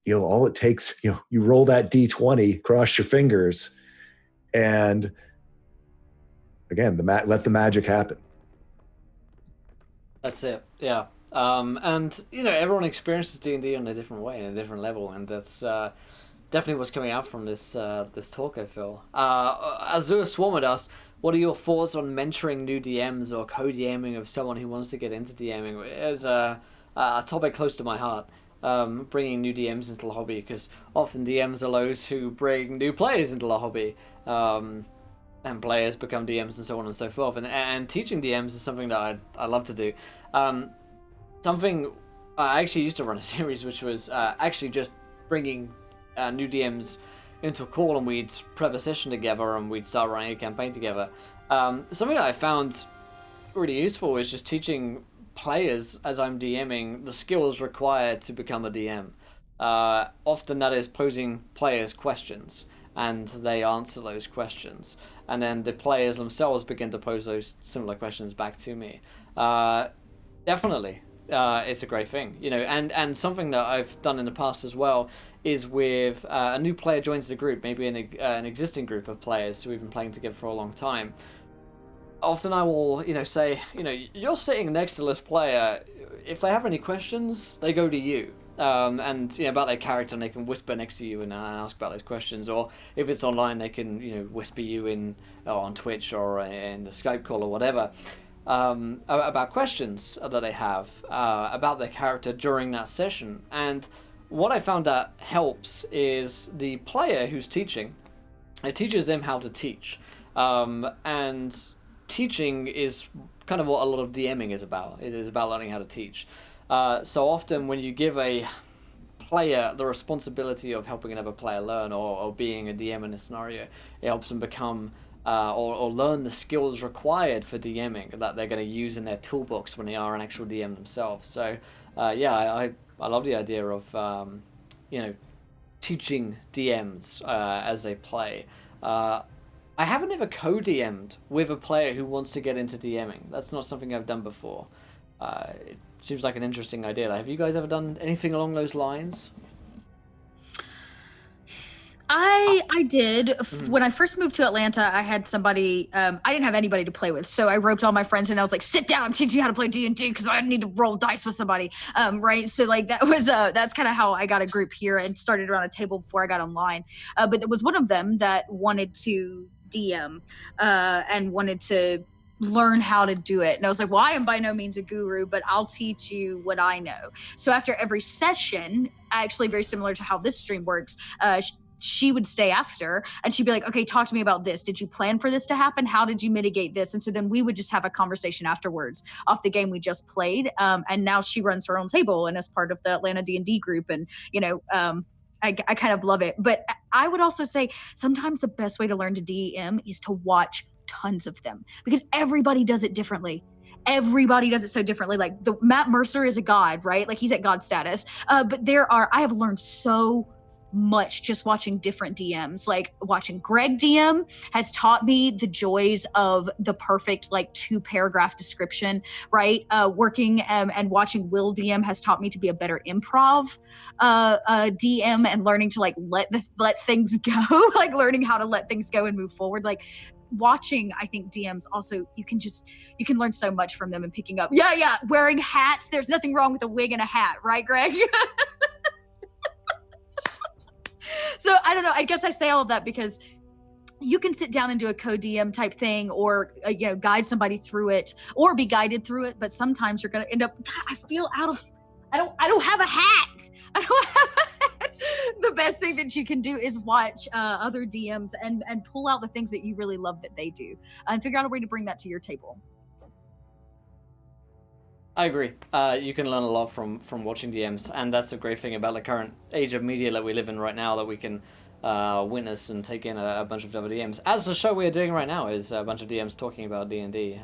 Speaker 2: all it takes, you roll that D20, cross your fingers, and again, let the magic happen.
Speaker 1: That's it. Yeah. And everyone experiences D&D in a different way, in a different level, and that's definitely what's coming out from this talk, I feel. Azure Swarmed asks, what are your thoughts on mentoring new DMs or co-DMing of someone who wants to get into DMing? It's a topic close to my heart, bringing new DMs into the hobby, because often DMs are those who bring new players into the hobby, and players become DMs and so on and so forth. And teaching DMs is something that I love to do. Something I actually used to run a series which was actually just bringing new DMs into a call, and we'd prep a session together and we'd start running a campaign together. Something that I found really useful is just teaching players, as I'm DMing, the skills required to become a DM. Often that is posing players questions, and they answer those questions, and then the players themselves begin to pose those similar questions back to me. Definitely, it's a great thing, and something that I've done in the past as well is with a new player joins the group, maybe an existing group of players who we've been playing together for a long time. Often I will, say, you're sitting next to this player. If they have any questions, they go to you. And about their character, and they can whisper next to you and ask about those questions. Or if it's online, they can whisper you in on Twitch or in the Skype call or whatever about questions that they have about their character during that session. And what I found that helps is the player who's teaching. It teaches them how to teach, and teaching is kind of what a lot of DMing is about. It is about learning how to teach. So often when you give a player the responsibility of helping another player learn, or being a DM in a scenario, it helps them become or learn the skills required for DMing that they're going to use in their toolbox when they are an actual DM themselves. So I love the idea of teaching DMs as they play. I haven't ever co-DM'd with a player who wants to get into DMing. That's not something I've done before. It seems like an interesting idea. Have you guys ever done anything along those lines?
Speaker 3: I did. When I first moved to Atlanta, I had somebody, I didn't have anybody to play with. So I roped all my friends and I was like, sit down, I'm teaching you how to play D&D because I need to roll dice with somebody. Right. So that's kind of how I got a group here and started around a table before I got online. But there was one of them that wanted to DM and wanted to learn how to do it. And I was like, well, I am by no means a guru, but I'll teach you what I know. So after every session, actually very similar to how this stream works, she would stay after and she'd be like, okay, talk to me about this. Did you plan for this to happen? How did you mitigate this? And so then we would just have a conversation afterwards off the game we just played. And now she runs her own table and is part of the Atlanta D&D group. And, I kind of love it. But I would also say sometimes the best way to learn to DM is to watch tons of them because everybody does it differently. Everybody does it so differently. Like Matt Mercer is a god, right? Like he's at god status. But I have learned so much just watching different DMs. Like watching Greg DM has taught me the joys of the perfect 2-paragraph description, right? Working and watching Will DM has taught me to be a better improv DM and learning to let things go, learning how to let things go and move forward. Watching, I think DMs also, you can learn so much from them and picking up. Yeah, wearing hats. There's nothing wrong with a wig and a hat, right, Greg? So I don't know. I guess I say all of that because you can sit down and do a co-DM type thing or, guide somebody through it or be guided through it. But sometimes you're going to end up, I feel I don't have a hat. I don't have a hat. The best thing that you can do is watch other DMs and pull out the things that you really love that they do and figure out a way to bring that to your table.
Speaker 1: I agree. You can learn a lot from watching DMs, and that's a great thing about the current age of media that we live in right now, that we can witness and take in a bunch of other DMs. As the show we are doing right now is a bunch of DMs talking about D&D.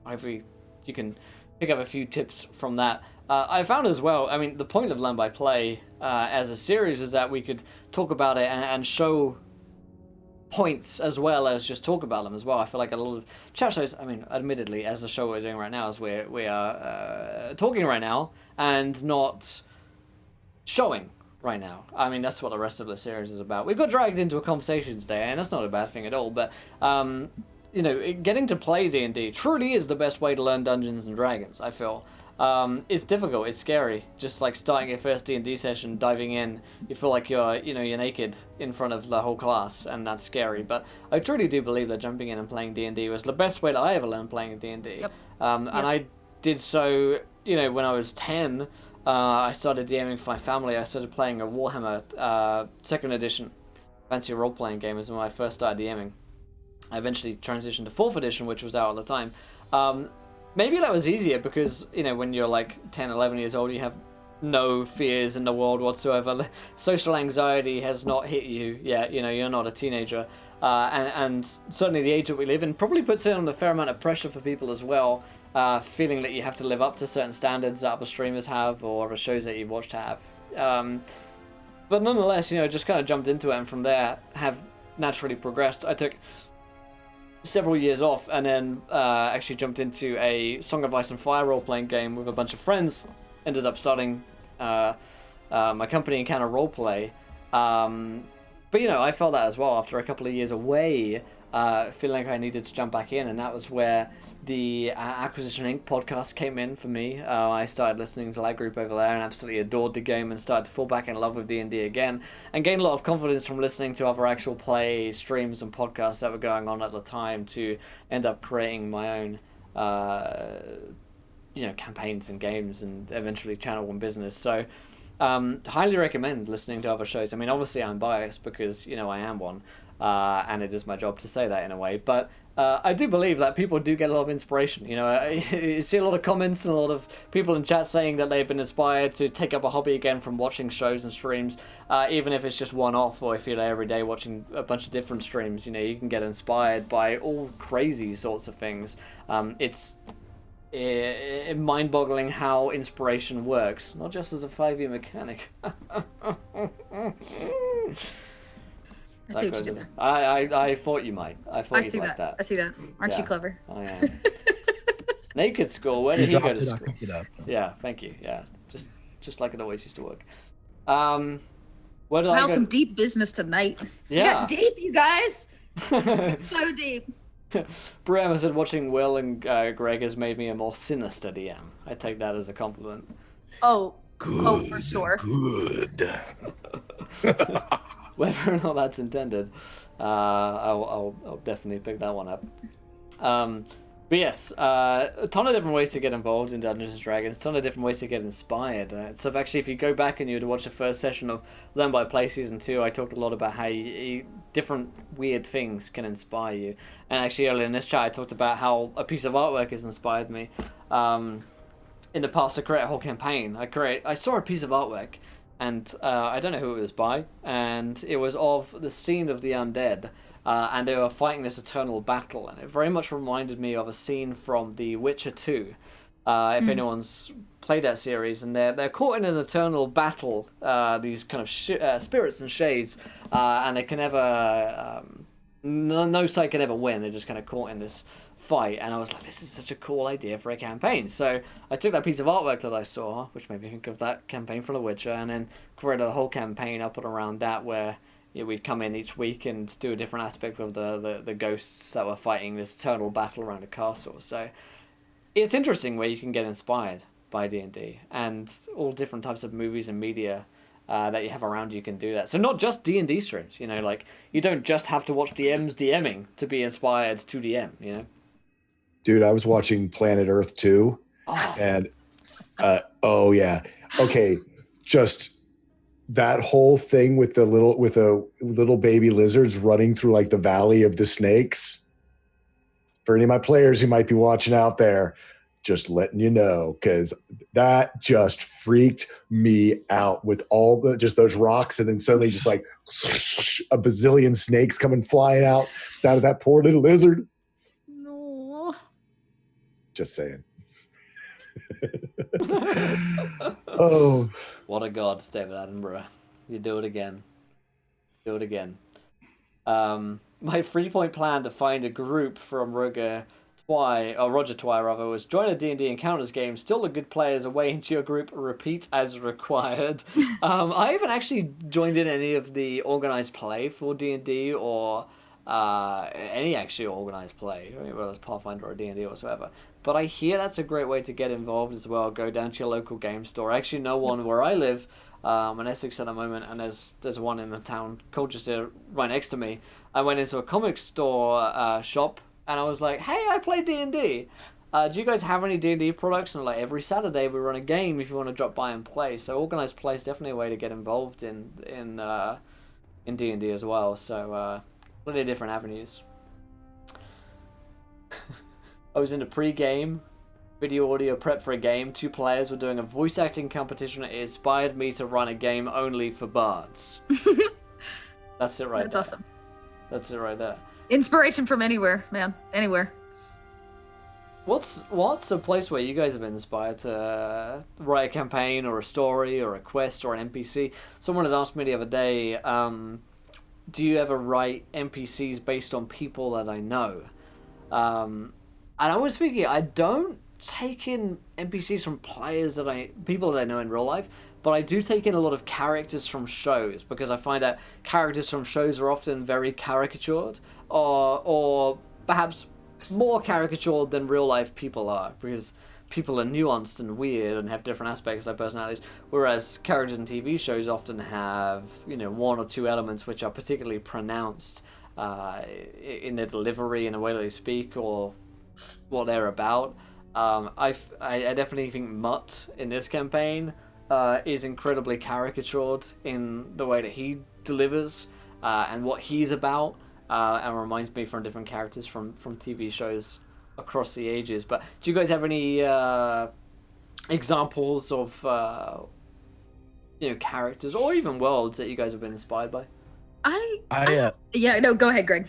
Speaker 1: Hopefully you can pick up a few tips from that. I found as well, I mean, the point of Learn by Play as a series is that we could talk about it and show points as well as just talk about them as well. I feel like a lot of chat shows, I mean, admittedly, as the show we're doing right now is we are talking right now and not showing right now. I mean, that's what the rest of the series is about. We got dragged into a conversation today, and that's not a bad thing at all, but you know, getting to play D&D truly is the best way to learn Dungeons and Dragons, I feel. It's difficult, it's scary. Just like starting your first D&D session, diving in, you feel like you're naked in front of the whole class, and that's scary. But I truly do believe that jumping in and playing D&D was the best way that I ever learned playing D&D.
Speaker 3: Yep.
Speaker 1: And I did so, when I was 10, I started DMing for my family. I started playing a Warhammer 2nd edition fancy role-playing game was when I first started DMing. I eventually transitioned to 4th edition, which was out at the time. Maybe that was easier because, when you're like 10, 11 years old, you have no fears in the world whatsoever. Social anxiety has not hit you yet, you're not a teenager. And certainly the age that we live in probably puts in a fair amount of pressure for people as well, feeling that you have to live up to certain standards that other streamers have or other shows that you've watched have. But nonetheless, just kind of jumped into it and from there have naturally progressed. I took several years off and then actually jumped into a Song of Ice and Fire role-playing game with a bunch of friends. Ended up starting my company Encounter Roleplay. But I felt that as well after a couple of years away, feeling like I needed to jump back in, and that was where the Acquisition Inc. podcast came in for me. I started listening to that group over there and absolutely adored the game and started to fall back in love with D&D again and gained a lot of confidence from listening to other actual play streams and podcasts that were going on at the time to end up creating my own campaigns and games and eventually channel and business. So highly recommend listening to other shows. I mean, obviously I'm biased because I am one, and it is my job to say that in a way, but I do believe that people do get a lot of inspiration. You see a lot of comments and a lot of people in chat saying that they've been inspired to take up a hobby again from watching shows and streams, even if it's just one-off or if you're there every day watching a bunch of different streams. You can get inspired by all crazy sorts of things. It's mind-boggling how inspiration works, not just as a 5e mechanic.
Speaker 3: I see what you did there.
Speaker 1: I thought you might. I thought you'd
Speaker 3: see
Speaker 1: like that.
Speaker 3: I see that. Aren't you clever?
Speaker 1: I am. Naked School. Where did he go to school?
Speaker 4: I picked it up.
Speaker 1: Yeah, thank you. Yeah, just like it always used to work. Where did I
Speaker 3: Wow,
Speaker 1: go?
Speaker 3: some deep business tonight.
Speaker 1: Yeah.
Speaker 3: We got deep, you guys. So deep.
Speaker 1: Brianna said watching Will and Greg has made me a more sinister DM. I take that as a compliment.
Speaker 3: Oh,
Speaker 4: Good.
Speaker 3: for sure.
Speaker 4: Good.
Speaker 1: Whether or not that's intended, I'll definitely pick that one up. But yes, a ton of different ways to get involved in Dungeons and Dragons, a ton of different ways to get inspired. So actually, if you go back and you were to watch the first session of Learn by Play Season 2, I talked a lot about how different weird things can inspire you. And actually earlier in this chat, I talked about how a piece of artwork has inspired me. In the past, to create a whole campaign, I saw a piece of artwork, and I don't know who it was by, and it was of the scene of the undead. And they were fighting this eternal battle, and it very much reminded me of a scene from The Witcher 2. If anyone's played that series, and they're caught in an eternal battle, these kind of spirits and shades, and they can never, no side can ever win. They're just kind of caught in this fight, and I was like, this is such a cool idea for a campaign. So I took that piece of artwork that I saw, which made me think of that campaign for The Witcher, and then created a whole campaign up and around that where we'd come in each week and do a different aspect of the ghosts that were fighting this eternal battle around a castle. So it's interesting where you can get inspired by D&D, and all different types of movies and media that you have around you can do that. So not just D&D streams, like you don't just have to watch DMs DMing to be inspired to DM,
Speaker 2: Dude, I was watching Planet Earth 2, and oh yeah, okay, just that whole thing with the little baby lizards running through like the Valley of the Snakes. For any of my players who might be watching out there, just letting you know, because that just freaked me out with all those rocks, and then suddenly just like a bazillion snakes coming flying out of that poor little lizard.
Speaker 3: No.
Speaker 2: Just saying. Oh,
Speaker 1: What a god, David Attenborough. You do it again. Do it again. My 3-point plan to find a group from Roger Twy rather, was join a D&D Encounters game, still a good players away into your group, repeat as required. I haven't actually joined in any of the organized play for D&D or any actually organized play, whether it's Pathfinder or D&D or whatsoever. But I hear that's a great way to get involved as well. Go down to your local game store. I actually know one where I live, in Essex at the moment, and there's one in the town, Colchester, right next to me. I went into a comic store shop, and I was like, "Hey, I play D&D. Do you guys have any D&D products?" And like every Saturday we run a game if you want to drop by and play. So organized play is definitely a way to get involved in D&D as well. So plenty of different avenues. I was in a pre-game video audio prep for a game. 2 players were doing a voice acting competition. It inspired me to run a game only for bards. That's it right there.
Speaker 3: That's awesome.
Speaker 1: That's it right there.
Speaker 3: Inspiration from anywhere, man. Anywhere.
Speaker 1: What's a place where you guys have been inspired to write a campaign or a story or a quest or an NPC? Someone had asked me the other day, do you ever write NPCs based on people that I know? And I was thinking, I don't take in NPCs from people that I know in real life, but I do take in a lot of characters from shows, because I find that characters from shows are often very caricatured, or perhaps more caricatured than real life people are, because people are nuanced and weird and have different aspects of their personalities, whereas characters in TV shows often have, 1 or 2 elements which are particularly pronounced in their delivery, in the way that they speak, or what they're about. I definitely think Mutt in this campaign is incredibly caricatured in the way that he delivers and what he's about, and reminds me from different characters from TV shows across the ages. But do you guys have any examples of characters or even worlds that you guys have been inspired by?
Speaker 3: Yeah, no, go ahead, Greg.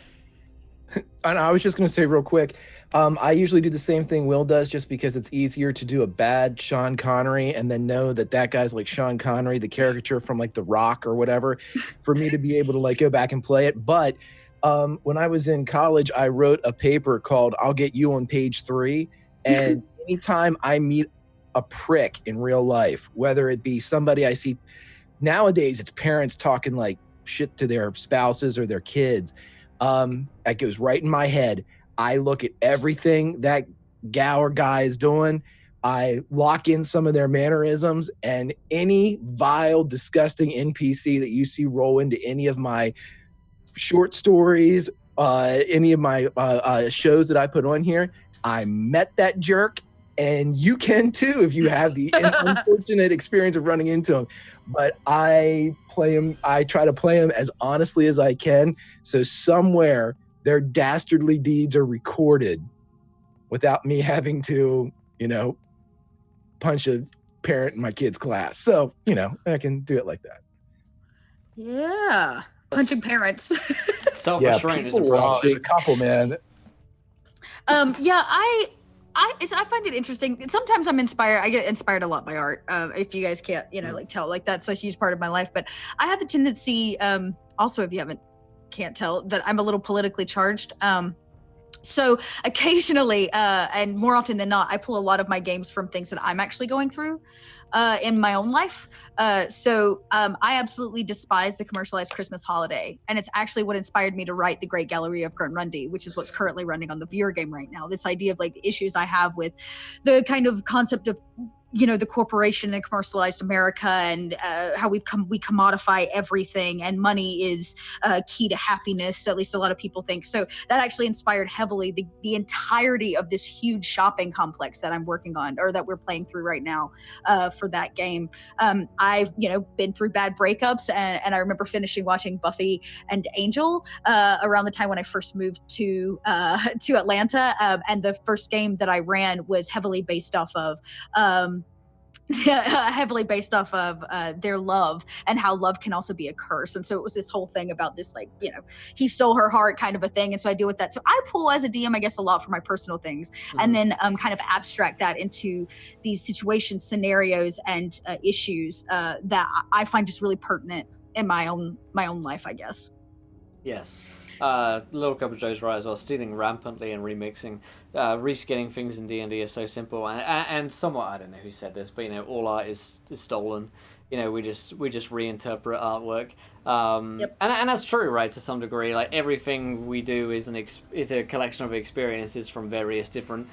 Speaker 4: And I was just going to say real quick, I usually do the same thing Will does, just because it's easier to do a bad Sean Connery and then know that guy's like Sean Connery, the caricature from like The Rock or whatever, for me to be able to like go back and play it. But when I was in college, I wrote a paper called "I'll Get You on Page 3." And anytime I meet a prick in real life, whether it be somebody I see nowadays, it's parents talking like shit to their spouses or their kids. That goes right in my head. I look at everything that gal or guy is doing. I lock in some of their mannerisms, and any vile, disgusting NPC that you see roll into any of my short stories, any of my shows that I put on here, I met that jerk, and you can too if you have the unfortunate experience of running into him. But I try to play him as honestly as I can, so somewhere their dastardly deeds are recorded without me having to, punch a parent in my kid's class. So, I can do it like that.
Speaker 3: Yeah. Punching parents.
Speaker 1: Self-restraint is a
Speaker 4: Oh,
Speaker 1: problem.
Speaker 4: there's a couple, man.
Speaker 3: I find it interesting. Sometimes I'm inspired. I get inspired a lot by art. If you guys can't, tell, like that's a huge part of my life. But I have the tendency, also, if you can't tell, that I'm a little politically charged. So occasionally, and more often than not, I pull a lot of my games from things that I'm actually going through in my own life. So I absolutely despise the commercialized Christmas holiday. And it's actually what inspired me to write The Great Gallery of Grundrundi, which is what's currently running on the viewer game right now. This idea of like issues I have with the kind of concept of the corporation and commercialized America, and how we commodify everything, and money is key to happiness. At least a lot of people think. So that actually inspired heavily the entirety of this huge shopping complex that I'm working on, or that we're playing through right now for that game. I've been through bad breakups, and I remember finishing watching Buffy and Angel around the time when I first moved to Atlanta, and the first game that I ran was heavily based off of heavily based off of their love and how love can also be a curse. And so it was this whole thing about this, like, he stole her heart kind of a thing. And so I deal with that. So I pull as a DM, I guess, a lot for my personal things, and then kind of abstract that into these situations, scenarios, and issues that I find just really pertinent in my own life, I guess.
Speaker 1: Yes. Little Cup of Joe's right as well. Stealing rampantly and remixing, reskinning things in D&D is so simple and somewhat, I don't know who said this, but all art is stolen. We just reinterpret artwork. And that's true, right? To some degree, like everything we do is a collection of experiences from various different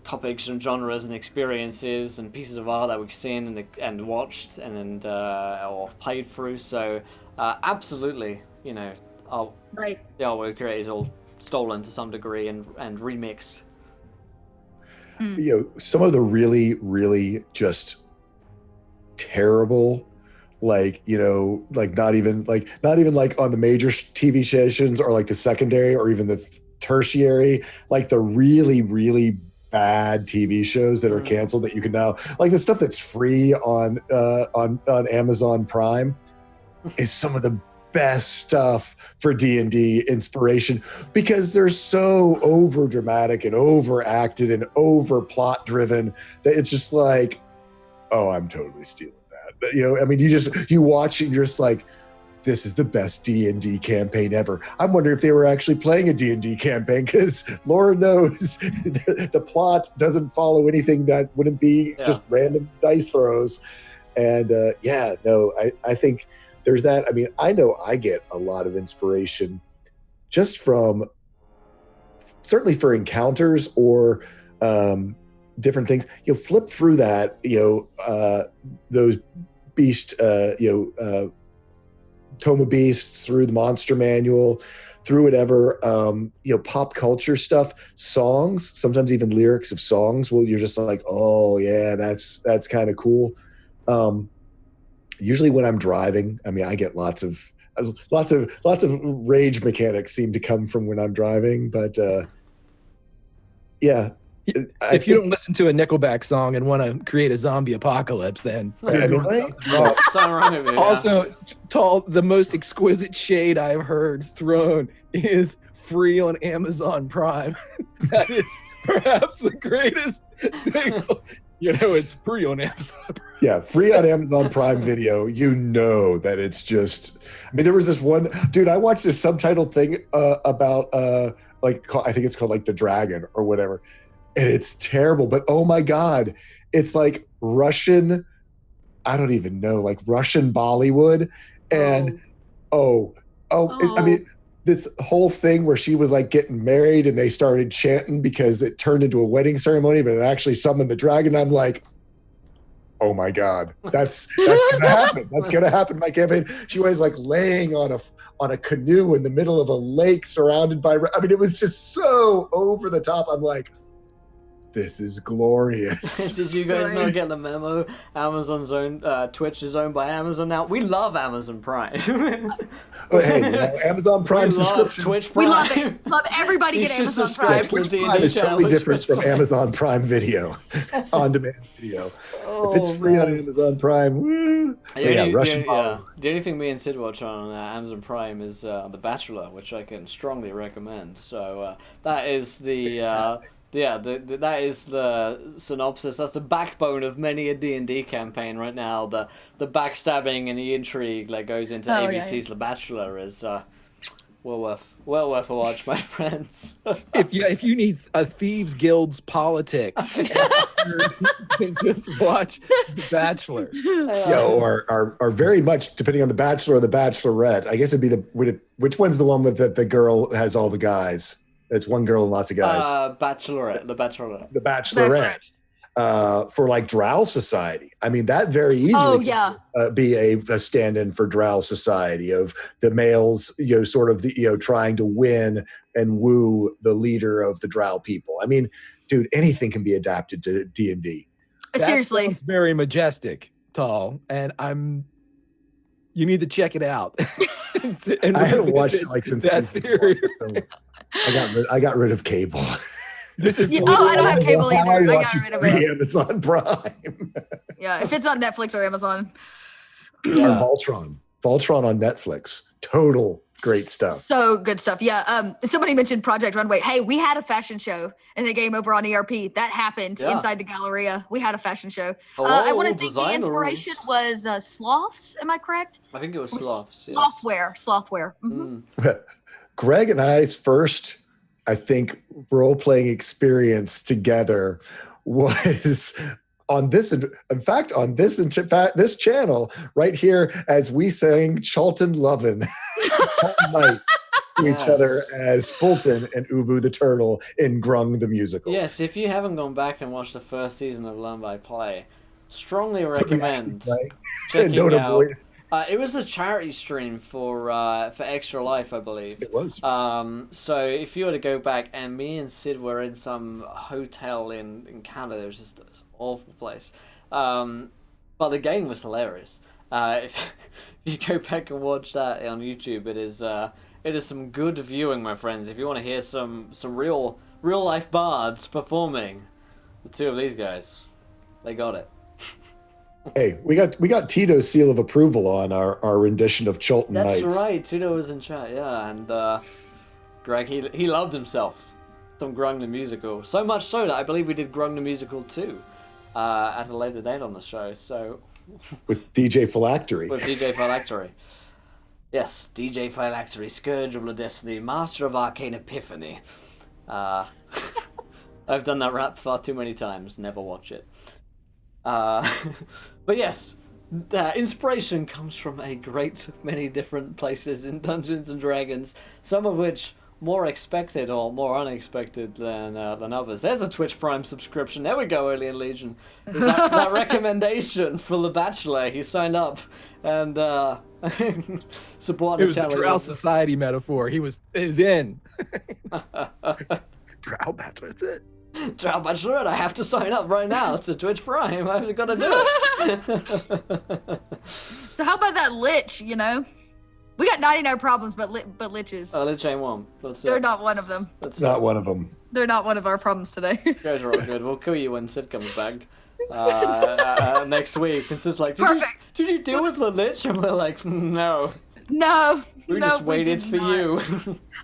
Speaker 1: topics and genres and experiences and pieces of art that we've seen and watched and or played through. So absolutely,
Speaker 3: Right.
Speaker 1: the artwork created is all stolen to some degree and remixed.
Speaker 2: Some of the really, really just terrible, like not even like on the major TV stations or like the secondary or even the tertiary, like the really, really bad TV shows that are canceled that you can now, like the stuff that's free on Amazon Prime is some of the best stuff for D&D inspiration, because they're so over dramatic and overacted and over plot driven that it's just like, oh, I'm totally stealing that. You watch and you're just like, this is the best D&D campaign ever. I'm wondering if they were actually playing a D&D campaign, because Lord knows the plot doesn't follow anything that wouldn't be just random dice throws. And I think there's that. I mean, I know I get a lot of inspiration just from, certainly for encounters or different things. Flip through that, those beast, Tome of Beasts, through the Monster Manual, through whatever, pop culture stuff, songs, sometimes even lyrics of songs. Well, you're just like, oh yeah, that's kind of cool. Usually when I'm driving, I mean, I get lots of rage mechanics seem to come from when I'm driving, but
Speaker 4: if you don't listen to a Nickelback song and want to create a zombie apocalypse, then
Speaker 1: Something wrong with it, yeah.
Speaker 4: Also, Tall, the most exquisite shade I've heard thrown is free on Amazon Prime. That is perhaps the greatest single. It's free on Amazon Prime.
Speaker 2: Yeah, free on Amazon Prime Video. That it's just. I mean, there was this one dude. I watched this subtitled thing about I think it's called like The Dragon or whatever, and it's terrible. But oh my god, it's like Russian. I don't even know, like Russian Bollywood, and I mean, this whole thing where she was like getting married and they started chanting because it turned into a wedding ceremony, but it actually summoned the dragon. I'm like, oh my god, that's gonna happen. That's gonna happen in my campaign. She was like laying on a canoe in the middle of a lake surrounded by. I mean, it was just so over the top. I'm like, this is glorious.
Speaker 1: Did you guys not get the memo? Amazon's own Twitch is owned by Amazon now. We love Amazon Prime.
Speaker 2: But hey, Amazon Prime subscription.
Speaker 1: Twitch Prime.
Speaker 3: We love it. Love everybody get Amazon Prime.
Speaker 2: Twitch Prime is totally different from Amazon Prime Video, on-demand video. If it's free on Amazon Prime, woo. Russian.
Speaker 1: The only thing me and Sid watch on Amazon Prime is The Bachelor, which I can strongly recommend. So that is the. That is the synopsis. That's the backbone of many a D&D campaign right now. The backstabbing and the intrigue that goes into ABC's The Bachelor is well worth a watch, my friends.
Speaker 4: If you need a Thieves Guild's politics, you can just watch The Bachelor.
Speaker 2: Or very much depending on The Bachelor or The Bachelorette. I guess it'd be which one's the one with the girl has all the guys? It's one girl and lots of guys.
Speaker 1: Bachelorette, The Bachelorette.
Speaker 2: The Bachelorette. For like Drow Society. I mean, that very easily could, be a stand-in for Drow Society of the males, sort of trying to win and woo the leader of the Drow people. I mean, dude, anything can be adapted to D&D.
Speaker 3: Seriously.
Speaker 4: Sounds very majestic, Tall, and you need to check it out.
Speaker 2: I haven't watched it like since
Speaker 4: that theory.
Speaker 2: So I got rid of cable.
Speaker 4: This is
Speaker 3: Yeah, oh, I don't have cable either. I got
Speaker 2: watching
Speaker 3: rid of
Speaker 2: free
Speaker 3: it.
Speaker 2: Amazon Prime.
Speaker 3: Yeah, if it's on Netflix or Amazon.
Speaker 2: Or Voltron. Voltron on Netflix. Total great stuff.
Speaker 3: So good stuff. Yeah. Somebody mentioned Project Runway. Hey, we had a fashion show in the game over on ERP. That happened inside the Galleria. We had a fashion show. I want to think the inspiration was sloths. Am I correct?
Speaker 1: I think it was sloths. Yes.
Speaker 3: Slothware. Mm-hmm.
Speaker 2: Greg and I's first, I think, role-playing experience together was on this. In fact, on this channel right here, as we sang Charlton Lovin' all night to each other as Fulton and Ubu the Turtle in Grung the Musical.
Speaker 1: Yes, if you haven't gone back and watched the first season of Learn by Play, strongly recommend checking
Speaker 2: Don't
Speaker 1: out.
Speaker 2: avoid.
Speaker 1: It was a charity stream for Extra Life, I believe.
Speaker 2: It was.
Speaker 1: So if you were to go back, and me and Sid were in some hotel in Canada, it was just this awful place. But the game was hilarious. If you go back and watch that on YouTube, it is some good viewing, my friends. If you want to hear some real life bards performing, the two of these guys, they got it.
Speaker 2: Hey, we got Tito's seal of approval on our rendition of Chilton Nights.
Speaker 1: That's right, Tito was in chat, yeah, and Greg, he loved himself some Grung the Musical. So much so that I believe we did Grung the Musical too at a later date on the show. So
Speaker 2: with DJ Phylactery.
Speaker 1: With DJ Phylactery. Yes, DJ Phylactery, Scourge of Destiny, Master of Arcane Epiphany. I've done that rap far too many times, never watch it. But yes, inspiration comes from a great many different places in Dungeons and Dragons, some of which more expected or more unexpected than others. There's a Twitch Prime subscription. There we go, Alien Legion. There's that recommendation for The Bachelor. He signed up and supported.
Speaker 4: It was the Drow Society metaphor. It was in. Drow Bachelor, that's it.
Speaker 1: Drow Bachelorette, I have to sign up right now to Twitch Prime. I've got to do it.
Speaker 3: So how about that Lich, you know? We got 99 problems, but Liches.
Speaker 1: Oh, Lich ain't one.
Speaker 3: They're not one of them.
Speaker 2: Not one of them.
Speaker 3: They're not one of our problems today.
Speaker 1: You guys are all good. We'll kill you when Sid comes back next week. It's just like,
Speaker 3: Perfect.
Speaker 1: Did you deal with the Lich? And we're like, no.
Speaker 3: No.
Speaker 1: We just waited for you.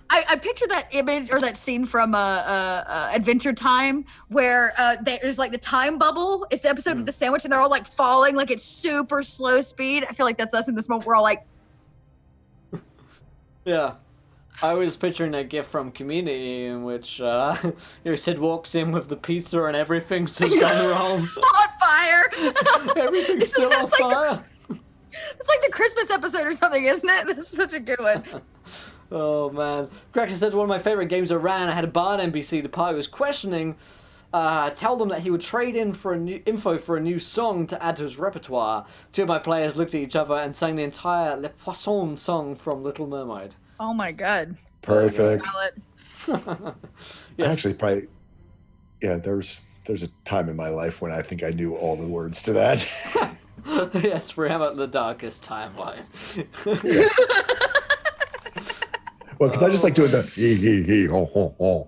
Speaker 3: I picture that image or that scene from Adventure Time where there's like the time bubble. It's the episode with the sandwich and they're all like falling like it's super slow speed. I feel like that's us in this moment. We're all like.
Speaker 1: Yeah. I was picturing that gif from Community in which Sid walks in with the pizza and everything's just gone wrong.
Speaker 3: On fire!
Speaker 1: Everything's still on fire.
Speaker 3: It's like the Christmas episode or something, isn't it? That's such a good one.
Speaker 1: Oh, man. Cracker said one of my favorite games I ran. I had a Bard NPC. The party was questioning. Tell them that he would trade in for info for a new song to add to his repertoire. Two of my players looked at each other and sang the entire Le Poisson song from Little Mermaid.
Speaker 3: Oh my god.
Speaker 2: Perfect.
Speaker 1: Yes.
Speaker 2: Actually, probably. Yeah, there's a time in my life when I think I knew all the words to that.
Speaker 1: Yes, we're about the darkest timeline.
Speaker 2: Yeah. Well, because I just like doing the he ho ho ho.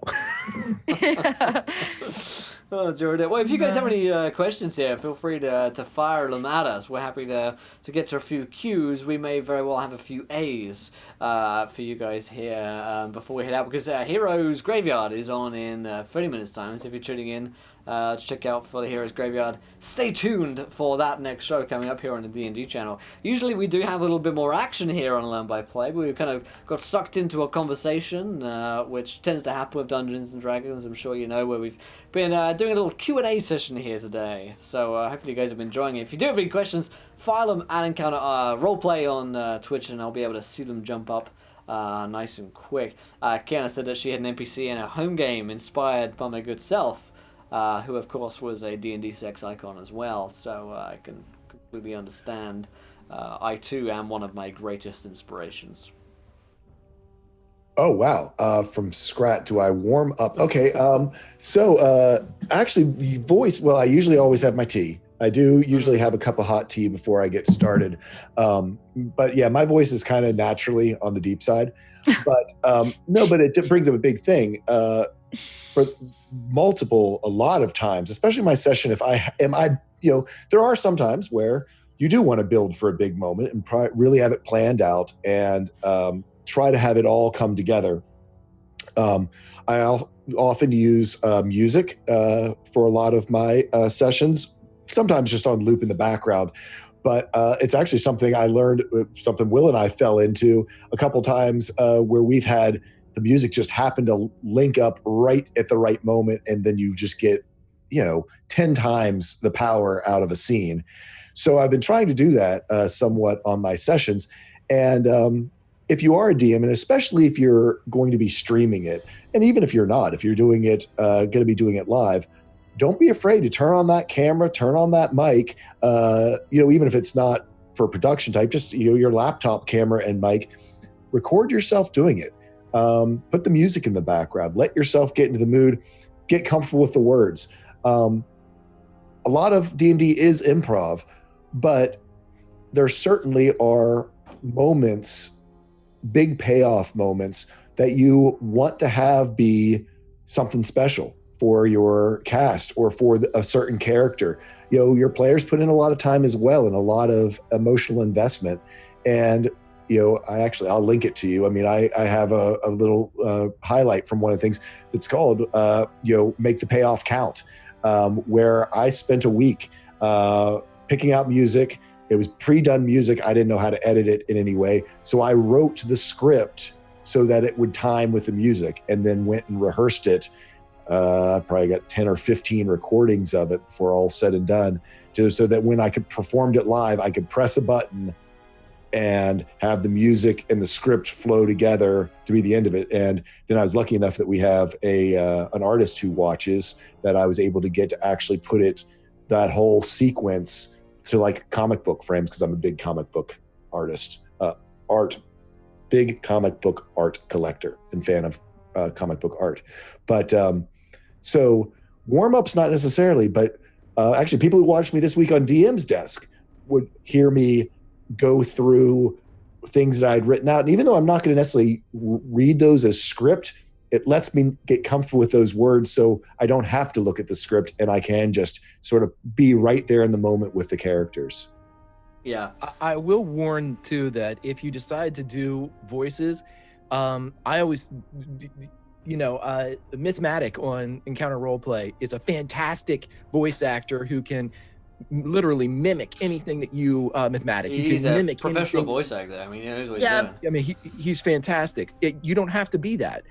Speaker 1: Oh, Jordan. Well, if you guys have any questions here, feel free to fire them at us. We're happy to get to a few Qs. We may very well have a few As for you guys here before we head out, because Heroes Graveyard is on in 30 minutes' time. So if you're tuning in to check out for the Heroes Graveyard, stay tuned for that next show coming up here on the D&D channel. Usually we do have a little bit more action here on Learn by Play, but we kind of got sucked into a conversation, which tends to happen with Dungeons and Dragons, I'm sure you know, where we've been doing a little Q&A session here today. So hopefully you guys have been enjoying it. If you do have any questions, file them at Encounter Roleplay on Twitch, and I'll be able to see them jump up nice and quick. Kiana said that she had an NPC in her home game inspired by my good self, who of course was a D&D sex icon as well, so I can completely understand. I too am one of my greatest inspirations.
Speaker 2: Oh wow! From Scrat, do I warm up? Okay. So actually, voice. Well, I usually always have my tea. I do usually have a cup of hot tea before I get started. But yeah, my voice is kind of naturally on the deep side. But no, but it brings up a big thing. for a lot of times, especially my session, if there are some times where you do want to build for a big moment and really have it planned out and try to have it all come together. I often use music for a lot of my sessions, sometimes just on loop in the background. But it's actually something I learned, something Will and I fell into a couple times where we've had the music just happen to link up right at the right moment. And then you just get, 10 times the power out of a scene. So I've been trying to do that somewhat on my sessions. And if you are a DM, and especially if you're going to be streaming it, and even if you're not, if you're doing it, going to be doing it live, don't be afraid to turn on that camera, turn on that mic, even if it's not for production type, just, your laptop camera and mic, record yourself doing it. Put the music in the background, let yourself get into the mood, get comfortable with the words. A lot of D&D is improv, but there certainly are moments, big payoff moments that you want to have be something special for your cast or for a certain character. Your players put in a lot of time as well and a lot of emotional investment. And, I'll link it to you. I mean, I have a little highlight from one of the things that's called, Make the Payoff Count, where I spent a week picking out music. It was pre-done music. I didn't know how to edit it in any way. So I wrote the script so that it would time with the music and then went and rehearsed it. I probably got 10 or 15 recordings of it before all said and done, so that when I performed it live, I could press a button and have the music and the script flow together to be the end of it. And then I was lucky enough that we have an artist who watches that I was able to get to actually put that whole sequence to like comic book frames, because I'm a big comic book artist, big comic book art collector and fan of comic book art. But so warm-ups, not necessarily, but actually people who watched me this week on DM's desk would hear me go through things that I'd written out. And even though I'm not going to necessarily read those as script, it lets me get comfortable with those words so I don't have to look at the script and I can just sort of be right there in the moment with the characters.
Speaker 1: Yeah.
Speaker 4: I will warn too that if you decide to do voices, I always, Mythmatic on Encounter Roleplay is a fantastic voice actor who can literally mimic anything that you Mythmatic.
Speaker 1: He's
Speaker 4: can
Speaker 1: a
Speaker 4: mimic
Speaker 1: professional
Speaker 4: anything.
Speaker 1: voice actor. I mean, he knows what
Speaker 3: Yeah.
Speaker 1: he's doing.
Speaker 4: I mean, he's fantastic. You don't have to be that.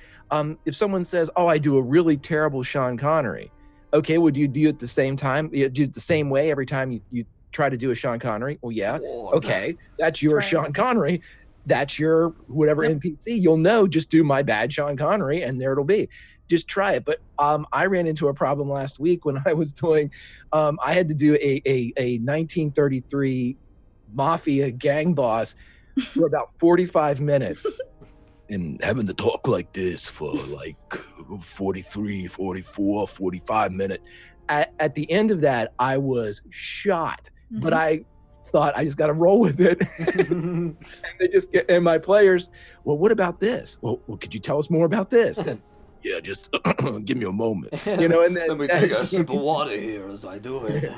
Speaker 4: If someone says, "Oh, I do a really terrible Sean Connery," okay, would you do it the same time? You do it the same way every time you try to do a Sean Connery? Well, yeah.
Speaker 1: Oh,
Speaker 4: Okay, that's your
Speaker 3: Right.
Speaker 4: Sean Connery. That's your whatever
Speaker 3: Yep.
Speaker 4: NPC. You'll know. Just do my bad Sean Connery, and there it'll be. Just try it. But I ran into a problem last week when I was doing. I had to do a 1933 mafia gang boss for about 45 minutes. And having to talk like this for like 43, 44, 45 minutes. At the end of that, I was shot. But I thought I just got to roll with it. And they just and my players, well, what about this? Well, could you tell us more about this? And, yeah, just give me a moment. And then
Speaker 1: Let me take a sip of water here as I do it.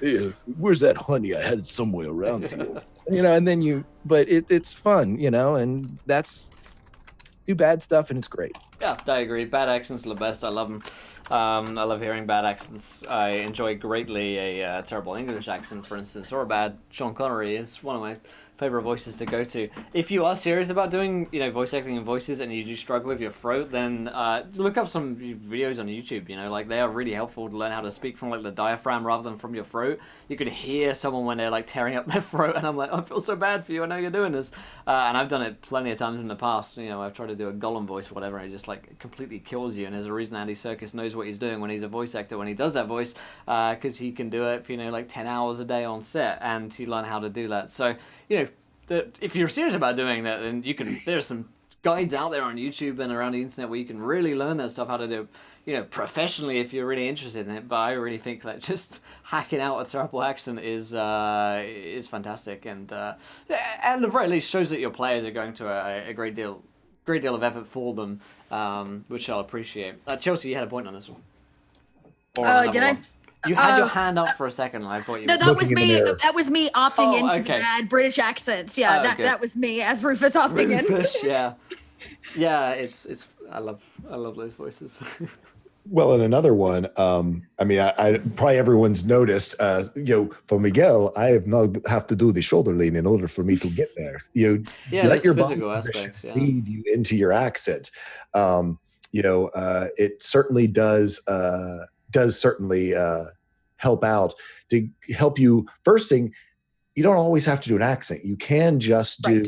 Speaker 4: yeah, where's that honey? I had it somewhere around here. And then but it's fun, and that's do bad stuff and it's great.
Speaker 1: Yeah, I agree. Bad accents are the best. I love them. I love hearing bad accents. I enjoy greatly a terrible English accent, for instance, or a bad Sean Connery is one of my favorite voices to go to. If you are serious about doing, voice acting and voices, and you do struggle with your throat, then look up some videos on YouTube. They are really helpful to learn how to speak from the diaphragm rather than from your throat. You could hear someone when they're tearing up their throat, and I'm like, I feel so bad for you. I know you're doing this, and I've done it plenty of times in the past. I've tried to do a Gollum voice or whatever, and it just completely kills you. And there's a reason Andy Serkis knows what he's doing when he's a voice actor when he does that voice, because he can do it for 10 hours a day on set, and he learn how to do that. So if you're serious about doing that, then you can. There's some guides out there on YouTube and around the internet where you can really learn that stuff, how to do, professionally if you're really interested in it. But I really think that just hacking out a terrible accent is fantastic, and at the very least shows that your players are going to a great deal great deal of effort for them, which I'll appreciate. Chelsea, you had a point on this one. Or another
Speaker 3: Did I?
Speaker 1: one. You had your hand up for a second, and I thought you.
Speaker 3: No,
Speaker 1: were
Speaker 3: that was
Speaker 2: looking in the
Speaker 3: me.
Speaker 2: mirror.
Speaker 3: That was me opting into the
Speaker 1: okay.
Speaker 3: bad British accents. Yeah,
Speaker 1: good.
Speaker 3: that was me as Rufus opting in.
Speaker 1: Rufus, yeah. It's. I love those voices.
Speaker 2: Well, and another one, I mean, I probably everyone's noticed, for Miguel, I have to do the shoulder lean in order for me to get there.
Speaker 1: Yeah,
Speaker 2: let
Speaker 1: those
Speaker 2: your body
Speaker 1: physical
Speaker 2: position
Speaker 1: aspects, yeah.
Speaker 2: lead you into your accent. It certainly does certainly help out to help you. First thing, you don't always have to do an accent. You can just do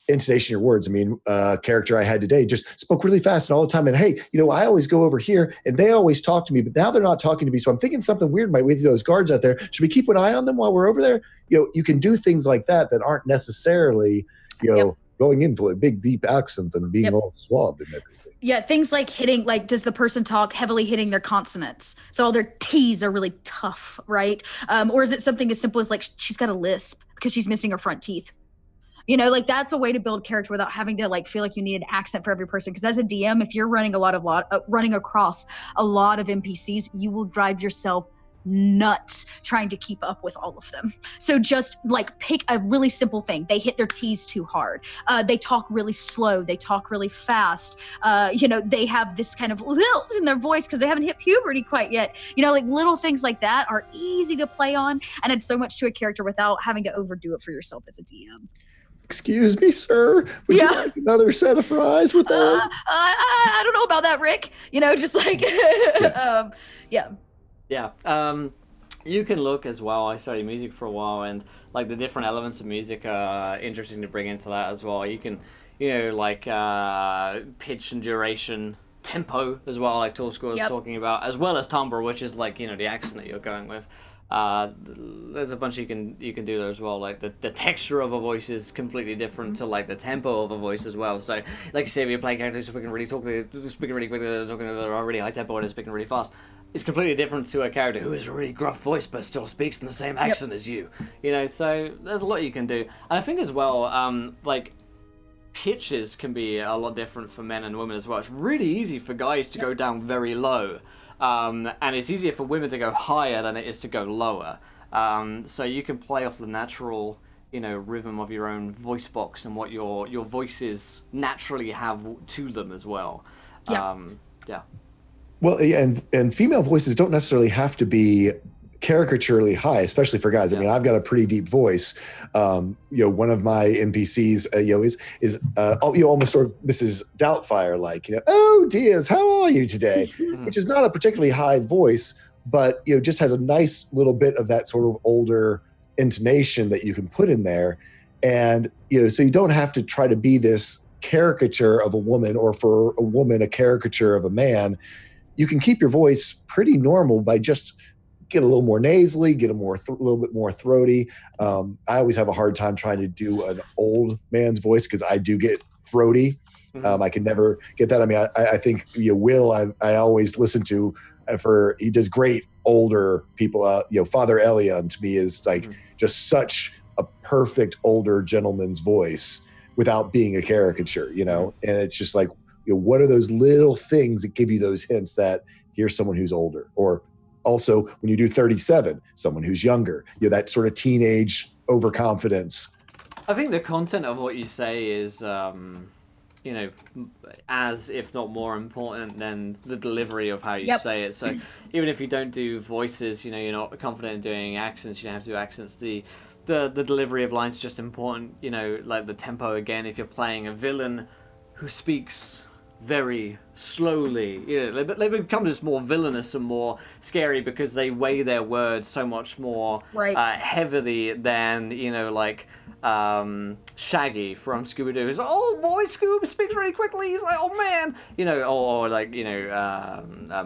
Speaker 2: intonation of your words. I mean, character I had today just spoke really fast and all the time. And hey, I always go over here and they always talk to me, but now they're not talking to me. So I'm thinking something weird might with those guards out there. Should we keep an eye on them while we're over there? You can do things like that aren't necessarily, going into a big deep accent and being all suave and everything.
Speaker 3: Yeah, things like hitting, like, does the person talk heavily hitting their consonants? So all their T's are really tough, right? Or is it something as simple as like she's got a lisp because she's missing her front teeth? Like that's a way to build character without having to like feel like you need an accent for every person. Because as a DM, if you're running running across a lot of NPCs, you will drive yourself nuts trying to keep up with all of them. So just like pick a really simple thing. They hit their T's too hard. They talk really slow. They talk really fast. They have this kind of lilt in their voice because they haven't hit puberty quite yet. Like little things like that are easy to play on and add so much to a character without having to overdo it for yourself as a DM.
Speaker 2: Excuse me, sir. Would you like another set of fries with that?
Speaker 3: I don't know about that, Rick. Just like,
Speaker 1: Yeah. You can look as well. I studied music for a while, and like the different elements of music are interesting to bring into that as well. You can, like pitch and duration, tempo as well, like Toolscore was talking about, as well as timbre, which is like the accent that you're going with. There's a bunch you can do there as well. Like the texture of a voice is completely different to like the tempo of a voice as well. So like you say, if you're playing characters speaking really quickly, talking at a really high tempo and speaking really fast, it's completely different to a character who has a really gruff voice but still speaks in the same accent as you. So there's a lot you can do. And I think as well, like pitches can be a lot different for men and women as well. It's really easy for guys to go down very low. And it's easier for women to go higher than it is to go lower. So you can play off the natural, rhythm of your own voice box and what your voices naturally have to them as well. Yeah.
Speaker 2: Well, yeah, and female voices don't necessarily have to be caricaturely high, especially for guys. I mean, I've got a pretty deep voice. One of my NPCs, is almost sort of Mrs. Doubtfire, like, oh, Diaz, how are you today? Which is not a particularly high voice, but just has a nice little bit of that sort of older intonation that you can put in there, and so you don't have to try to be this caricature of a woman, or for a woman a caricature of a man. You can keep your voice pretty normal by just get a little more nasally, get a little bit more throaty. I always have a hard time trying to do an old man's voice because I do get throaty. I can never get that. I mean, I think Will, I always listen to he does great older people. Father Elion to me is like just such a perfect older gentleman's voice without being a caricature, and it's just like, what are those little things that give you those hints that here's someone who's older? Or also when you do 37, someone who's younger, that sort of teenage overconfidence.
Speaker 1: I think the content of what you say is, as if not more important than the delivery of how you say it. So even if you don't do voices, you're not confident in doing accents, you don't have to do accents. The delivery of lines is just important, like the tempo again. If you're playing a villain who speaks very slowly, they become just more villainous and more scary because they weigh their words so much more heavily than like Shaggy from Scooby-Doo, who's like, oh boy, Scoob speaks really quickly, he's like, oh man, or like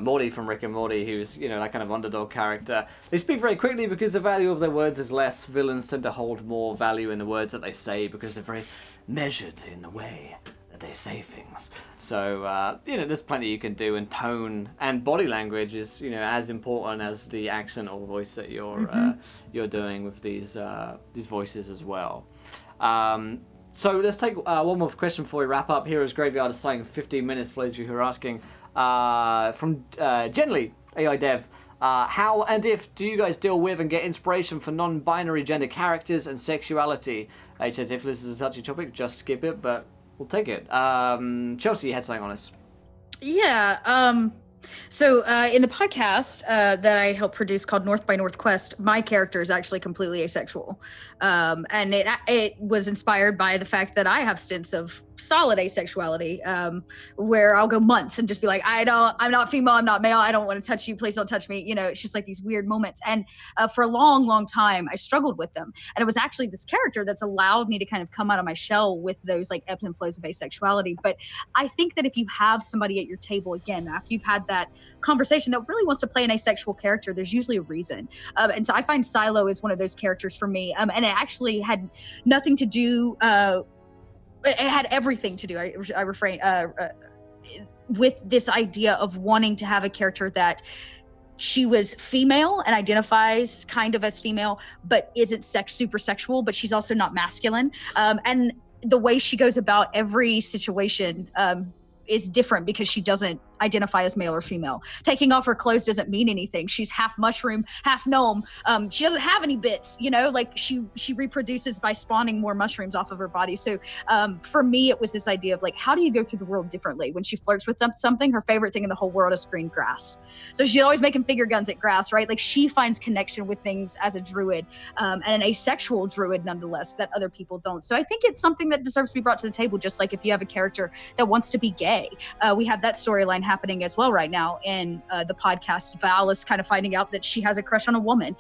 Speaker 1: Morty from Rick and Morty, who's that kind of underdog character. They speak very quickly because the value of their words is less. Villains tend to hold more value in the words that they say because they're very measured in the way that they say things. So there's plenty you can do, and tone and body language is as important as the accent or voice that you're doing with these voices as well. So let's take one more question before we wrap up. Heroes Graveyard is saying 15 minutes, for those of you who are asking. From Genly, AI Dev. How and if do you guys deal with and get inspiration for non-binary gender characters and sexuality? He says, if this is a touchy topic, just skip it, but we'll take it. Chelsea, you had something on this.
Speaker 3: Yeah. So in the podcast that I helped produce called North by Northwest, my character is actually completely asexual. And it was inspired by the fact that I have stints of solid asexuality, where I'll go months and just be like, I'm not female, I'm not male, I don't want to touch you, please don't touch me. You know, it's just like these weird moments. And for a long, long time, I struggled with them. And it was actually this character that's allowed me to kind of come out of my shell with those like ebbs and flows of asexuality. But I think that if you have somebody at your table, again, after you've had that conversation that really wants to play an asexual character, there's usually a reason. And so I find Silo is one of those characters for me. And it actually had nothing to do, it had everything to do, I refrain, with this idea of wanting to have a character that she was female and identifies kind of as female, but isn't super sexual, but she's also not masculine. And the way she goes about every situation is different because she doesn't identify as male or female. Taking off her clothes doesn't mean anything. She's half mushroom, half gnome. She doesn't have any bits, you know, like she reproduces by spawning more mushrooms off of her body. So for me, it was this idea of like, how do you go through the world differently? When she flirts with something, her favorite thing in the whole world is green grass. So she's always making finger guns at grass, right? Like she finds connection with things as a druid, and an asexual druid nonetheless, that other people don't. So I think it's something that deserves to be brought to the table, just like if you have a character that wants to be gay. We have that storyline happening as well right now in the podcast. Val is kind of finding out that she has a crush on a woman.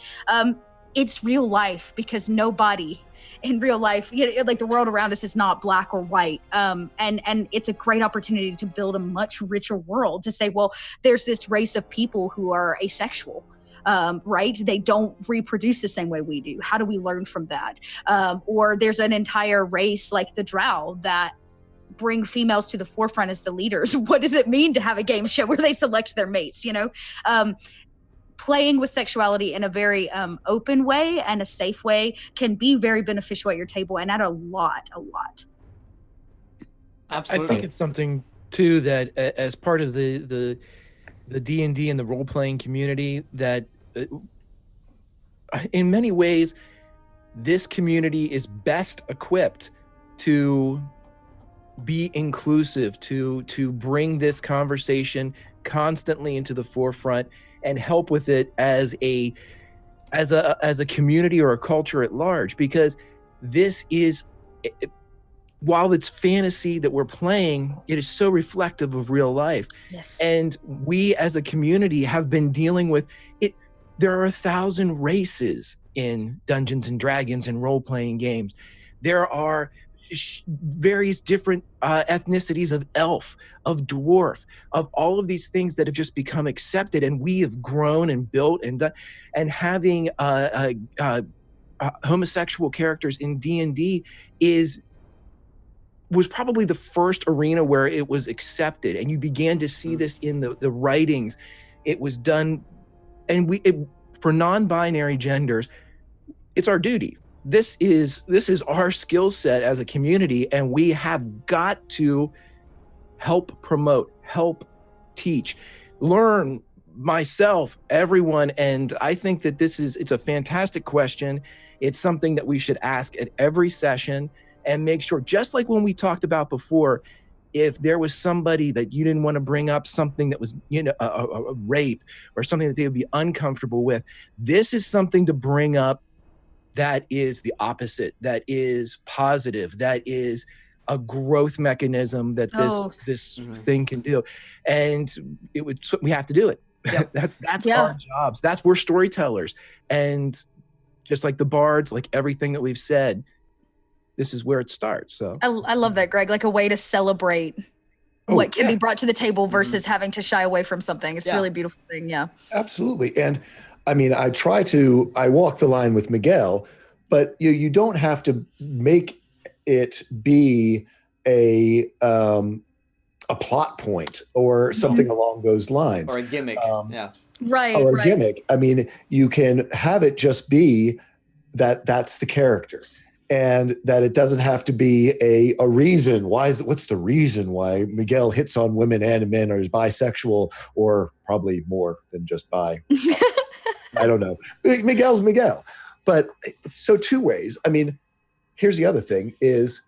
Speaker 3: It's real life, because nobody in real life, you know, like the world around us is not black or white. And it's a great opportunity to build a much richer world, to say, well, there's this race of people who are asexual. Right? They don't reproduce the same way we do. How do we learn from that? Or there's an entire race like the Drow that bring females to the forefront as the leaders. What does it mean to have a game show where they select their mates, you know? Playing with sexuality in a very open way and a safe way can be very beneficial at your table and add a lot.
Speaker 1: Absolutely.
Speaker 4: I think it's something too that as part of the D&D and the role-playing community, that in many ways, this community is best equipped to be inclusive, to bring this conversation constantly into the forefront and help with it as a community or a culture at large, because this is, while it's fantasy that we're playing, it is so reflective of real life.
Speaker 3: Yes.
Speaker 4: And we as a community have been dealing with it. There are 1,000 races in Dungeons and Dragons and role-playing games. There are various different ethnicities of elf, of dwarf, of all of these things that have just become accepted, and we have grown and built and done. And having homosexual characters in D&D was probably the first arena where it was accepted, and you began to see this in the writings. It was done, and for non-binary genders, it's our duty. This is our skill set as a community, and we have got to help promote, help teach, learn, myself, everyone. And I think that it's a fantastic question. It's something that we should ask at every session and make sure, just like when we talked about before, if there was somebody that you didn't want to bring up something that was, you know, a rape or something that they would be uncomfortable with, this is something to bring up that is the opposite, that is positive, that is a growth mechanism that this thing can do. And we have to do it. Yep. That's our jobs. We're storytellers. And just like the bards, like everything that we've said, this is where it starts. So
Speaker 3: I love that, Greg, like a way to celebrate what can be brought to the table versus having to shy away from something. It's a really beautiful thing. Yeah, absolutely.
Speaker 2: And I mean, I walk the line with Miguel, but you don't have to make it be a plot point or something along those lines.
Speaker 1: Or a gimmick,
Speaker 3: Right.
Speaker 2: Or a gimmick. I mean, you can have it just be that's the character. and that it doesn't have to be a reason. What's the reason why Miguel hits on women and men, or is bisexual, or probably more than just bi? I don't know. Miguel's Miguel. But so two ways. I mean, here's the other thing is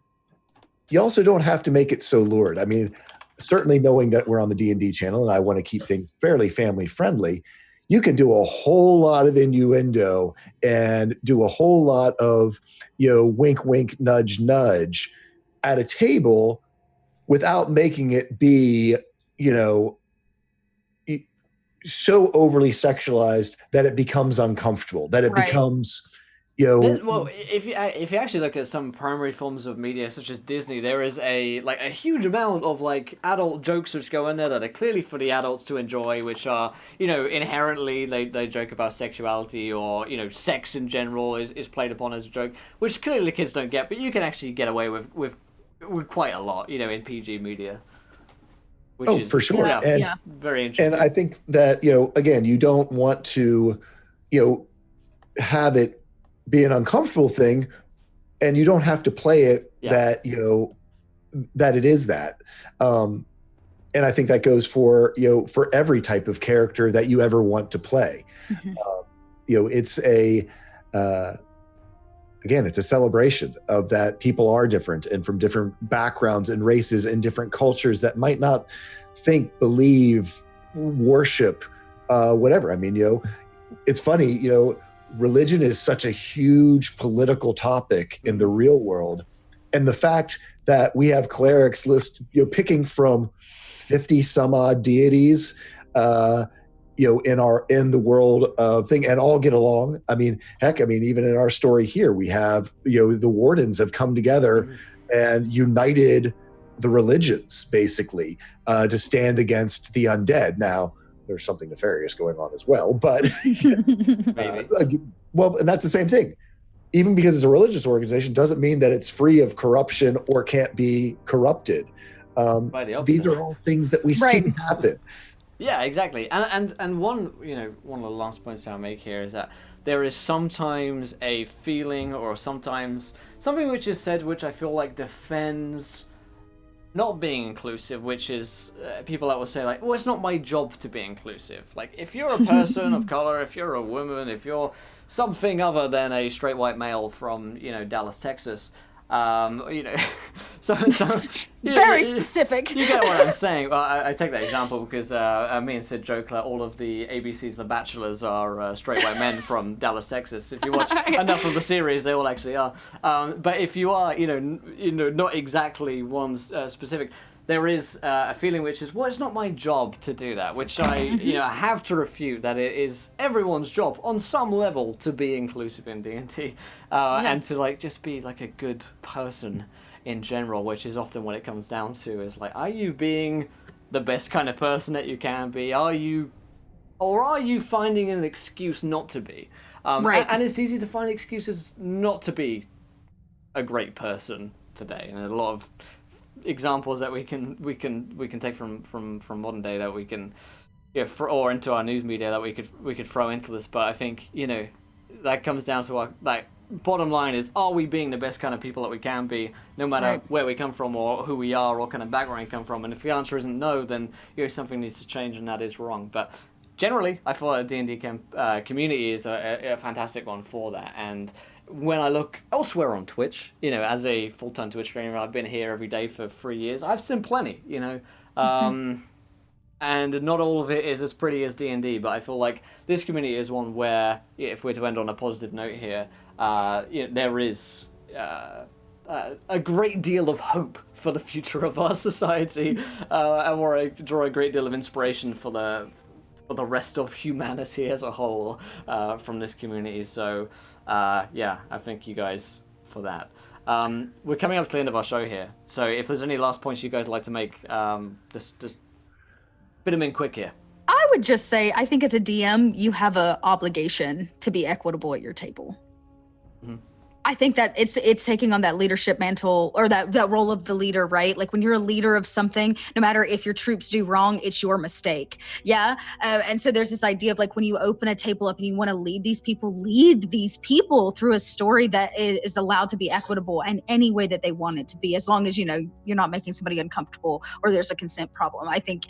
Speaker 2: you also don't have to make it so lurid. I mean, certainly knowing that we're on the D&D channel and I want to keep things fairly family friendly, you can do a whole lot of innuendo and do a whole lot of, wink, wink, nudge, nudge at a table without making it be, so overly sexualized that it becomes uncomfortable, that it becomes,
Speaker 1: Well, if you actually look at some primary forms of media, such as Disney, there is a huge amount of adult jokes which go in there that are clearly for the adults to enjoy, which are inherently they joke about sexuality or sex in general is played upon as a joke, which clearly kids don't get, but you can actually get away with quite a lot in PG media. Which is,
Speaker 2: for sure.
Speaker 1: Yeah, very interesting.
Speaker 2: And I think that, again, you don't want to, have it be an uncomfortable thing, and you don't have to play it that, that it is that. And I think that goes for, for every type of character that you ever want to play. It's it's a celebration of that people are different and from different backgrounds and races and different cultures that might not think, believe, worship, whatever. I mean, it's funny, religion is such a huge political topic in the real world. And the fact that we have clerics picking from 50 some odd deities, in the world of thing, and all get along. I mean, heck, even in our story here, we have, the wardens have come together and united the religions basically to stand against the undead. Now, there's something nefarious going on as well, but and that's the same thing. Even because it's a religious organization doesn't mean that it's free of corruption or can't be corrupted. These are all things that we see happen.
Speaker 1: Yeah, exactly. And one of the last points I'll make here is that there is sometimes a feeling or sometimes something which is said which I feel like defends not being inclusive, which is people that will say well, it's not my job to be inclusive. If you're a person of color, if you're a woman, if you're something other than a straight white male from Dallas, Texas, so
Speaker 3: very specific.
Speaker 1: You get what I'm saying. Well, I take that example because me and Sid joke that all of the ABC's The Bachelors are straight white men from Dallas, Texas. If you watch enough of the series, they all actually are. But if you are, not exactly one specific, there is a feeling which is, well, it's not my job to do that, which I have to refute, that it is everyone's job on some level to be inclusive in D&D and to just be a good person in general, which is often what it comes down to is are you being the best kind of person that you can be? Are you finding an excuse not to be? And it's easy to find excuses not to be a great person today, and a lot of examples that we can take from modern day that we can or into our news media that we could throw into this. But I think that comes down to our bottom line is, are we being the best kind of people that we can be, no matter where we come from or who we are or what kind of background we come from? And if the answer isn't no, then something needs to change, and that is wrong. But generally, I feel like the D&D community is a fantastic one for that. And when I look elsewhere on Twitch, as a full-time Twitch streamer, I've been here every day for 3 years. I've seen plenty, and not all of it is as pretty as D&D, but I feel like this community is one where, if we're to end on a positive note here, there is a great deal of hope for the future of our society, and where I draw a great deal of inspiration for the rest of humanity as a whole from this community. So I thank you guys for that. We're coming up to the end of our show here, so if there's any last points you guys would like to make, just fit them in quick here.
Speaker 3: I would just say, I think as a DM, you have an obligation to be equitable at your table. I think that it's taking on that leadership mantle, or that role of the leader, right? Like when you're a leader of something, no matter if your troops do wrong, it's your mistake. Yeah. And so there's this idea of like when you open a table up and you want to lead these people through a story that is allowed to be equitable in any way that they want it to be, as long as, you're not making somebody uncomfortable or there's a consent problem. I think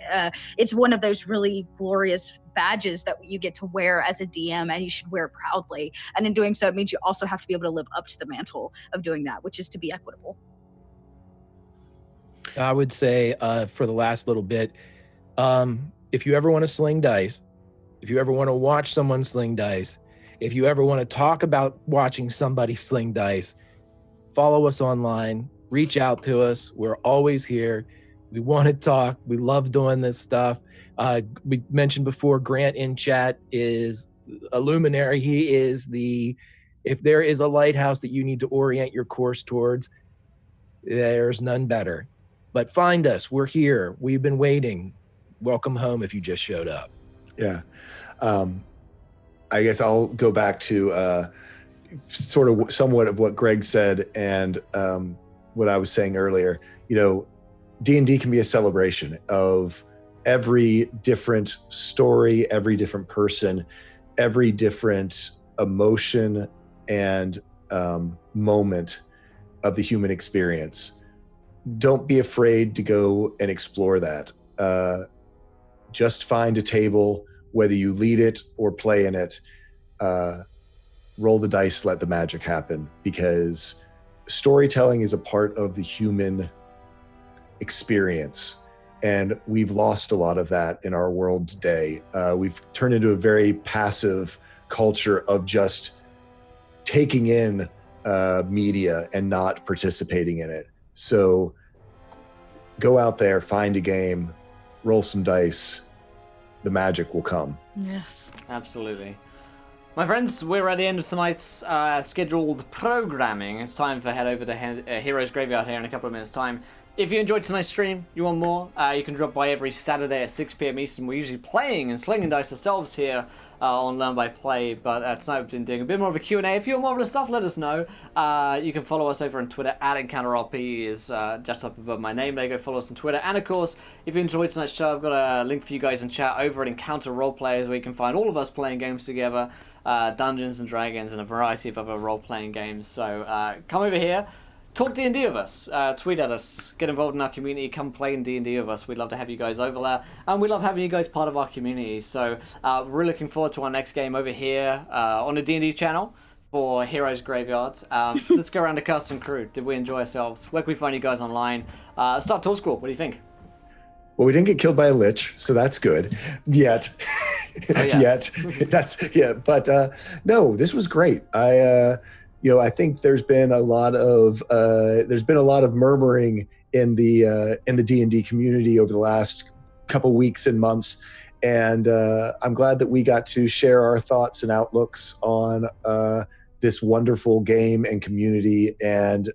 Speaker 3: it's one of those really glorious badges that you get to wear as a DM, and you should wear it proudly. And in doing so, it means you also have to be able to live up to the mantle of doing that, which is to be equitable.
Speaker 4: I would say for the last little bit, if you ever want to sling dice, if you ever want to watch someone sling dice, if you ever want to talk about watching somebody sling dice, follow us online, reach out to us. We're always here. We want to talk. We love doing this stuff. We mentioned before, Grant in chat is a luminary. He is if there is a lighthouse that you need to orient your course towards, there's none better. But find us. We're here. We've been waiting. Welcome home if you just showed up.
Speaker 2: Yeah. I guess I'll go back to sort of somewhat of what Greg said and what I was saying earlier. D&D can be a celebration of every different story, every different person, every different emotion and moment of the human experience. Don't be afraid to go and explore that. Just find a table, whether you lead it or play in it. Roll the dice, let the magic happen, because storytelling is a part of the human experience, and we've lost a lot of that in our world today. We've turned into a very passive culture of just taking in media and not participating in it. So go out there, find a game, roll some dice, the magic will come.
Speaker 3: Yes,
Speaker 1: absolutely. My friends, we're at the end of tonight's scheduled programming. It's time to head over to Heroes Graveyard here in a couple of minutes' time. If you enjoyed tonight's stream, you want more, you can drop by every Saturday at 6 p.m. Eastern. We're usually playing and slinging dice ourselves here on Learn by Play, but tonight we've been doing a bit more of a Q&A. If you want more of the stuff, let us know. You can follow us over on Twitter, @EncounterRP is just up above my name. There you go, follow us on Twitter. And of course, if you enjoyed tonight's show, I've got a link for you guys in chat over at Encounter Roleplayers, where you can find all of us playing games together, Dungeons and Dragons, and a variety of other role-playing games. So come over here. Talk D&D with us, tweet at us, get involved in our community, come play in D&D with us. We'd love to have you guys over there, and we love having you guys part of our community. So we're looking forward to our next game over here on the D&D channel for Heroes Graveyard. Let's go around the cast and crew. Did we enjoy ourselves? Where can we find you guys online? Start Tool School, what do you think?
Speaker 2: Well, we didn't get killed by a lich, so that's good. Yet.
Speaker 1: Oh, yeah.
Speaker 2: But no, this was great. I think there's been a lot of murmuring in the D&D community over the last couple weeks and months, and I'm glad that we got to share our thoughts and outlooks on this wonderful game and community and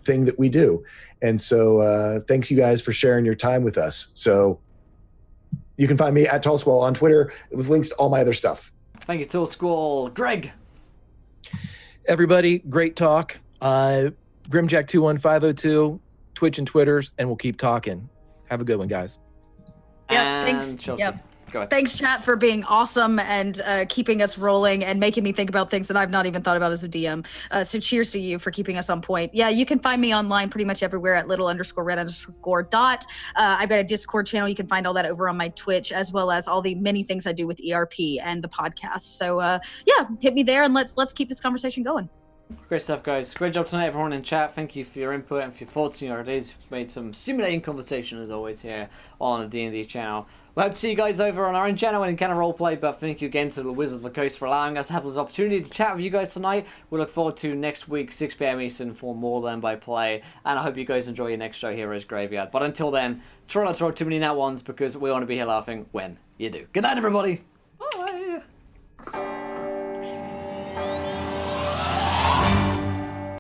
Speaker 2: thing that we do. And so thanks you guys for sharing your time with us. So you can find me at Tall Squall on Twitter with links to all my other stuff.
Speaker 1: Thank you, Tall Squall. Greg.
Speaker 4: Everybody, great talk. Grimjack21502, Twitch and Twitters, and we'll keep talking. Have a good one, guys.
Speaker 3: Yeah, thanks.
Speaker 1: Chelsea.
Speaker 3: Yep.
Speaker 1: Go ahead.
Speaker 3: Thanks, chat, for being awesome and keeping us rolling and making me think about things that I've not even thought about as a DM. So cheers to you for keeping us on point. Yeah, you can find me online pretty much everywhere at little_red_dot. I've got a Discord channel. You can find all that over on my Twitch, as well as all the many things I do with ERP and the podcast. So yeah, hit me there and let's keep this conversation going.
Speaker 1: Great stuff, guys. Great job tonight, everyone in chat. Thank you for your input and for your thoughts and your ideas. You've made some stimulating conversation, as always, here on the D&D channel. We hope to see you guys over on our own channel and Encounter Roleplay, but thank you again to the Wizards of the Coast for allowing us to have this opportunity to chat with you guys tonight. We look forward to next week, 6 p.m. Eastern, for more Learn by Play, and I hope you guys enjoy your next show, Heroes Graveyard. But until then, try not to throw too many nat ones, because we want to be here laughing when you do. Good night, everybody!